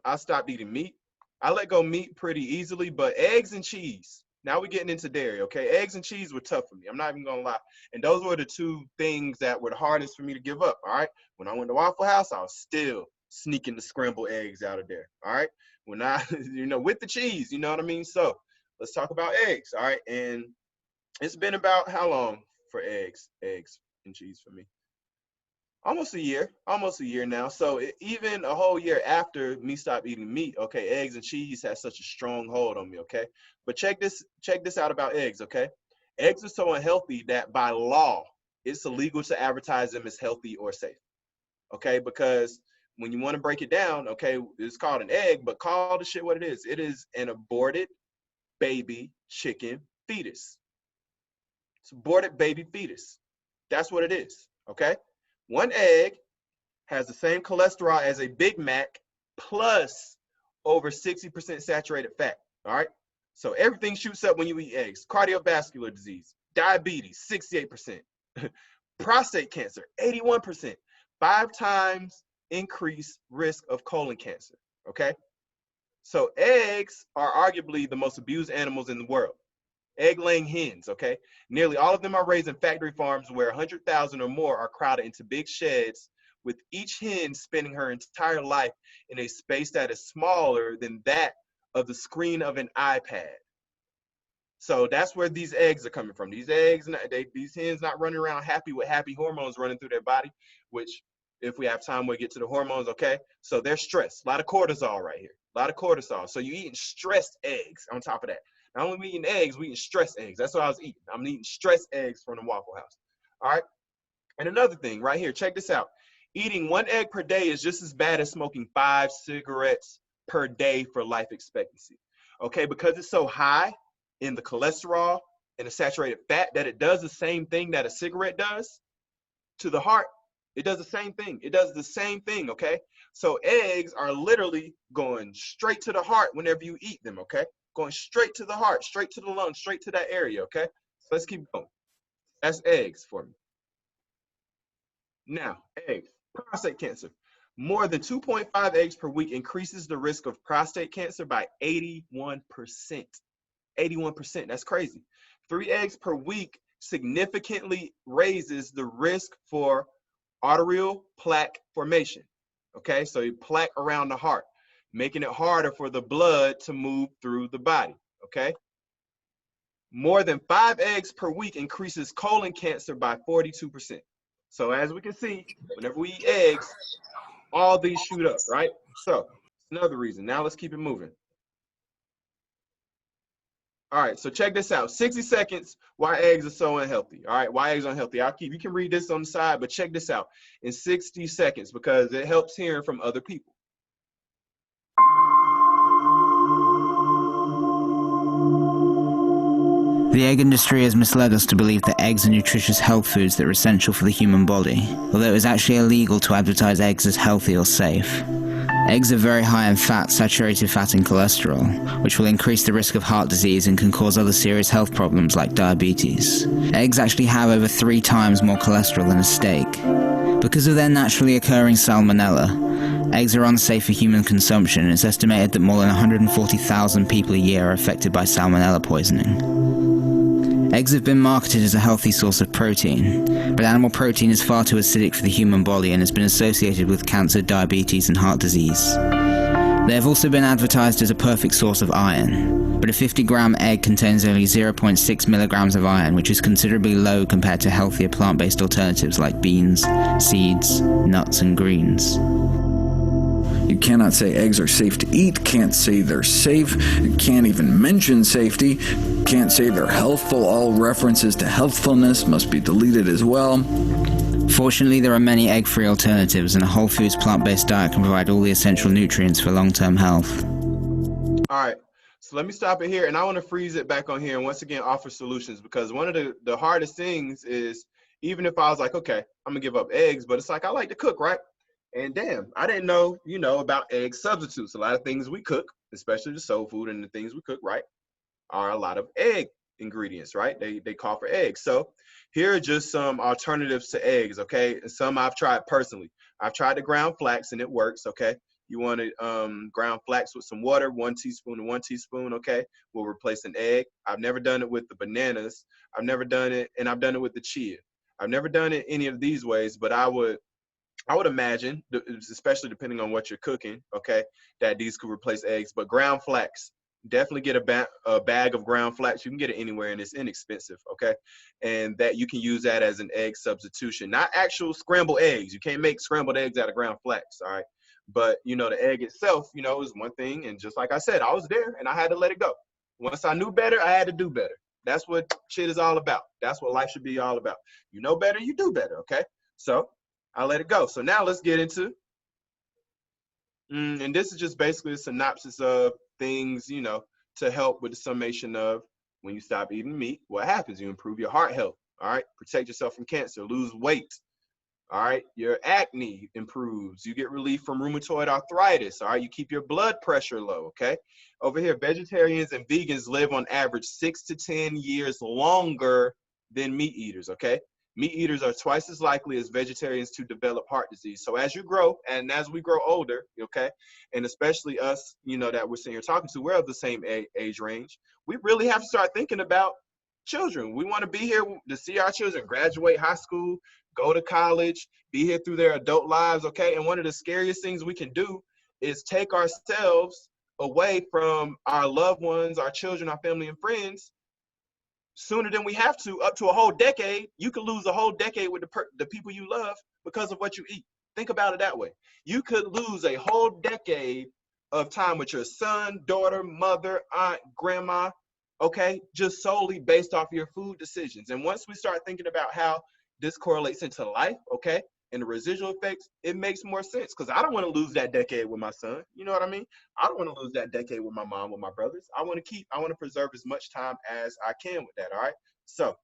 I stopped eating meat, I let go meat pretty easily, but eggs and cheese. Now we're getting into dairy, okay? Eggs and cheese were tough for me. I'm not even gonna lie. And those were the two things that were the hardest for me to give up, all right? When I went to Waffle House, I was still sneaking the scrambled eggs out of there, all right? When I, with the cheese, you know what I mean? So let's talk about eggs, all right? And it's been about how long for eggs and cheese for me? Almost a year now. So even a whole year after me stop eating meat, okay, eggs and cheese has such a strong hold on me, okay? But check this out about eggs, okay? Eggs are so unhealthy that by law, it's illegal to advertise them as healthy or safe, okay? Because when you want to break it down, okay, it's called an egg, but call the shit what it is. It is an aborted baby chicken fetus. It's aborted baby fetus. That's what it is, okay? One egg has the same cholesterol as a Big Mac plus over 60% saturated fat, all right? So everything shoots up when you eat eggs. Cardiovascular disease, diabetes, 68%. Prostate cancer, 81%. 5 times increased risk of colon cancer, okay? So eggs are arguably the most abused animals in the world. Egg-laying hens, okay? Nearly all of them are raised in factory farms where 100,000 or more are crowded into big sheds, with each hen spending her entire life in a space that is smaller than that of the screen of an iPad. So that's where these eggs are coming from. These eggs, these hens not running around happy with happy hormones running through their body, which if we have time, we'll get to the hormones, okay? So they're stressed. A lot of cortisol right here. A lot of cortisol. So you're eating stressed eggs on top of that. Not only we eating eggs, we eating stressed eggs. That's what I was eating. I'm eating stressed eggs from the Waffle House. All right. And another thing right here, check this out. Eating 1 egg per day is just as bad as smoking 5 cigarettes per day for life expectancy. Okay, because it's so high in the cholesterol and the saturated fat that it does the same thing that a cigarette does to the heart. It does the same thing. It does the same thing, okay? So eggs are literally going straight to the heart whenever you eat them, okay? Going straight to the heart, straight to the lungs, straight to that area, okay? So let's keep going. That's eggs for me. Now, eggs, prostate cancer. More than 2.5 eggs per week increases the risk of prostate cancer by 81%. 81%, that's crazy. 3 eggs per week significantly raises the risk for arterial plaque formation, okay? So you plaque around the heart, making it harder for the blood to move through the body, okay? More than 5 eggs per week increases colon cancer by 42%. So as we can see, whenever we eat eggs, all these shoot up, right? So another reason. Now let's keep it moving. All right, so check this out. 60 seconds why eggs are so unhealthy. All right, why eggs are unhealthy. You can read this on the side, but check this out in 60 seconds because it helps hearing from other people. The egg industry has misled us to believe that eggs are nutritious health foods that are essential for the human body, although it is actually illegal to advertise eggs as healthy or safe. Eggs are very high in fat, saturated fat and cholesterol, which will increase the risk of heart disease and can cause other serious health problems like diabetes. Eggs actually have over 3 times more cholesterol than a steak. Because of their naturally occurring salmonella, eggs are unsafe for human consumption, and it's estimated that more than 140,000 people a year are affected by salmonella poisoning. Eggs have been marketed as a healthy source of protein, but animal protein is far too acidic for the human body and has been associated with cancer, diabetes, and heart disease. They have also been advertised as a perfect source of iron, but a 50-gram egg contains only 0.6 milligrams of iron, which is considerably low compared to healthier plant-based alternatives like beans, seeds, nuts, and greens. You cannot say eggs are safe to eat, can't say they're safe, can't even mention safety, can't say they're healthful. All references to healthfulness must be deleted as well. Fortunately, there are many egg-free alternatives, and a whole foods plant-based diet can provide all the essential nutrients for long-term health. All right, so let me stop it here, and I want to freeze it back on here and once again offer solutions, because one of the hardest things is, even if I was like, okay, I'm gonna give up eggs, but it's like I like to cook, right? And damn, I didn't know, you know, about egg substitutes. A lot of things we cook, especially the soul food and the things we cook, right, are a lot of egg ingredients, right? They call for eggs. So here are just some alternatives to eggs, okay? And some I've tried personally. I've tried the ground flax and it works, okay? You want to ground flax with some water, 1 teaspoon and 1 teaspoon, okay? Will replace an egg. I've never done it with the bananas. I've never done it, and I've done it with the chia. I've never done it any of these ways, but I would imagine, especially depending on what you're cooking, okay, that these could replace eggs. But ground flax, definitely get a bag of ground flax. You can get it anywhere, and it's inexpensive, okay? And that you can use that as an egg substitution, not actual scrambled eggs. You can't make scrambled eggs out of ground flax, all right? But, you know, the egg itself, you know, is one thing. And just like I said, I was there, and I had to let it go. Once I knew better, I had to do better. That's what shit is all about. That's what life should be all about. You know better, you do better, okay? So I let it go. So now let's get into, and this is just basically a synopsis of things, you know, to help with the summation of when you stop eating meat, what happens? You improve your heart health, all right? Protect yourself from cancer, lose weight, all right? Your acne improves. You get relief from rheumatoid arthritis, all right? You keep your blood pressure low, okay? Over here, vegetarians and vegans live on average 6 to 10 years longer than meat eaters, okay? Meat eaters are twice as likely as vegetarians to develop heart disease. So as you grow, and as we grow older, okay, and especially us, you know, that we're sitting here talking to, we're of the same age range. We really have to start thinking about children. We want to be here to see our children graduate high school, go to college, be here through their adult lives, okay? And one of the scariest things we can do is take ourselves away from our loved ones, our children, our family and friends, sooner than we have to, up to a whole decade. You could lose a whole decade with the people you love because of what you eat. Think about it that way. You could lose a whole decade of time with your son, daughter, mother, aunt, grandma, okay, just solely based off your food decisions. And once we start thinking about how this correlates into life, okay, and the residual effects, it makes more sense, because I don't want to lose that decade with my son. You know what I mean? I don't want to lose that decade with my mom, with my brothers. I want to preserve as much time as I can with that, all right? So,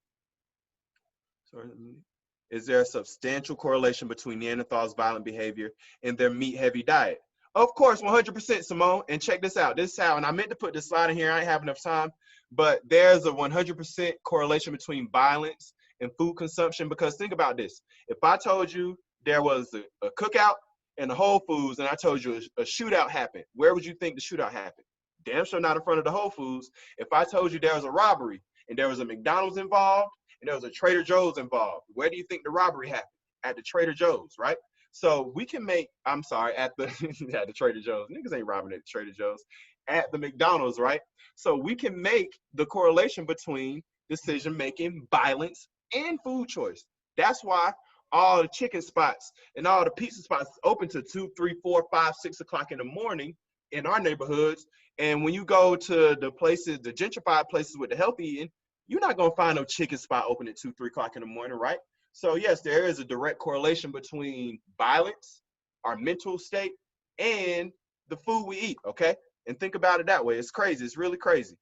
is there a substantial correlation between Neanderthals' violent behavior and their meat-heavy diet? Of course, 100%, Simone. And check this out. This is how, and I meant to put this slide in here. I ain't have enough time, but there's a 100% correlation between violence and food consumption, because think about this. If I told you there was a cookout in the Whole Foods and I told you a shootout happened, where would you think the shootout happened? Damn sure not in front of the Whole Foods. If I told you there was a robbery and there was a McDonald's involved and there was a Trader Joe's involved, where do you think the robbery happened? At the Trader Joe's, right? So we can make, I'm sorry, at the at the Trader Joe's. Niggas ain't robbing at the Trader Joe's. At the McDonald's, right? So we can make the correlation between decision-making, violence, and food choice. That's why all the chicken spots and all the pizza spots open to 2, 3, 4, 5, 6 o'clock in the morning in our neighborhoods. And when you go to the places, the gentrified places with the healthy eating, you're not gonna find no chicken spot open at 2, 3 o'clock in the morning, right? So yes, there is a direct correlation between violence, our mental state, and the food we eat, okay? And think about it that way. It's crazy, it's really crazy.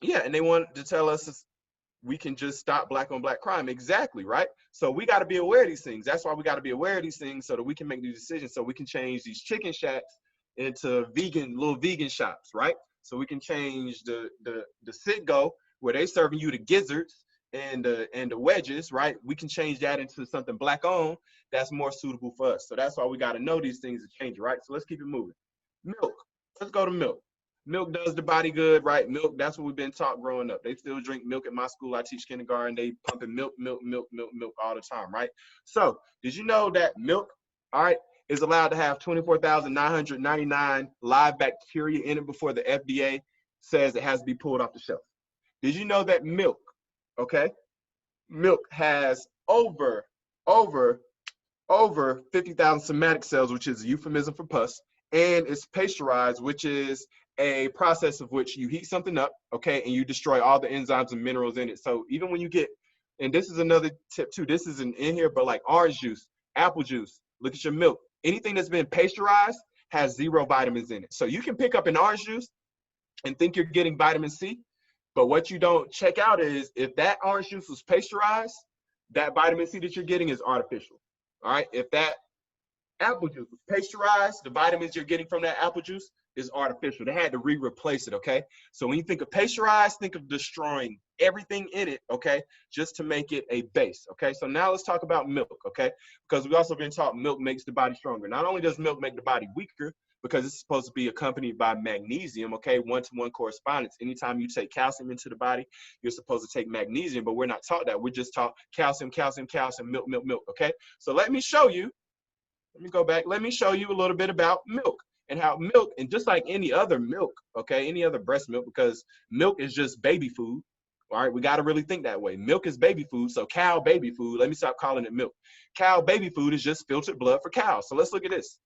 Yeah, and they want to tell us we can just stop black on black crime. Exactly, right? So we got to be aware of these things. That's why we got to be aware of these things, so that we can make these decisions, so we can change these chicken shacks into little vegan shops, right? So we can change the sit-go where they serving you the gizzards and the wedges, right? We can change that into something black owned that's more suitable for us. So that's why we got to know these things to change it, right? So let's keep it moving. Milk. Let's go to milk. Milk does the body good, right? Milk, that's what we've been taught growing up. They still drink milk at my school. I teach kindergarten. They pumping milk all the time, right? So did you know that milk, all right, is allowed to have 24,999 live bacteria in it before the FDA says it has to be pulled off the shelf? Did you know that milk, okay, milk has over 50,000 somatic cells, which is a euphemism for pus, and it's pasteurized, which is a process of which you heat something up, okay, and you destroy all the enzymes and minerals in it. So even when you get, and this is another tip too, this isn't in here, but like orange juice, apple juice, look at your milk. Anything that's been pasteurized has 0 vitamins in it. So you can pick up an orange juice and think you're getting vitamin C, but what you don't check out is if that orange juice was pasteurized, that vitamin C that you're getting is artificial, all right? If that apple juice was pasteurized. The vitamins you're getting from that apple juice is artificial. They had to replace it, okay? So when you think of pasteurized, think of destroying everything in it, okay, just to make it a base, okay? So now let's talk about milk, okay? Because we've also been taught milk makes the body stronger. Not only does milk make the body weaker, because it's supposed to be accompanied by magnesium, okay, one-to-one correspondence. Anytime you take calcium into the body, you're supposed to take magnesium, but we're not taught that. We're just taught calcium, calcium, calcium, milk, milk, milk, okay? So let me show you, let me go back. Let me show you a little bit about milk and how milk, and just like any other milk, okay, any other breast milk, because milk is just baby food, all right? We got to really think that way. Milk is baby food, so cow baby food, let me stop calling it milk. Cow baby food is just filtered blood for cows. So let's look at this.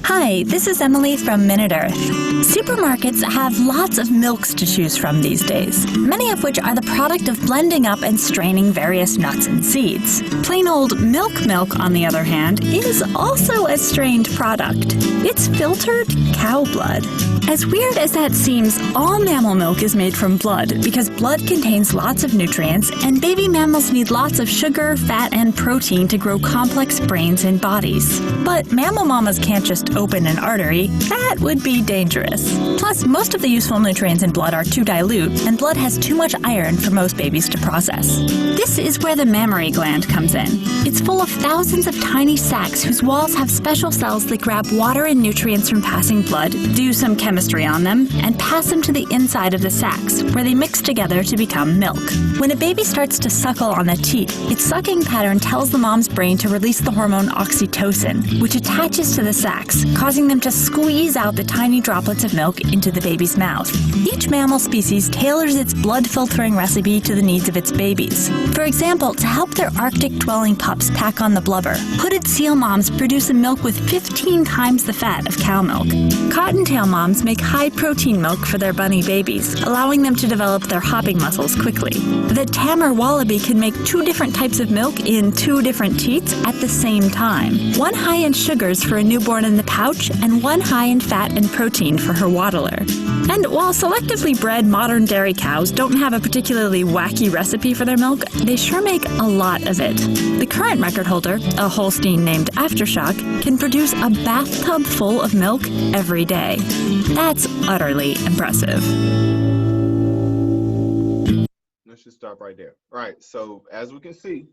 Hi, this is Emily from Minute Earth. Supermarkets have lots of milks to choose from these days, many of which are the product of blending up and straining various nuts and seeds. Plain old milk, on the other hand, is also a strained product. It's filtered cow blood. As weird as that seems, all mammal milk is made from blood because blood contains lots of nutrients and baby mammals need lots of sugar, fat, and protein to grow complex brains and bodies. But mammal mamas can't just open an artery. That would be dangerous. Plus, most of the useful nutrients in blood are too dilute, and blood has too much iron for most babies to process. This is where the mammary gland comes in. It's full of thousands of tiny sacs whose walls have special cells that grab water and nutrients from passing blood, do some chemistry on them, and pass them to the inside of the sacs, where they mix together to become milk. When a baby starts to suckle on the teat, its sucking pattern tells the mom's brain to release the hormone oxytocin, which attaches to the sacs, causing them to squeeze out the tiny droplets of milk into the baby's mouth. Each mammal species tailors its blood-filtering recipe to the needs of its babies. For example, to help their Arctic-dwelling pups pack on the blubber, hooded seal moms produce a milk with 15 times the fat of cow milk. Cottontail moms make high-protein milk for their bunny babies, allowing them to develop their hopping muscles quickly. The tamer wallaby can make 2 different types of milk in 2 different teats at the same time. One high in sugars for a newborn in the pouch, and one high in fat and protein for her waddler. And while selectively bred modern dairy cows don't have a particularly wacky recipe for their milk, they sure make a lot of it. The current record holder, a Holstein named Aftershock, can produce a bathtub full of milk every day. That's utterly impressive. Let's just stop right there. All right, so as we can see,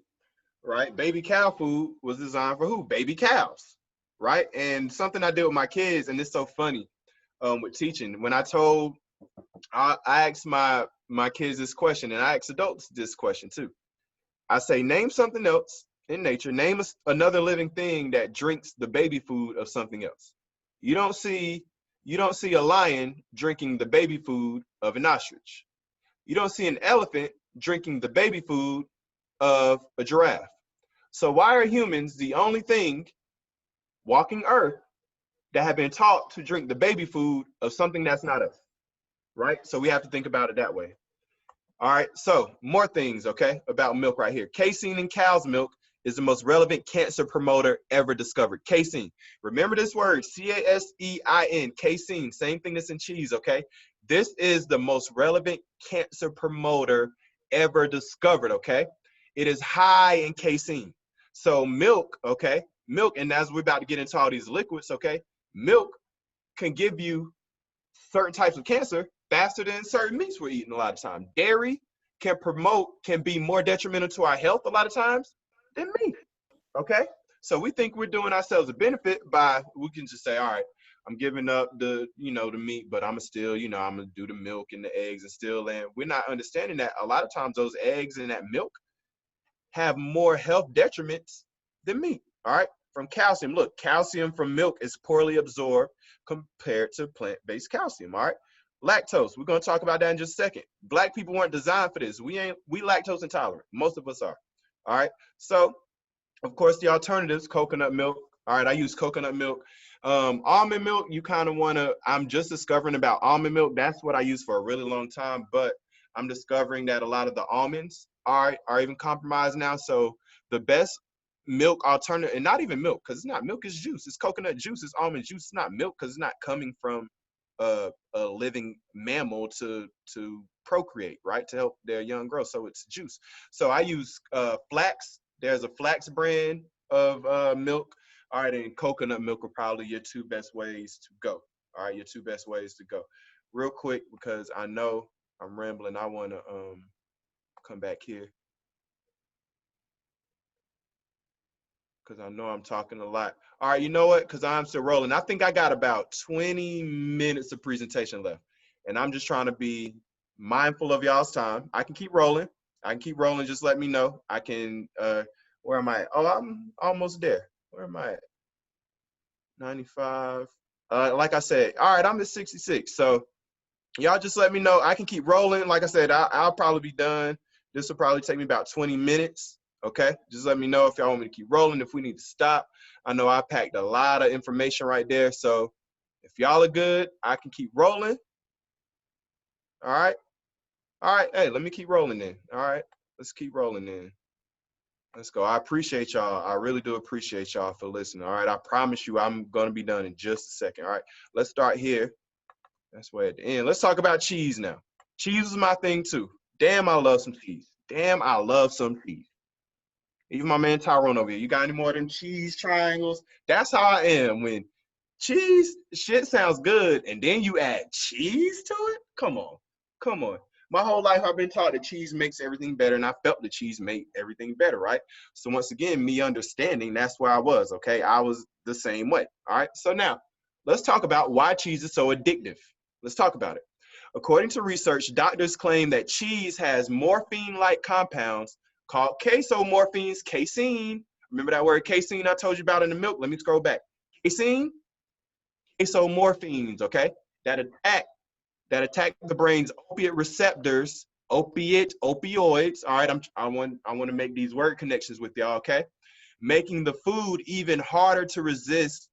right, baby cow food was designed for who? Baby cows. Right? And something I did with my kids, and it's so funny with teaching, when I asked my kids this question, and I ask adults this question too. I say, name something else in nature, name another living thing that drinks the baby food of something else. You don't see a lion drinking the baby food of an ostrich. You don't see an elephant drinking the baby food of a giraffe. So why are humans the only thing walking earth that have been taught to drink the baby food of something that's not us, right? So we have to think about it that way. All right, so more things, okay, about milk right here. Casein in cow's milk is the most relevant cancer promoter ever discovered. Casein, remember this word, C-A-S-E-I-N, casein, same thing that's in cheese, okay? This is the most relevant cancer promoter ever discovered, okay? It is high in casein. So milk, okay, milk, and as we're about to get into all these liquids, okay, milk can give you certain types of cancer faster than certain meats we're eating a lot of times. Dairy can be more detrimental to our health a lot of times than meat, okay? So we think we're doing ourselves a benefit by, we can just say, all right, I'm giving up the meat, but I'm still, I'm gonna do the milk and the eggs and still, and we're not understanding that a lot of times those eggs and that milk have more health detriments than meat, all right? From calcium, look, calcium from milk is poorly absorbed compared to plant-based calcium, all right? Lactose, we're gonna talk about that in just a second. Black people weren't designed for this. We lactose intolerant, most of us are, all right? So, of course, the alternatives, coconut milk, all right, I use coconut milk. Almond milk, you kind of wanna, I'm just discovering about almond milk. That's what I used for a really long time, but I'm discovering that a lot of the almonds are even compromised now. So the best milk alternative, and not even milk, because it's not milk, is juice. It's coconut juice, it's almond juice. It's not milk because it's not coming from a living mammal to procreate, right, to help their young grow. So it's juice. So I use flax. There's a flax brand of milk. All right, and coconut milk are probably your two best ways to go. All right, your two best ways to go. Real quick, because I know I'm rambling, I want to come back here because I know I'm talking a lot. All right, you know what? Because I'm still rolling. I think I got about 20 minutes of presentation left, and I'm just trying to be mindful of y'all's time. I can keep rolling. I can keep rolling. Just let me know. I can, where am I at? Oh, I'm almost there. Where am I at? 95. Like I said, all right, I'm at 66. So y'all just let me know. I can keep rolling. Like I said, I'll probably be done. This will probably take me about 20 minutes. Okay, just let me know if y'all want me to keep rolling, if we need to stop. I know I packed a lot of information right there. So if y'all are good, I can keep rolling. All right. All right. Hey, let me keep rolling then. All right. Let's keep rolling then. Let's go. I appreciate y'all. I really do appreciate y'all for listening. All right. I promise you I'm going to be done in just a second. All right. Let's start here. That's way at the end. Let's talk about cheese now. Cheese is my thing too. Damn, I love some cheese. Damn, I love some cheese. Even my man Tyrone over here. You got any more of them cheese triangles? That's how I am. When cheese shit sounds good and then you add cheese to it? Come on. Come on. My whole life I've been taught that cheese makes everything better, and I felt that cheese made everything better, right? So once again, me understanding, that's where I was, okay? I was the same way, all right? So now, let's talk about why cheese is so addictive. Let's talk about it. According to research, doctors claim that cheese has morphine-like compounds called casomorphines, casein. Remember that word casein I told you about in the milk? Let me scroll back. Casein, casomorphines, okay? That attack the brain's opiate receptors, opioids. All right, I want to make these word connections with y'all, okay? Making the food even harder to resist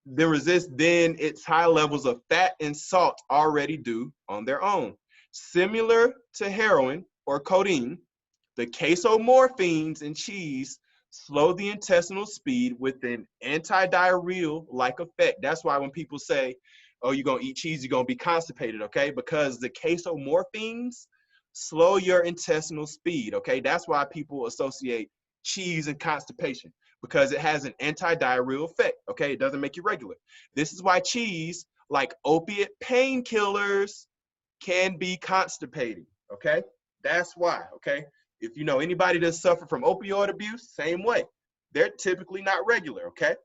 than its high levels of fat and salt already do on their own. Similar to heroin or codeine, the casomorphines in cheese slow the intestinal speed with an anti-diarrheal-like effect. That's why when people say, oh, you're going to eat cheese, you're going to be constipated, okay? Because the casomorphines slow your intestinal speed, okay? That's why people associate cheese and constipation, because it has an anti-diarrheal effect, okay? It doesn't make you regular. This is why cheese, like opiate painkillers, can be constipating, okay? That's why, okay? If you know anybody that suffer from opioid abuse, same way. They're typically not regular, okay?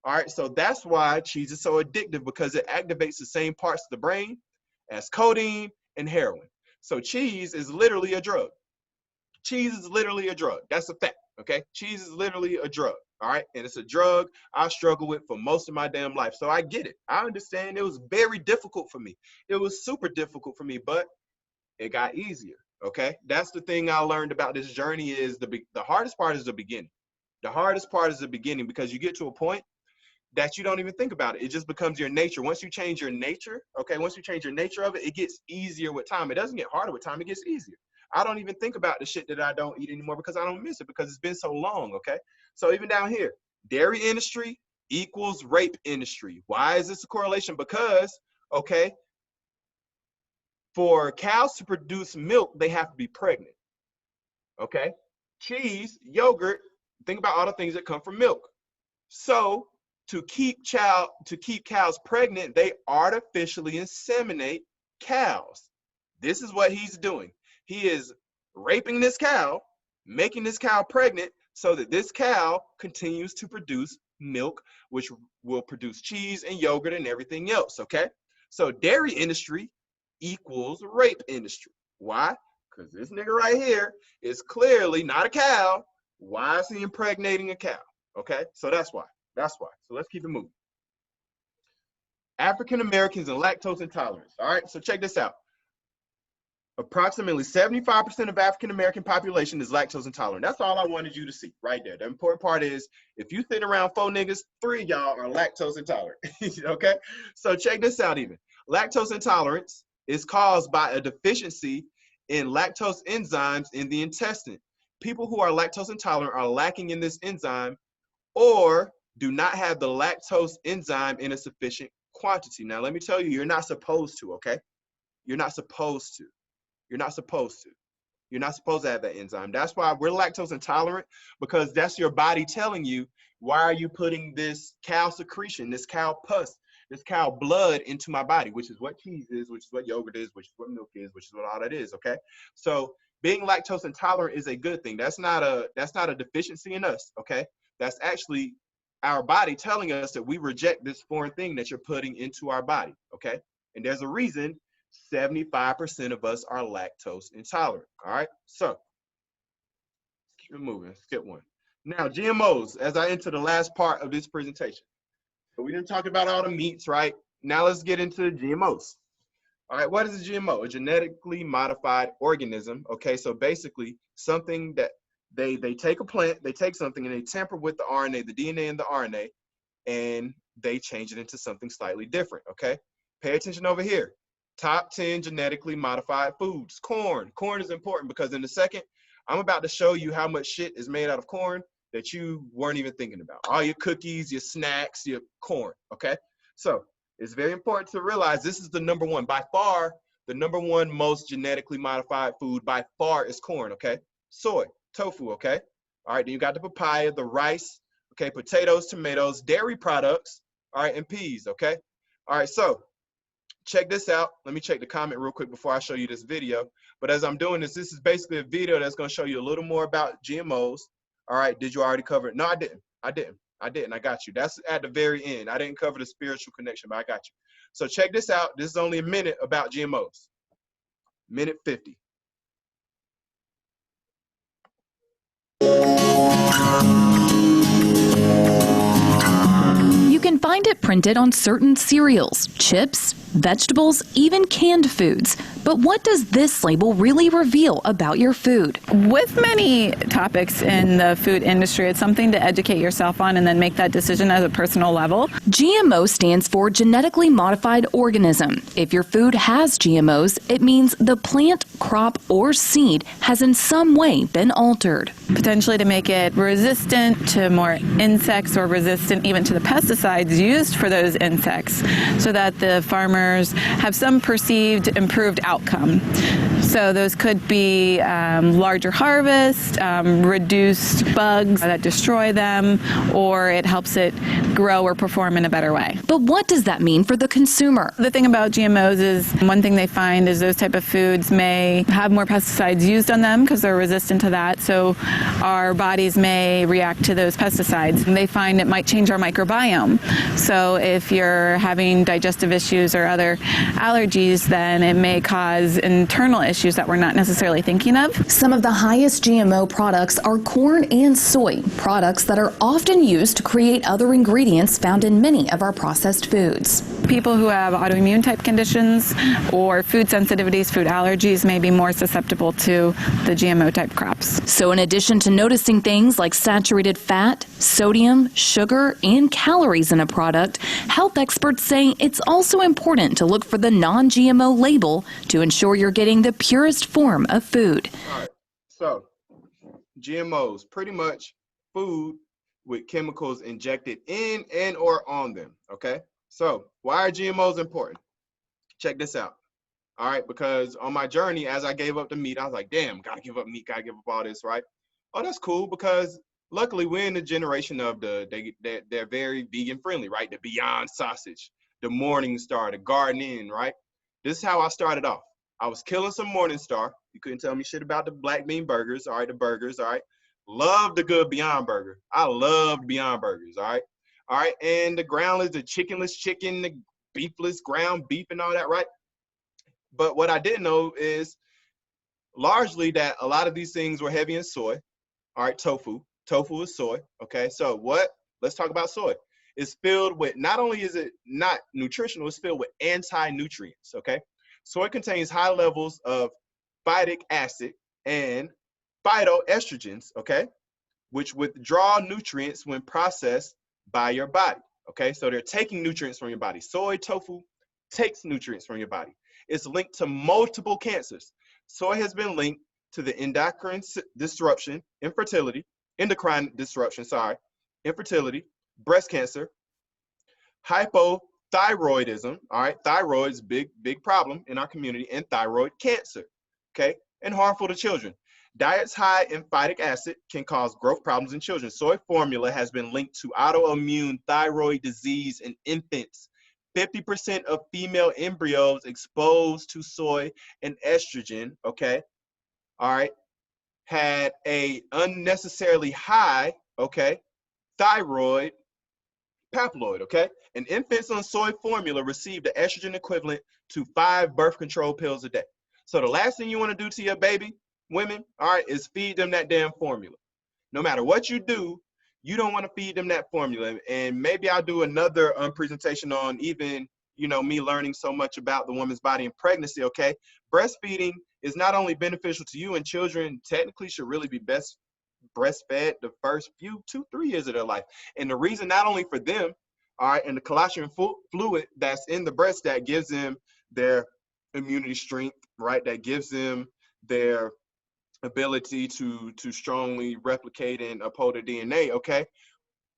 All right, so that's why cheese is so addictive, because it activates the same parts of the brain as codeine and heroin. So cheese is literally a drug. Cheese is literally a drug. That's a fact, okay? Cheese is literally a drug, all right? And it's a drug I struggled with for most of my damn life. So I get it. I understand it was very difficult for me. It was super difficult for me, but it got easier, okay? That's the thing I learned about this journey is the hardest part is the beginning. The hardest part is the beginning, because you get to a point that you don't even think about it. It just becomes your nature. Once you change your nature, okay, once you change your nature of it, it gets easier with time. It doesn't get harder with time, it gets easier. I don't even think about the shit that I don't eat anymore because I don't miss it, because it's been so long, okay? So even down here, dairy industry equals rape industry. Why is this a correlation? Because, okay, for cows to produce milk, they have to be pregnant, okay? Cheese, yogurt, think about all the things that come from milk. So to keep cows pregnant, they artificially inseminate cows. This is what he's doing. He is raping this cow, making this cow pregnant so that this cow continues to produce milk, which will produce cheese and yogurt and everything else, okay? So dairy industry equals rape industry. Why? Because this nigga right here is clearly not a cow. Why is he impregnating a cow? Okay, so that's why. That's why. So let's keep it moving. African Americans and lactose intolerance. All right, so check this out. Approximately 75% of African American population is lactose intolerant. That's all I wanted you to see right there. The important part is if you sit around 4 niggas, 3 of y'all are lactose intolerant. Okay, so check this out even. Lactose intolerance is caused by a deficiency in lactose enzymes in the intestine. People who are lactose intolerant are lacking in this enzyme or do not have the lactose enzyme in a sufficient quantity. Now, let me tell you, you're not supposed to, okay? You're not supposed to. You're not supposed to. You're not supposed to have that enzyme. That's why we're lactose intolerant, because that's your body telling you, why are you putting this cow secretion, this cow pus, this cow blood into my body, which is what cheese is, which is what yogurt is, which is what milk is, which is what all that is, okay? So being lactose intolerant is a good thing. That's not a deficiency in us, okay? That's actually our body telling us that we reject this foreign thing that you're putting into our body, okay? And there's a reason 75% of us are lactose intolerant, all right? So, keep it moving, skip one. Now, GMOs, as I enter the last part of this presentation. So we didn't talk about all the meats, right? Now let's get into GMOs. All right, what is a GMO? A genetically modified organism, okay? So basically, something that they take a plant, they take something and they tamper with the RNA, the DNA and the RNA, and they change it into something slightly different, okay? Pay attention over here. Top 10 genetically modified foods. Corn. Corn is important because in a second, I'm about to show you how much shit is made out of corn that you weren't even thinking about. All your cookies, your snacks, your corn, okay? So it's very important to realize this is the number one. By far, the number one most genetically modified food by far is corn, okay? Soy, tofu, okay? All right, then you got the papaya, the rice, okay? Potatoes, tomatoes, dairy products, all right, and peas, okay? All right, so check this out. Let me check the comment real quick before I show you this video. But as I'm doing this, this is basically a video that's going to show you a little more about GMOs. All right, did you already cover it? No, I didn't. I got you. That's at the very end. I didn't cover the spiritual connection, but I got you. So check this out. This is only a minute about GMOs. Minute 50. You can find it printed on certain cereals, chips, vegetables, even canned foods. But what does this label really reveal about your food? With many topics in the food industry, it's something to educate yourself on and then make that decision at a personal level. GMO stands for genetically modified organism. If your food has GMOs, it means the plant, crop, or seed has in some way been altered. Potentially to make it resistant to more insects or resistant even to the pesticides used for those insects, so that the farmers have some perceived improved outcome. So those could be larger harvest, reduced bugs that destroy them, or it helps it grow or perform in a better way. But what does that mean for the consumer? The thing about GMOs is one thing they find is those type of foods may have more pesticides used on them because they're resistant to that. So our bodies may react to those pesticides. And they find it might change our microbiome. So if you're having digestive issues or other allergies, then it may cause internal issues that we're not necessarily thinking of. Some of the highest GMO products are corn and soy, products that are often used to create other ingredients found in many of our processed foods. People who have autoimmune type conditions or food sensitivities, food allergies may be more susceptible to the GMO type crops. So in addition to noticing things like saturated fat, sodium, sugar, and calories in a product, health experts say it's also important to look for the non-GMO label to ensure you're getting the purest form of food. All right, so GMOs, pretty much food with chemicals injected in and or on them, okay? So why are GMOs important? Check this out. All right, because on my journey, as I gave up the meat, I was like, damn, gotta give up meat, gotta give up all this, right? Oh, that's cool, because luckily we're in the generation of they're very vegan friendly, right? The Beyond Sausage, the Morning Star, the Garden Inn, right? This is how I started off. I was killing some Morning Star. You couldn't tell me shit about the black bean burgers, all right, the burgers, all right? Loved the good Beyond Burger. I loved Beyond Burgers, all right? All right, and the groundless, the chickenless chicken, the beefless ground beef and all that, right? But what I didn't know is largely that a lot of these things were heavy in soy, all right, tofu. Tofu is soy, okay? So what? Let's talk about soy. It's filled with, not only is it not nutritional, it's filled with anti-nutrients, okay? Soy contains high levels of phytic acid and phytoestrogens, okay, which withdraw nutrients when processed by your body, okay? So they're taking nutrients from your body. Soy, tofu takes nutrients from your body. It's linked to multiple cancers. Soy has been linked to the endocrine disruption, infertility, breast cancer, hypothyroidism, all right? Thyroid's big problem in our community, and thyroid cancer, okay? and harmful to children. Diets high in phytic acid can cause growth problems in children. Soy formula has been linked to autoimmune thyroid disease in infants. 50% of female embryos exposed to soy and estrogen, okay, all right, had a unnecessarily high, okay, thyroid papilloid, okay? And infants on soy formula received the estrogen equivalent to 5 birth control pills a day. So the last thing you want to do to your baby, women, all right, is feed them that damn formula. No matter what you do, you don't want to feed them that formula. And maybe I'll do another presentation on even, you know, me learning so much about the woman's body in pregnancy, okay? Breastfeeding is not only beneficial to you, and children technically should really be best breastfed the first few 2-3 years of their life. And the reason, not only for them, all right, and the colostrum fluid that's in the breast that gives them their immunity strength, right, that gives them their ability to strongly replicate and uphold their DNA, okay?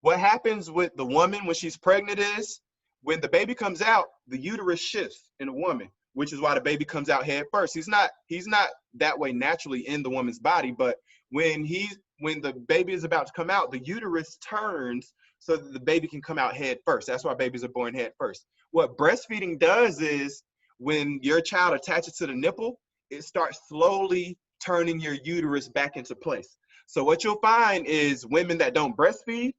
What happens with the woman when she's pregnant is when the baby comes out, the uterus shifts in a woman, which is why the baby comes out head first. He's not that way naturally in the woman's body, but when the baby is about to come out, the uterus turns so that the baby can come out head first. That's why babies are born head first. What breastfeeding does is when your child attaches to the nipple, it starts slowly turning your uterus back into place. So what you'll find is women that don't breastfeed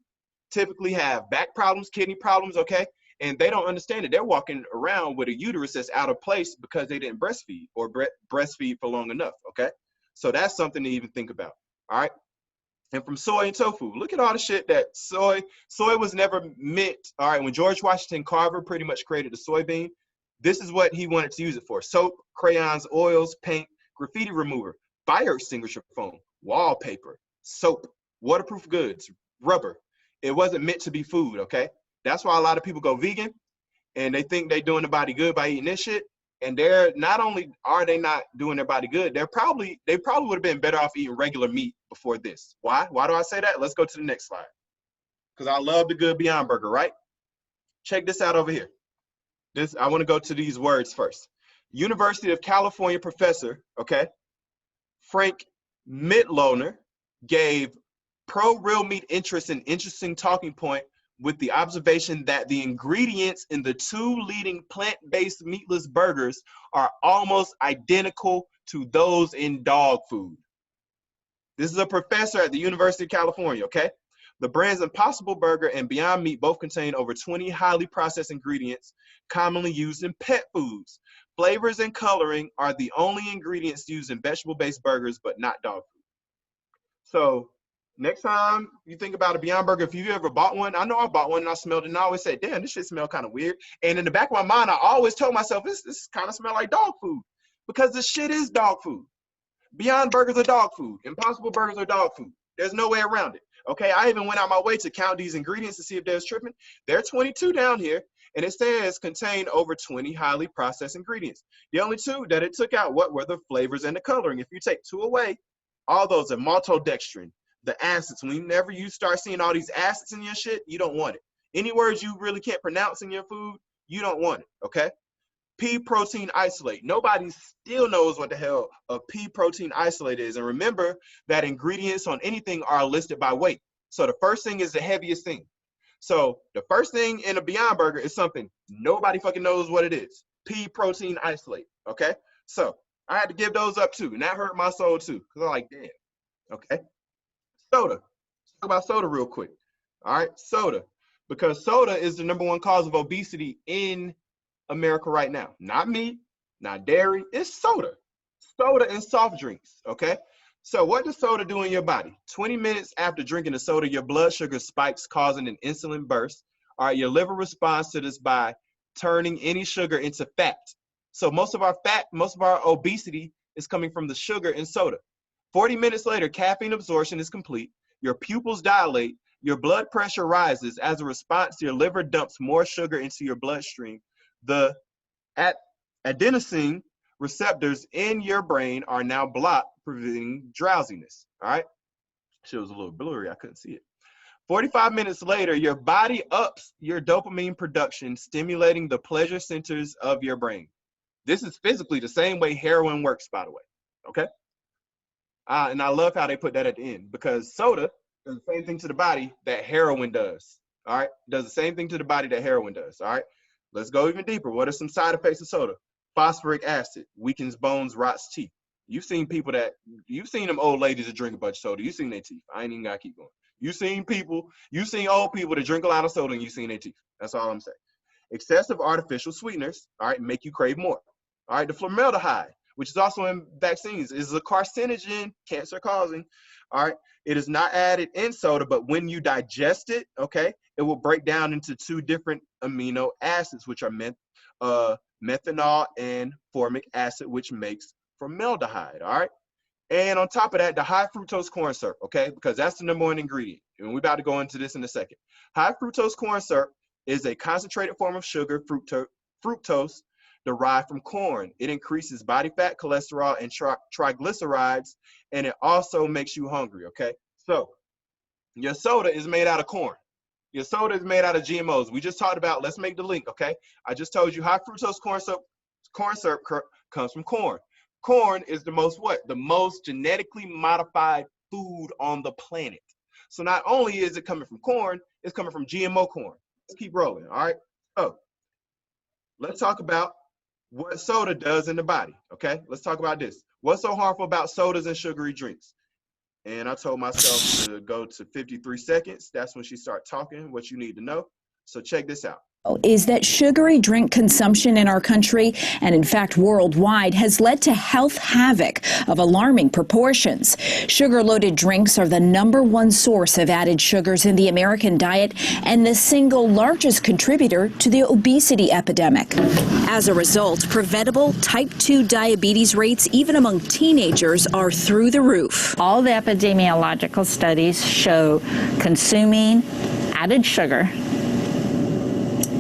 typically have back problems, kidney problems, okay? And they don't understand it. They're walking around with a uterus that's out of place because they didn't breastfeed or breastfeed for long enough, okay? So that's something to even think about, all right? And from soy and tofu, look at all the shit that soy was never meant, all right? When George Washington Carver pretty much created the soybean, this is what he wanted to use it for: soap, crayons, oils, paint, graffiti remover, fire extinguisher foam, wallpaper, soap, waterproof goods, rubber. It wasn't meant to be food, okay? That's why a lot of people go vegan and they think they're doing the body good by eating this shit. And they're not only are they not doing their body good, they probably would have been better off eating regular meat before this. Why? Why do I say that? Let's go to the next slide. Because I love the good Beyond Burger, right? Check this out over here. I want to go to these words first. University of California professor, okay, Frank Mitloner gave pro real meat interest an interesting talking point with the observation that the ingredients in the 2 leading plant-based meatless burgers are almost identical to those in dog food. This is a professor at the University of California, okay? The brands Impossible Burger and Beyond Meat both contain over 20 highly processed ingredients commonly used in pet foods. Flavors and coloring are the only ingredients used in vegetable-based burgers, but not dog food. So next time you think about a Beyond Burger, if you've ever bought one, I know I bought one and I smelled it and I always said, damn, this shit smell kind of weird. And in the back of my mind, I always told myself, this kind of smell like dog food, because this shit is dog food. Beyond Burgers are dog food. Impossible Burgers are dog food. There's no way around it. Okay, I even went out my way to count these ingredients to see if there's tripping. There are 22 down here, and it says contain over 20 highly processed ingredients. The only 2 that it took out, what were the flavors and the coloring? If you take 2 away, all those are maltodextrin, the acids. Whenever you start seeing all these acids in your shit, you don't want it. Any words you really can't pronounce in your food, you don't want it, okay? Pea protein isolate. Nobody still knows what the hell a pea protein isolate is. And remember that ingredients on anything are listed by weight. So the first thing is the heaviest thing. So the first thing in a Beyond Burger is something nobody fucking knows what it is. Pea protein isolate, okay? So I had to give those up too, and that hurt my soul too, because I'm like, damn, okay? Soda. Let's talk about soda real quick. All right, soda. Because soda is the #1 cause of obesity in America right now. Not meat, not dairy, it's soda. Soda and soft drinks, okay? So what does soda do in your body? 20 minutes after drinking the soda, your blood sugar spikes, causing an insulin burst. All right, your liver responds to this by turning any sugar into fat. So most of our obesity is coming from the sugar in soda. 40 minutes later, caffeine absorption is complete. Your pupils dilate. Your blood pressure rises. As a response, your liver dumps more sugar into your bloodstream. The adenosine receptors in your brain are now blocked, preventing drowsiness. All right. Shit was a little blurry. I couldn't see it. 45 minutes later, your body ups your dopamine production, stimulating the pleasure centers of your brain. This is physically the same way heroin works, by the way. Okay. And I love how they put that at the end, because soda does the same thing to the body that heroin does. All right, does the same thing to the body that heroin does. All right, let's go even deeper. What are some side effects of soda? Phosphoric acid weakens bones, rots teeth. You've seen them old ladies that drink a bunch of soda. You've seen their teeth. I ain't even gotta keep going. You've seen old people that drink a lot of soda and you've seen their teeth. That's all I'm saying. Excessive artificial sweeteners, all right, make you crave more. All right, the formaldehyde, which is also in vaccines, is a carcinogen, cancer causing. All right, it is not added in soda, but when you digest it, okay, it will break down into 2 different amino acids, which are methanol and formic acid, which makes formaldehyde. All right, and on top of that, the high fructose corn syrup, okay, because that's the #1 ingredient, and we're about to go into this in a second. High fructose corn syrup is a concentrated form of sugar, fructose, derived from corn. It increases body fat, cholesterol, and triglycerides, and it also makes you hungry, okay? So your soda is made out of corn. Your soda is made out of GMOs. We just talked about, let's make the link, okay? I just told you high fructose corn syrup comes from corn. Corn is the most genetically modified food on the planet. So not only is it coming from corn, it's coming from GMO corn. Let's keep rolling, all right? So let's talk about what soda does in the body, okay? Let's talk about this. What's so harmful about sodas and sugary drinks? And I told myself to go to 53 seconds. That's when she started talking, what you need to know. So check this out. Is that sugary drink consumption in our country, and in fact worldwide, has led to health havoc of alarming proportions. Sugar-loaded drinks are the #1 source of added sugars in the American diet and the single largest contributor to the obesity epidemic. As a result, preventable type 2 diabetes rates, even among teenagers, are through the roof. All the epidemiological studies show consuming added sugar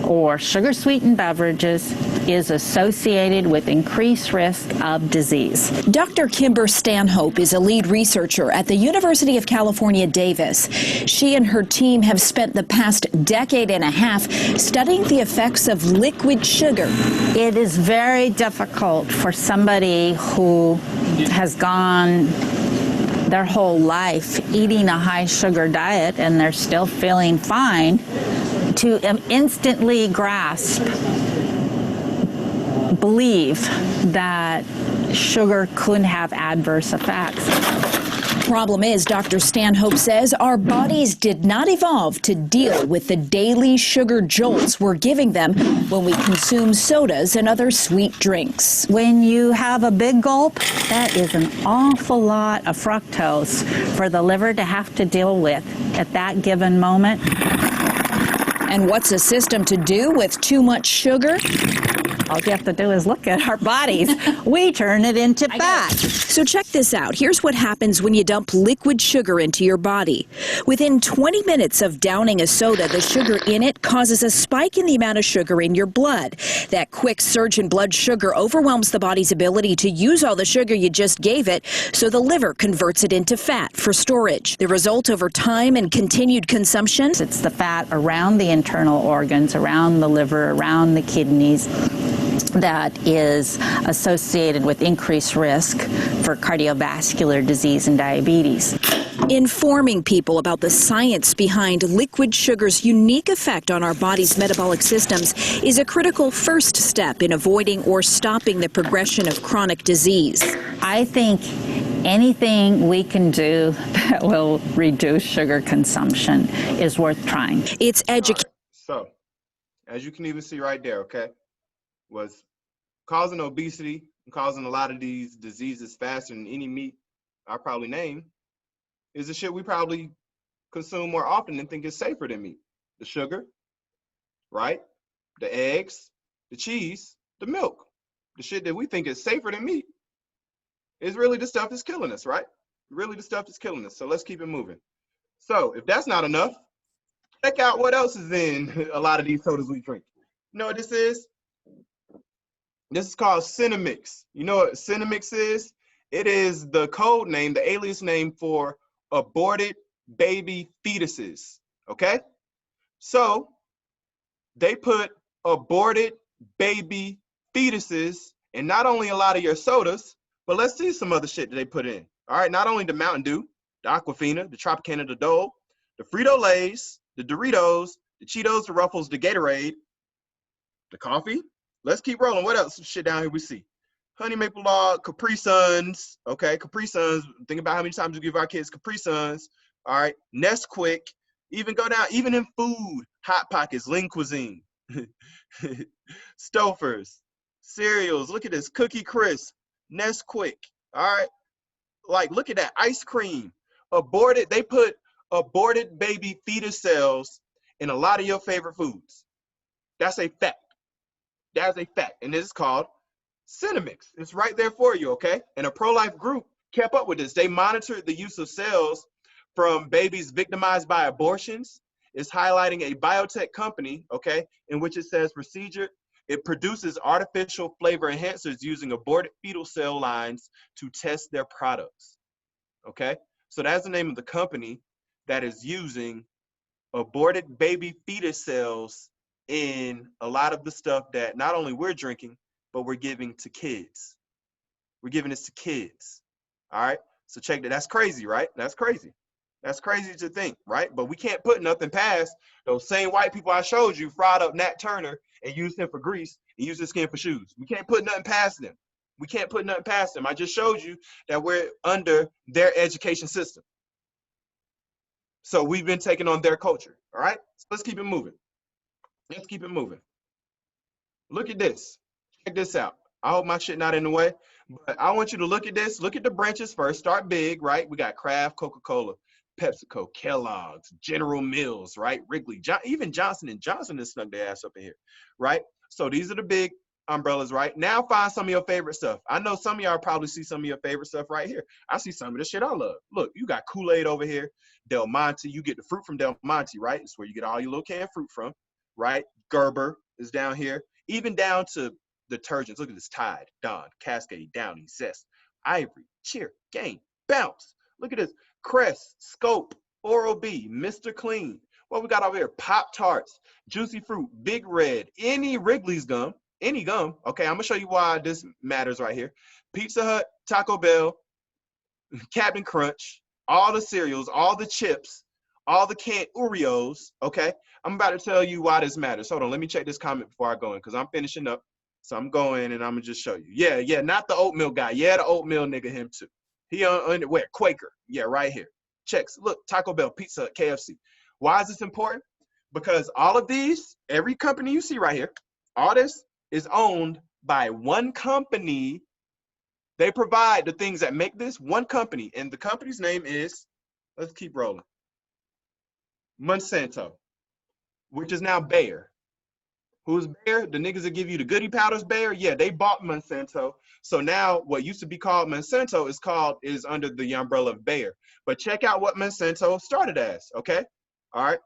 or sugar-sweetened beverages is associated with increased risk of disease. Dr. Kimber Stanhope is a lead researcher at the University of California, Davis. She and her team have spent the past decade and a half studying the effects of liquid sugar. It is very difficult for somebody who has gone their whole life eating a high sugar diet and they're still feeling fine to instantly believe that sugar could have adverse effects. Problem is, Dr. Stanhope says, our bodies did not evolve to deal with the daily sugar jolts we're giving them when we consume sodas and other sweet drinks. When you have a big gulp, that is an awful lot of fructose for the liver to have to deal with at that given moment. And what's a system to do with too much sugar? All you have to do is look at our bodies. We turn it into fat. So check this out. Here's what happens when you dump liquid sugar into your body. Within 20 minutes of downing a soda, the sugar in it causes a spike in the amount of sugar in your blood. That quick surge in blood sugar overwhelms the body's ability to use all the sugar you just gave it, so the liver converts it into fat for storage. The result over time and continued consumption? It's the fat around the internal organs, around the liver, around the kidneys, that is associated with increased risk for cardiovascular disease and diabetes. Informing people about the science behind liquid sugar's unique effect on our body's metabolic systems is a critical first step in avoiding or stopping the progression of chronic disease. I think anything we can do that will reduce sugar consumption is worth trying. It's education. So, as you can even see right there, okay, was causing obesity and causing a lot of these diseases faster than any meat I probably name is the shit we probably consume more often and think is safer than meat. The sugar, right? The eggs, the cheese, the milk. The shit that we think is safer than meat is really the stuff that's killing us, right? Really the stuff that's killing us. So let's keep it moving. So if that's not enough, check out what else is in a lot of these sodas we drink. You know what this is? This is called Cinnamix. You know what Cinnamix is? It is the code name, the alias name for aborted baby fetuses, okay? So they put aborted baby fetuses in not only a lot of your sodas, but let's see some other shit that they put in, All right, not only the Mountain Dew, the Aquafina, the Tropicana, the Dole, the Frito-Lays, the Doritos, the Cheetos, the Ruffles, the Gatorade, the coffee. Let's keep rolling. What else? Some shit down here we see. Honey Maple Log, Capri Suns. Okay, Capri Suns. Think about how many times we give our kids Capri Suns. All right, Nesquik. Even go down, even in food, Hot Pockets, Lean Cuisine, Stouffer's, cereals. Look at this, Cookie Crisp, Nesquik. All right, like look at that, ice cream. Aborted, they put aborted baby fetus cells in a lot of your favorite foods. That's a fact. That's a fact, and this is called Cinemix. It's right there for you, okay? And a pro-life group kept up with this. They monitored the use of cells from babies victimized by abortions. Is highlighting a biotech company, okay, in which it says procedure. It produces artificial flavor enhancers using aborted fetal cell lines to test their products, okay? So that's the name of the company that is using aborted baby fetus cells in a lot of the stuff that not only we're drinking, but we're giving to kids. We're giving this to kids, all right? So check that. That's crazy, right? That's crazy. That's crazy to think, right? But we can't put nothing past those same white people I showed you, fried up Nat Turner and used him for grease and used his skin for shoes. We can't put nothing past them. We can't put nothing past them. I just showed you that we're under their education system. So we've been taking on their culture, all right? So let's keep it moving. Let's keep it moving. Look at this. Check this out. I hope my shit not in the way, but I want you to look at this. Look at the branches first. Start big, right? We got Kraft, Coca-Cola, PepsiCo, Kellogg's, General Mills, right? Wrigley, even Johnson & Johnson has snuck their ass up in here, right? So these are the big umbrellas, right? Now find some of your favorite stuff. I know some of y'all probably see some of your favorite stuff right here. I see some of the shit I love. Look, you got Kool-Aid over here, Del Monte. You get the fruit from Del Monte, right? It's where you get all your little canned fruit from, right? Gerber is down here. Even down to detergents. Look at this: Tide, Dawn, Cascade, Downy, Zest, Ivory, Cheer, Gain, Bounce. Look at this: Crest, Scope, Oral-B, Mr. Clean. What we got over here? Pop-Tarts, Juicy Fruit, Big Red, any Wrigley's gum, any gum. Okay, I'm gonna show you why this matters right here. Pizza Hut, Taco Bell, Captain Crunch, all the cereals, all the chips, all the canned Oreos. Okay, I'm about to tell you why this matters. Hold on, let me check this comment before I go in, because I'm finishing up. So I'm going and I'm gonna just show you. Yeah, not the oatmeal guy. Yeah, the oatmeal nigga, him too. He on where? Quaker. Yeah, right here. Checks. Look, Taco Bell, Pizza Hut, KFC. Why is this important? Because all of these, every company you see right here, all this is owned by one company. They provide the things that make this one company, and the company's name is, let's keep rolling, Monsanto, which is now Bayer. Who's Bayer? The niggas that give you the goody powders, Bayer? Yeah, they bought Monsanto. So now what used to be called Monsanto is under the umbrella of Bayer. But check out what Monsanto started as, okay? All right.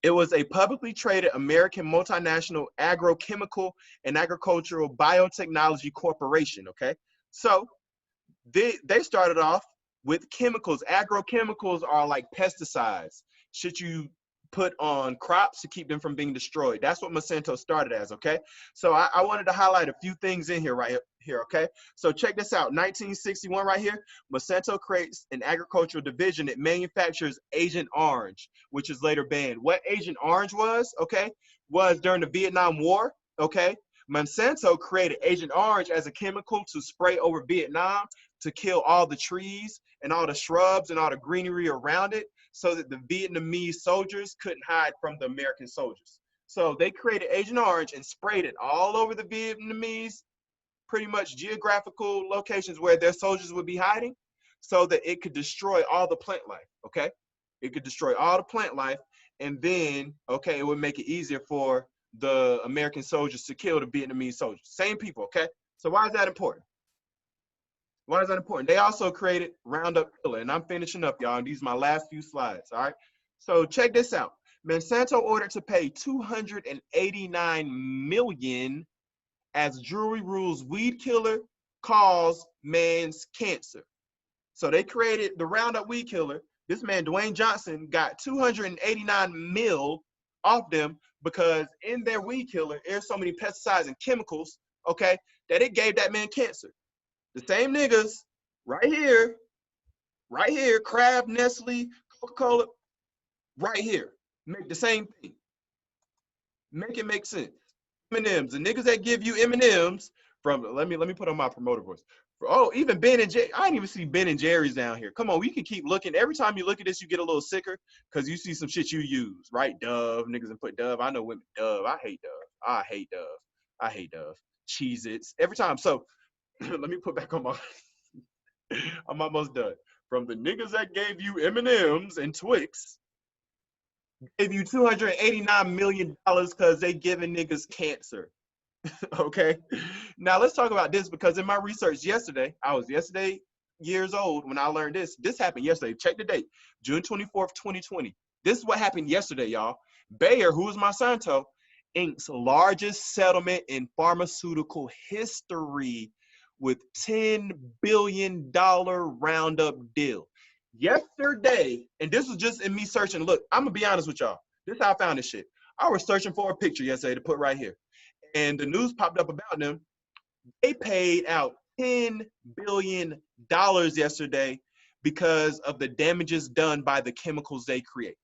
It was a publicly traded American multinational agrochemical and agricultural biotechnology corporation, okay? So they started off with chemicals. Agrochemicals are like pesticides, shit you put on crops to keep them from being destroyed. That's what Monsanto started as, okay? So I wanted to highlight a few things in here right here, okay? So check this out. 1961 right here, Monsanto creates an agricultural division that manufactures Agent Orange, which is later banned. What Agent Orange was, okay, was during the Vietnam War, okay? Monsanto created Agent Orange as a chemical to spray over Vietnam to kill all the trees and all the shrubs and all the greenery around it, so that the Vietnamese soldiers couldn't hide from the American soldiers. So they created Agent Orange and sprayed it all over the Vietnamese, pretty much geographical locations where their soldiers would be hiding, so that it could destroy all the plant life, okay? It could destroy all the plant life, and then, okay, it would make it easier for the American soldiers to kill the Vietnamese soldiers. Same people, okay? So why is that important? Why is that important? They also created Roundup Killer, and I'm finishing up, y'all. These are my last few slides, all right? So check this out. Monsanto ordered to pay $289 million as jury rules weed killer cause man's cancer. So they created the Roundup weed killer. This man, Dwayne Johnson, got $289 million off them because in their weed killer, there's so many pesticides and chemicals, okay, that it gave that man cancer. The same niggas right here right here, Kraft, Nestle, Coca-Cola, right here, make the same thing. Make it make sense. M&Ms, the niggas that give you M&Ms from, let me put on my promoter voice. Oh, even Ben and Jerry. I didn't even see Ben and Jerry's down here. Come on, we can keep looking. Every time you look at this, you get a little sicker because you see some shit you use, right? Dove, niggas and put Dove. I know women, Dove. I hate Dove. I hate Dove. I hate Dove. Cheez-Its. Every time. So let me put back on my, I'm almost done. From the niggas that gave you M&Ms and Twix, gave you $289 million because they giving niggas cancer. Okay, now let's talk about this because in my research yesterday, I was years old when I learned this. This happened yesterday. Check the date, June 24th, 2020. This is what happened yesterday, y'all. Bayer, who is Monsanto, Inc.'s largest settlement in pharmaceutical history with $10 billion Roundup deal. Yesterday, and this was just in me searching. Look, I'm gonna be honest with y'all. This is how I found this shit. I was searching for a picture yesterday to put right here. And the news popped up about them. They paid out $10 billion yesterday because of the damages done by the chemicals they create.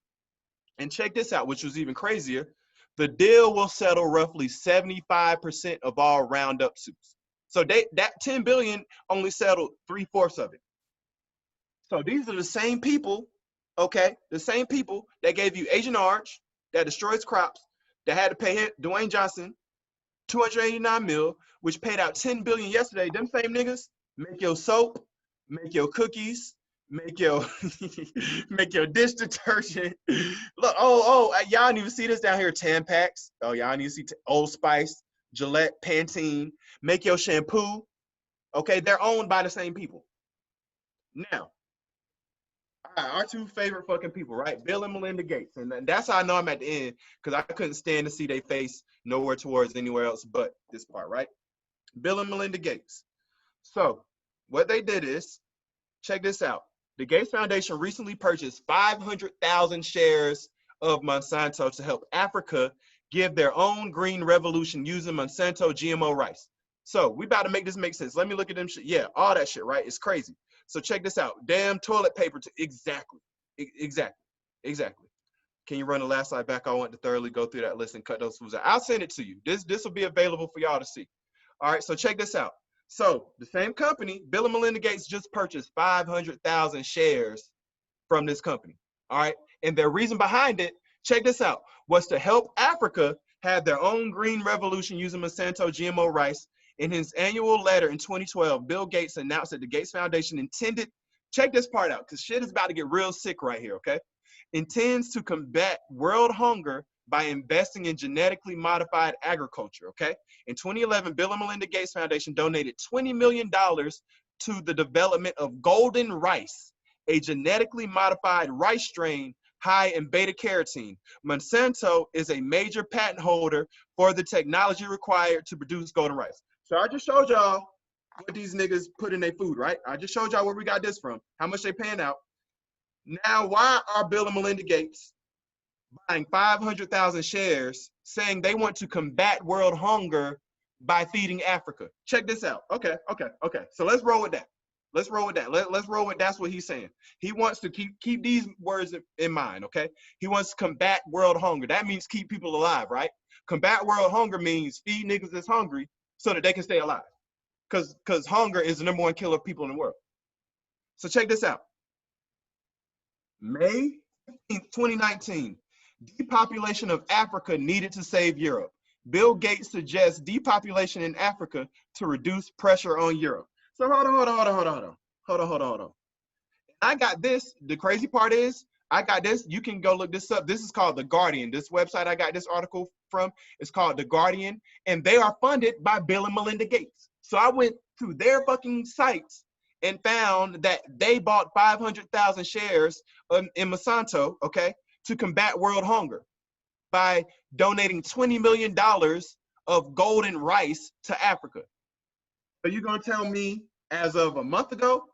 And check this out, which was even crazier. The deal will settle roughly 75% of all Roundup suits. So that $10 billion only settled 3/4 of it. So these are the same people, okay? The same people that gave you Agent Orange, that destroys crops, that had to pay Dwayne Johnson $289 million, which paid out $10 billion yesterday. Them same niggas make your soap, make your cookies, make your make your dish detergent. Look, y'all didn't even see this down here. Tampax. Oh, y'all need to see Old Spice, Gillette, Pantene. Make your shampoo. Okay, they're owned by the same people. Now, our two favorite fucking people, right? Bill and Melinda Gates. And that's how I know I'm at the end, because I couldn't stand to see their face nowhere towards anywhere else but this part, right? Bill and Melinda Gates. So what they did is, check this out. The Gates Foundation recently purchased 500,000 shares of Monsanto to help Africa give their own green revolution using Monsanto GMO rice. So we about to make this make sense. Let me look at them shit. Yeah, all that shit, right? It's crazy. So check this out. Damn toilet paper. Exactly. Can you run the last slide back? I want to thoroughly go through that list and cut those foods out. I'll send it to you. This will be available for y'all to see. All right, so check this out. So the same company, Bill and Melinda Gates, just purchased 500,000 shares from this company. All right, and their reason behind it, check this out, was to help Africa have their own green revolution using Monsanto GMO rice. In his annual letter in 2012, Bill Gates announced that the Gates Foundation intended, check this part out, because shit is about to get real sick right here, okay? Intends to combat world hunger by investing in genetically modified agriculture, okay? In 2011, Bill and Melinda Gates Foundation donated $20 million to the development of golden rice, a genetically modified rice strain high in beta-carotene. Monsanto is a major patent holder for the technology required to produce golden rice. So I just showed y'all what these niggas put in their food, right? I just showed y'all where we got this from, how much they paying out. Now, why are Bill and Melinda Gates buying 500,000 shares saying they want to combat world hunger by feeding Africa? Check this out. Okay. So let's roll with that. Let's roll with that's what he's saying. He wants to keep these words in mind, okay? He wants to combat world hunger. That means keep people alive, right? Combat world hunger means feed niggas that's hungry so that they can stay alive. Because hunger is the #1 killer of people in the world. So check this out. May 15th, 2019, depopulation of Africa needed to save Europe. Bill Gates suggests depopulation in Africa to reduce pressure on Europe. So hold on. I got this. The crazy part is, I got this. You can go look this up. This is called The Guardian. This website I got this article from is called The Guardian, and they are funded by Bill and Melinda Gates. So I went to their fucking sites and found that they bought 500,000 shares in Monsanto, okay, to combat world hunger by donating $20 million of golden rice to Africa. So you gonna tell me, as of a month ago,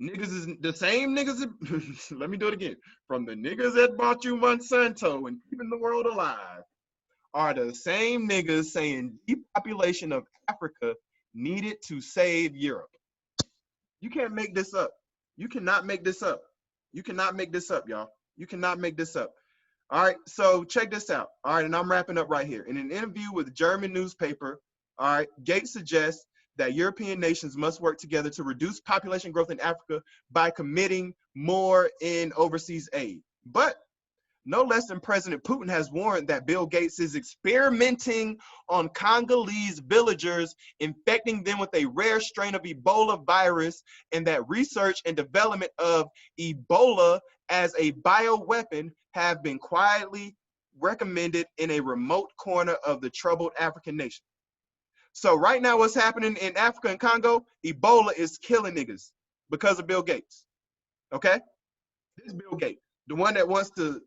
niggas is the same niggas, let me do it again, from the niggas that bought you Monsanto and keeping the world alive, are the same niggas saying depopulation of Africa needed to save Europe. You can't make this up. You cannot make this up. You cannot make this up, y'all. You cannot make this up. All right, so check this out. All right, and I'm wrapping up right here. In an interview with a German newspaper, all right, Gates suggests that European nations must work together to reduce population growth in Africa by committing more in overseas aid. But no less than President Putin has warned that Bill Gates is experimenting on Congolese villagers, infecting them with a rare strain of Ebola virus, and that research and development of Ebola as a bioweapon have been quietly recommended in a remote corner of the troubled African nation. So right now what's happening in Africa and Congo, Ebola is killing niggas because of Bill Gates, okay? This is Bill Gates, the one that wants to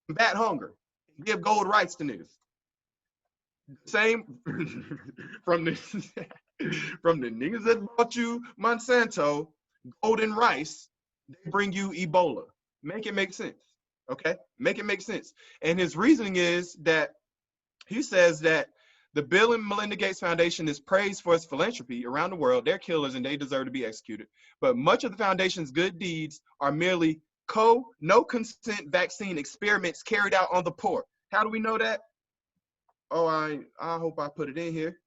combat hunger, give gold rights to niggas. Same from the niggas that bought you Monsanto, golden rice, they bring you Ebola. Make it make sense, okay? Make it make sense. And his reasoning is that he says that the Bill and Melinda Gates Foundation is praised for its philanthropy around the world. They're killers and they deserve to be executed. But much of the foundation's good deeds are merely no consent vaccine experiments carried out on the poor. How do we know that? Oh, I hope I put it in here.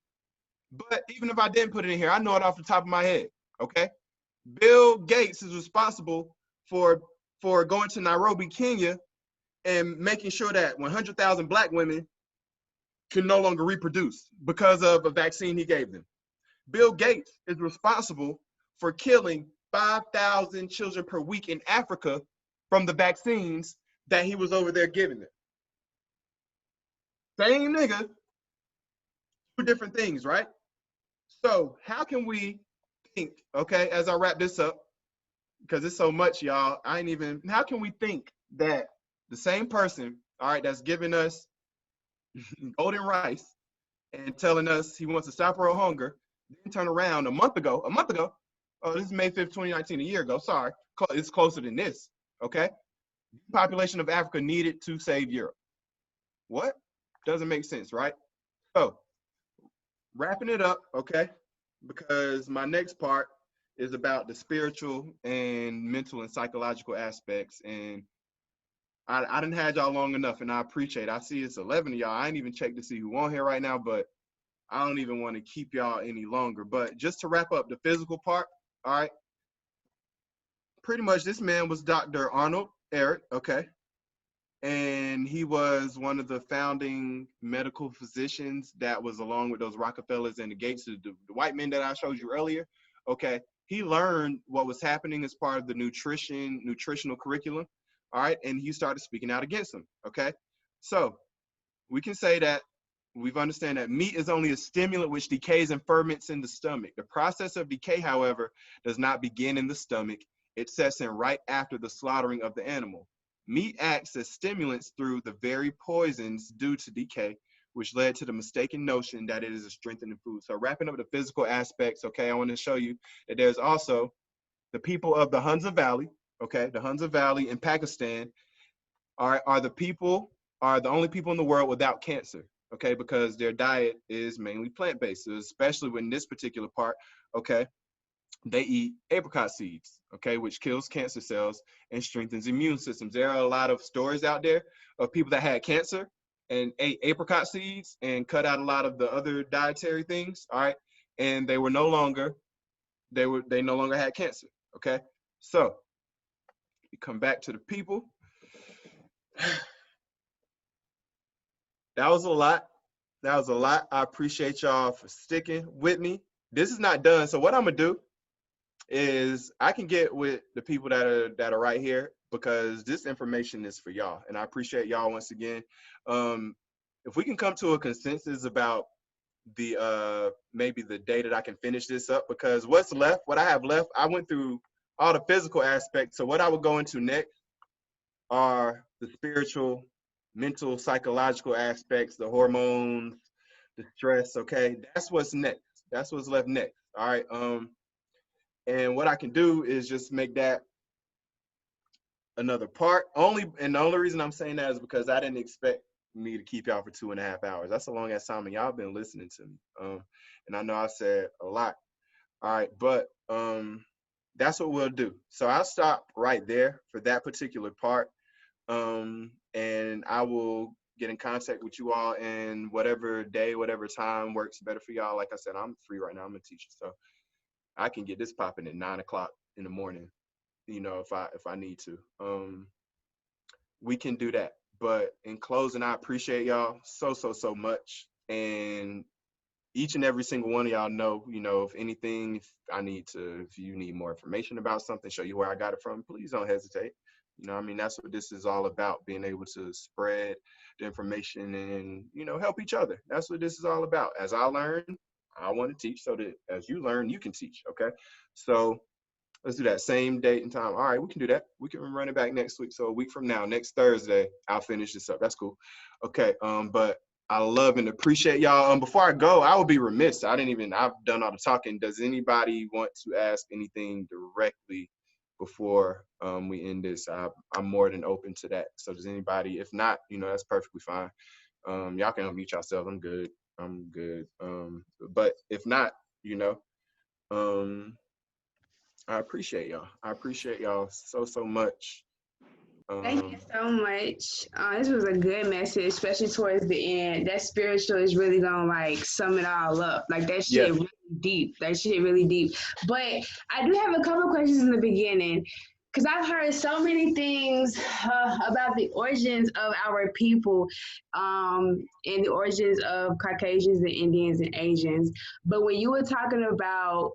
But even if I didn't put it in here, I know it off the top of my head, okay? Bill Gates is responsible for going to Nairobi, Kenya, and making sure that 100,000 black women can no longer reproduce because of a vaccine he gave them. Bill Gates is responsible for killing 5,000 children per week in Africa from the vaccines that he was over there giving them. Same nigga, two different things, right? So how can we think, okay, as I wrap this up, because it's so much, y'all, how can we think that the same person, all right, that's giving us golden rice and telling us he wants to stop world hunger, then turn around a month ago, oh, this is May 5th, 2019, a year ago, sorry, it's closer than this, okay? The population of Africa needed to save Europe. What? Doesn't make sense, right? So, wrapping it up, okay, because my next part is about the spiritual and mental and psychological aspects, and I done had y'all long enough, and I appreciate it. I see it's 11 of y'all. I ain't even checked to see who on here right now, but I don't even want to keep y'all any longer. But just to wrap up the physical part, all right, pretty much this man was Dr. Arnold Ehret, okay, and he was one of the founding medical physicians that was along with those Rockefellers and the Gates, the white men that I showed you earlier, okay. He learned what was happening as part of the nutritional curriculum, all right, and he started speaking out against them, okay. So we can say that we've understand that meat is only a stimulant which decays and ferments in the stomach. The process of decay, however, does not begin in the stomach. It sets in right after the slaughtering of the animal. Meat acts as stimulants through the very poisons due to decay, which led to the mistaken notion that it is a strengthening food. So wrapping up the physical aspects, okay, I want to show you that there's also the people of the Hunza Valley, okay, the Hunza Valley in Pakistan are the only people in the world without cancer, okay, because their diet is mainly plant-based, so especially in this particular part, okay, they eat apricot seeds, okay, which kills cancer cells and strengthens immune systems. There are a lot of stories out there of people that had cancer and ate apricot seeds and cut out a lot of the other dietary things, all right, and they no longer had cancer, okay. So we come back to the people. That was a lot. I appreciate y'all for sticking with me. This is not done, so what I'm gonna do is I can get with the people that are right here, because this information is for y'all, and I appreciate y'all once again. If we can come to a consensus about the maybe the day that I can finish this up, because what I have left, I went through all the physical aspects. So what I would go into next are the spiritual, mental, psychological aspects, the hormones, the stress, okay? That's what's next. That's what's left next, all right? And what I can do is just make that another part. And the only reason I'm saying that is because I didn't expect me to keep y'all for 2.5 hours. That's a long ass time, and y'all been listening to me. And I know I said a lot. All right, but that's what we'll do. So I'll stop right there for that particular part. And I will get in contact with you all in whatever day, whatever time works better for y'all. Like I said, I'm free right now. I'm a teacher, so I can get this popping at 9 o'clock in the morning, you know, if I need to. We can do that. But in closing, I appreciate y'all so much. And each and every single one of y'all know, you know, if anything, if you need more information about something, show you where I got it from, please don't hesitate. You know, I mean, that's what this is all about, being able to spread the information and, you know, help each other. That's what this is all about. As I learn, I want to teach, so that as you learn, you can teach, okay? So let's do that same date and time. All right, we can do that. We can run it back next week. So a week from now, next Thursday, I'll finish this up. That's cool. Okay, but I love and appreciate y'all. Before I go, I would be remiss. I've done all the talking. Does anybody want to ask anything directly before we end this? I'm more than open to that. So does anybody? If not, you know, that's perfectly fine. Y'all can unmute yourselves. I'm good. But if not, you know, I appreciate y'all. I appreciate y'all so much. Thank you so much. This was a good message, especially towards the end. That spiritual is really gonna like sum it all up. Like that shit really deep. That shit really deep. But I do have a couple questions in the beginning, because I've heard so many things about the origins of our people, and the origins of Caucasians and Indians and Asians. But when you were talking about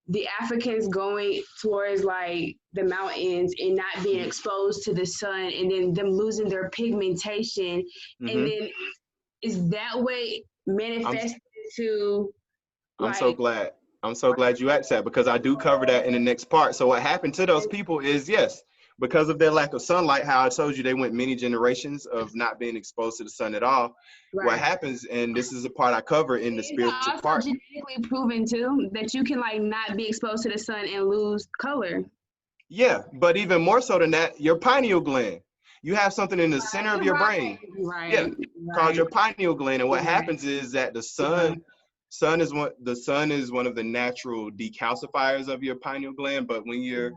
the Africans going towards like the mountains and not being exposed to the sun, and then them losing their pigmentation, and then is that way manifested to? I'm so glad you asked that, because I do cover that in the next part. So what happened to those people is, yes, because of their lack of sunlight, how I told you they went many generations of not being exposed to the sun at all. Right. What happens, and this is a part I cover in the spiritual part. It's also genetically proven too that you can like not be exposed to the sun and lose color. Yeah, but even more so than that, your pineal gland. You have something in the center of your brain, called your pineal gland, and what happens is that the sun is one of the natural decalcifiers of your pineal gland. But when you're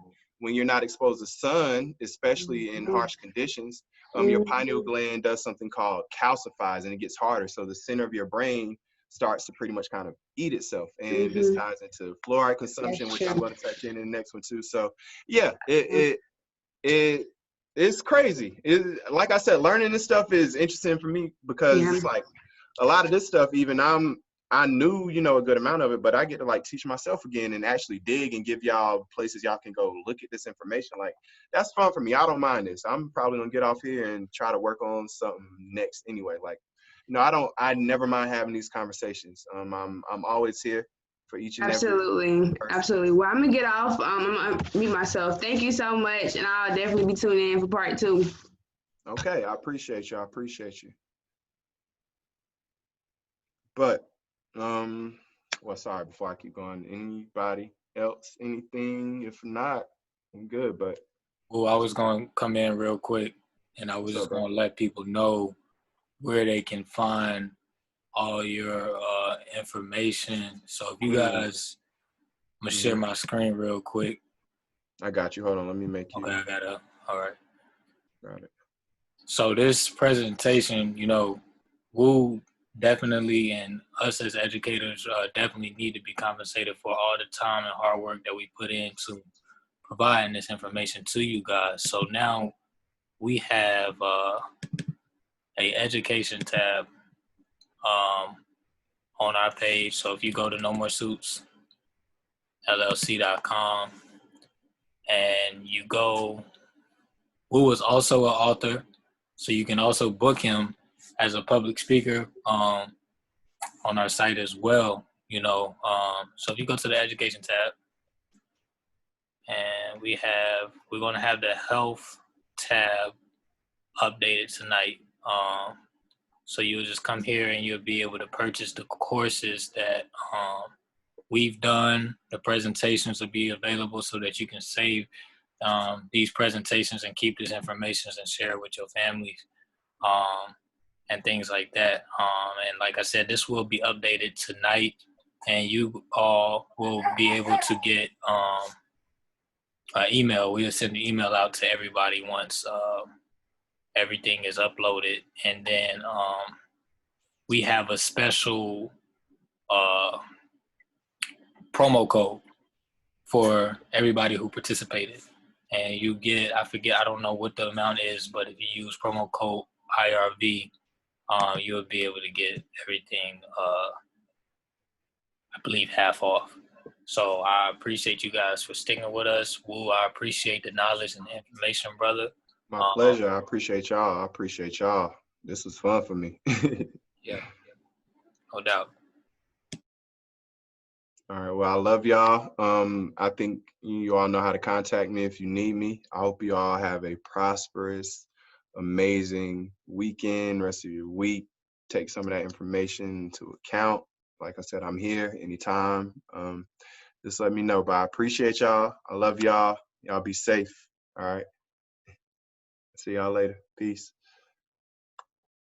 not exposed to sun, especially in harsh conditions, your pineal gland does something called calcifies, and it gets harder. So the center of your brain starts to pretty much kind of eat itself. And this ties into fluoride consumption, which I'm going to touch in the next one too. So yeah, it's crazy. Like I said, learning this stuff is interesting for me, because it's like a lot of this stuff, even I knew, you know, a good amount of it, but I get to like teach myself again and actually dig and give y'all places y'all can go look at this information. Like, that's fun for me. I don't mind this. I'm probably gonna get off here and try to work on something next anyway. Like, you know, I never mind having these conversations. I'm always here for each and every person. Absolutely. Well, I'm gonna get off. I'm gonna mute myself. Thank you so much, and I'll definitely be tuning in for part 2. Okay, I appreciate you. But well, sorry, before I keep going, anybody else, anything? If not, I'm good. But I was going to come in real quick, and I was just going to let people know where they can find all your information. So if you guys, I'm going to share my screen real quick. I got you. Hold on. Let me make you. Okay, I got it. All right. Got it. So this presentation, you know, we'll definitely, and us as educators definitely need to be compensated for all the time and hard work that we put into providing this information to you guys. So now we have a education tab on our page. So if you go to nomoresuitsllc.com and you go, Wu is also an author, so you can also book him as a public speaker on our site as well, you know. So if you go to the education tab, and we're going to have the health tab updated tonight. So you'll just come here and you'll be able to purchase the courses that we've done. The presentations will be available so that you can save these presentations and keep this information and share it with your families. And things like that. And like I said, this will be updated tonight, and you all will be able to get email. We'll send the email out to everybody once everything is uploaded, and then we have a special promo code for everybody who participated, and you get, I don't know what the amount is, but if you use promo code IRV, you'll be able to get everything, I believe, half off. So I appreciate you guys for sticking with us. Woo, I appreciate the knowledge and the information, brother. My pleasure. I appreciate y'all. This was fun for me. Yeah, no doubt. All right. Well, I love y'all. I think you all know how to contact me if you need me. I hope you all have a prosperous, amazing weekend, rest of your week. Take some of that information into account. Like I said, I'm here anytime. Just let me know. But I appreciate y'all. I love y'all. Y'all be safe. All right. See y'all later. Peace.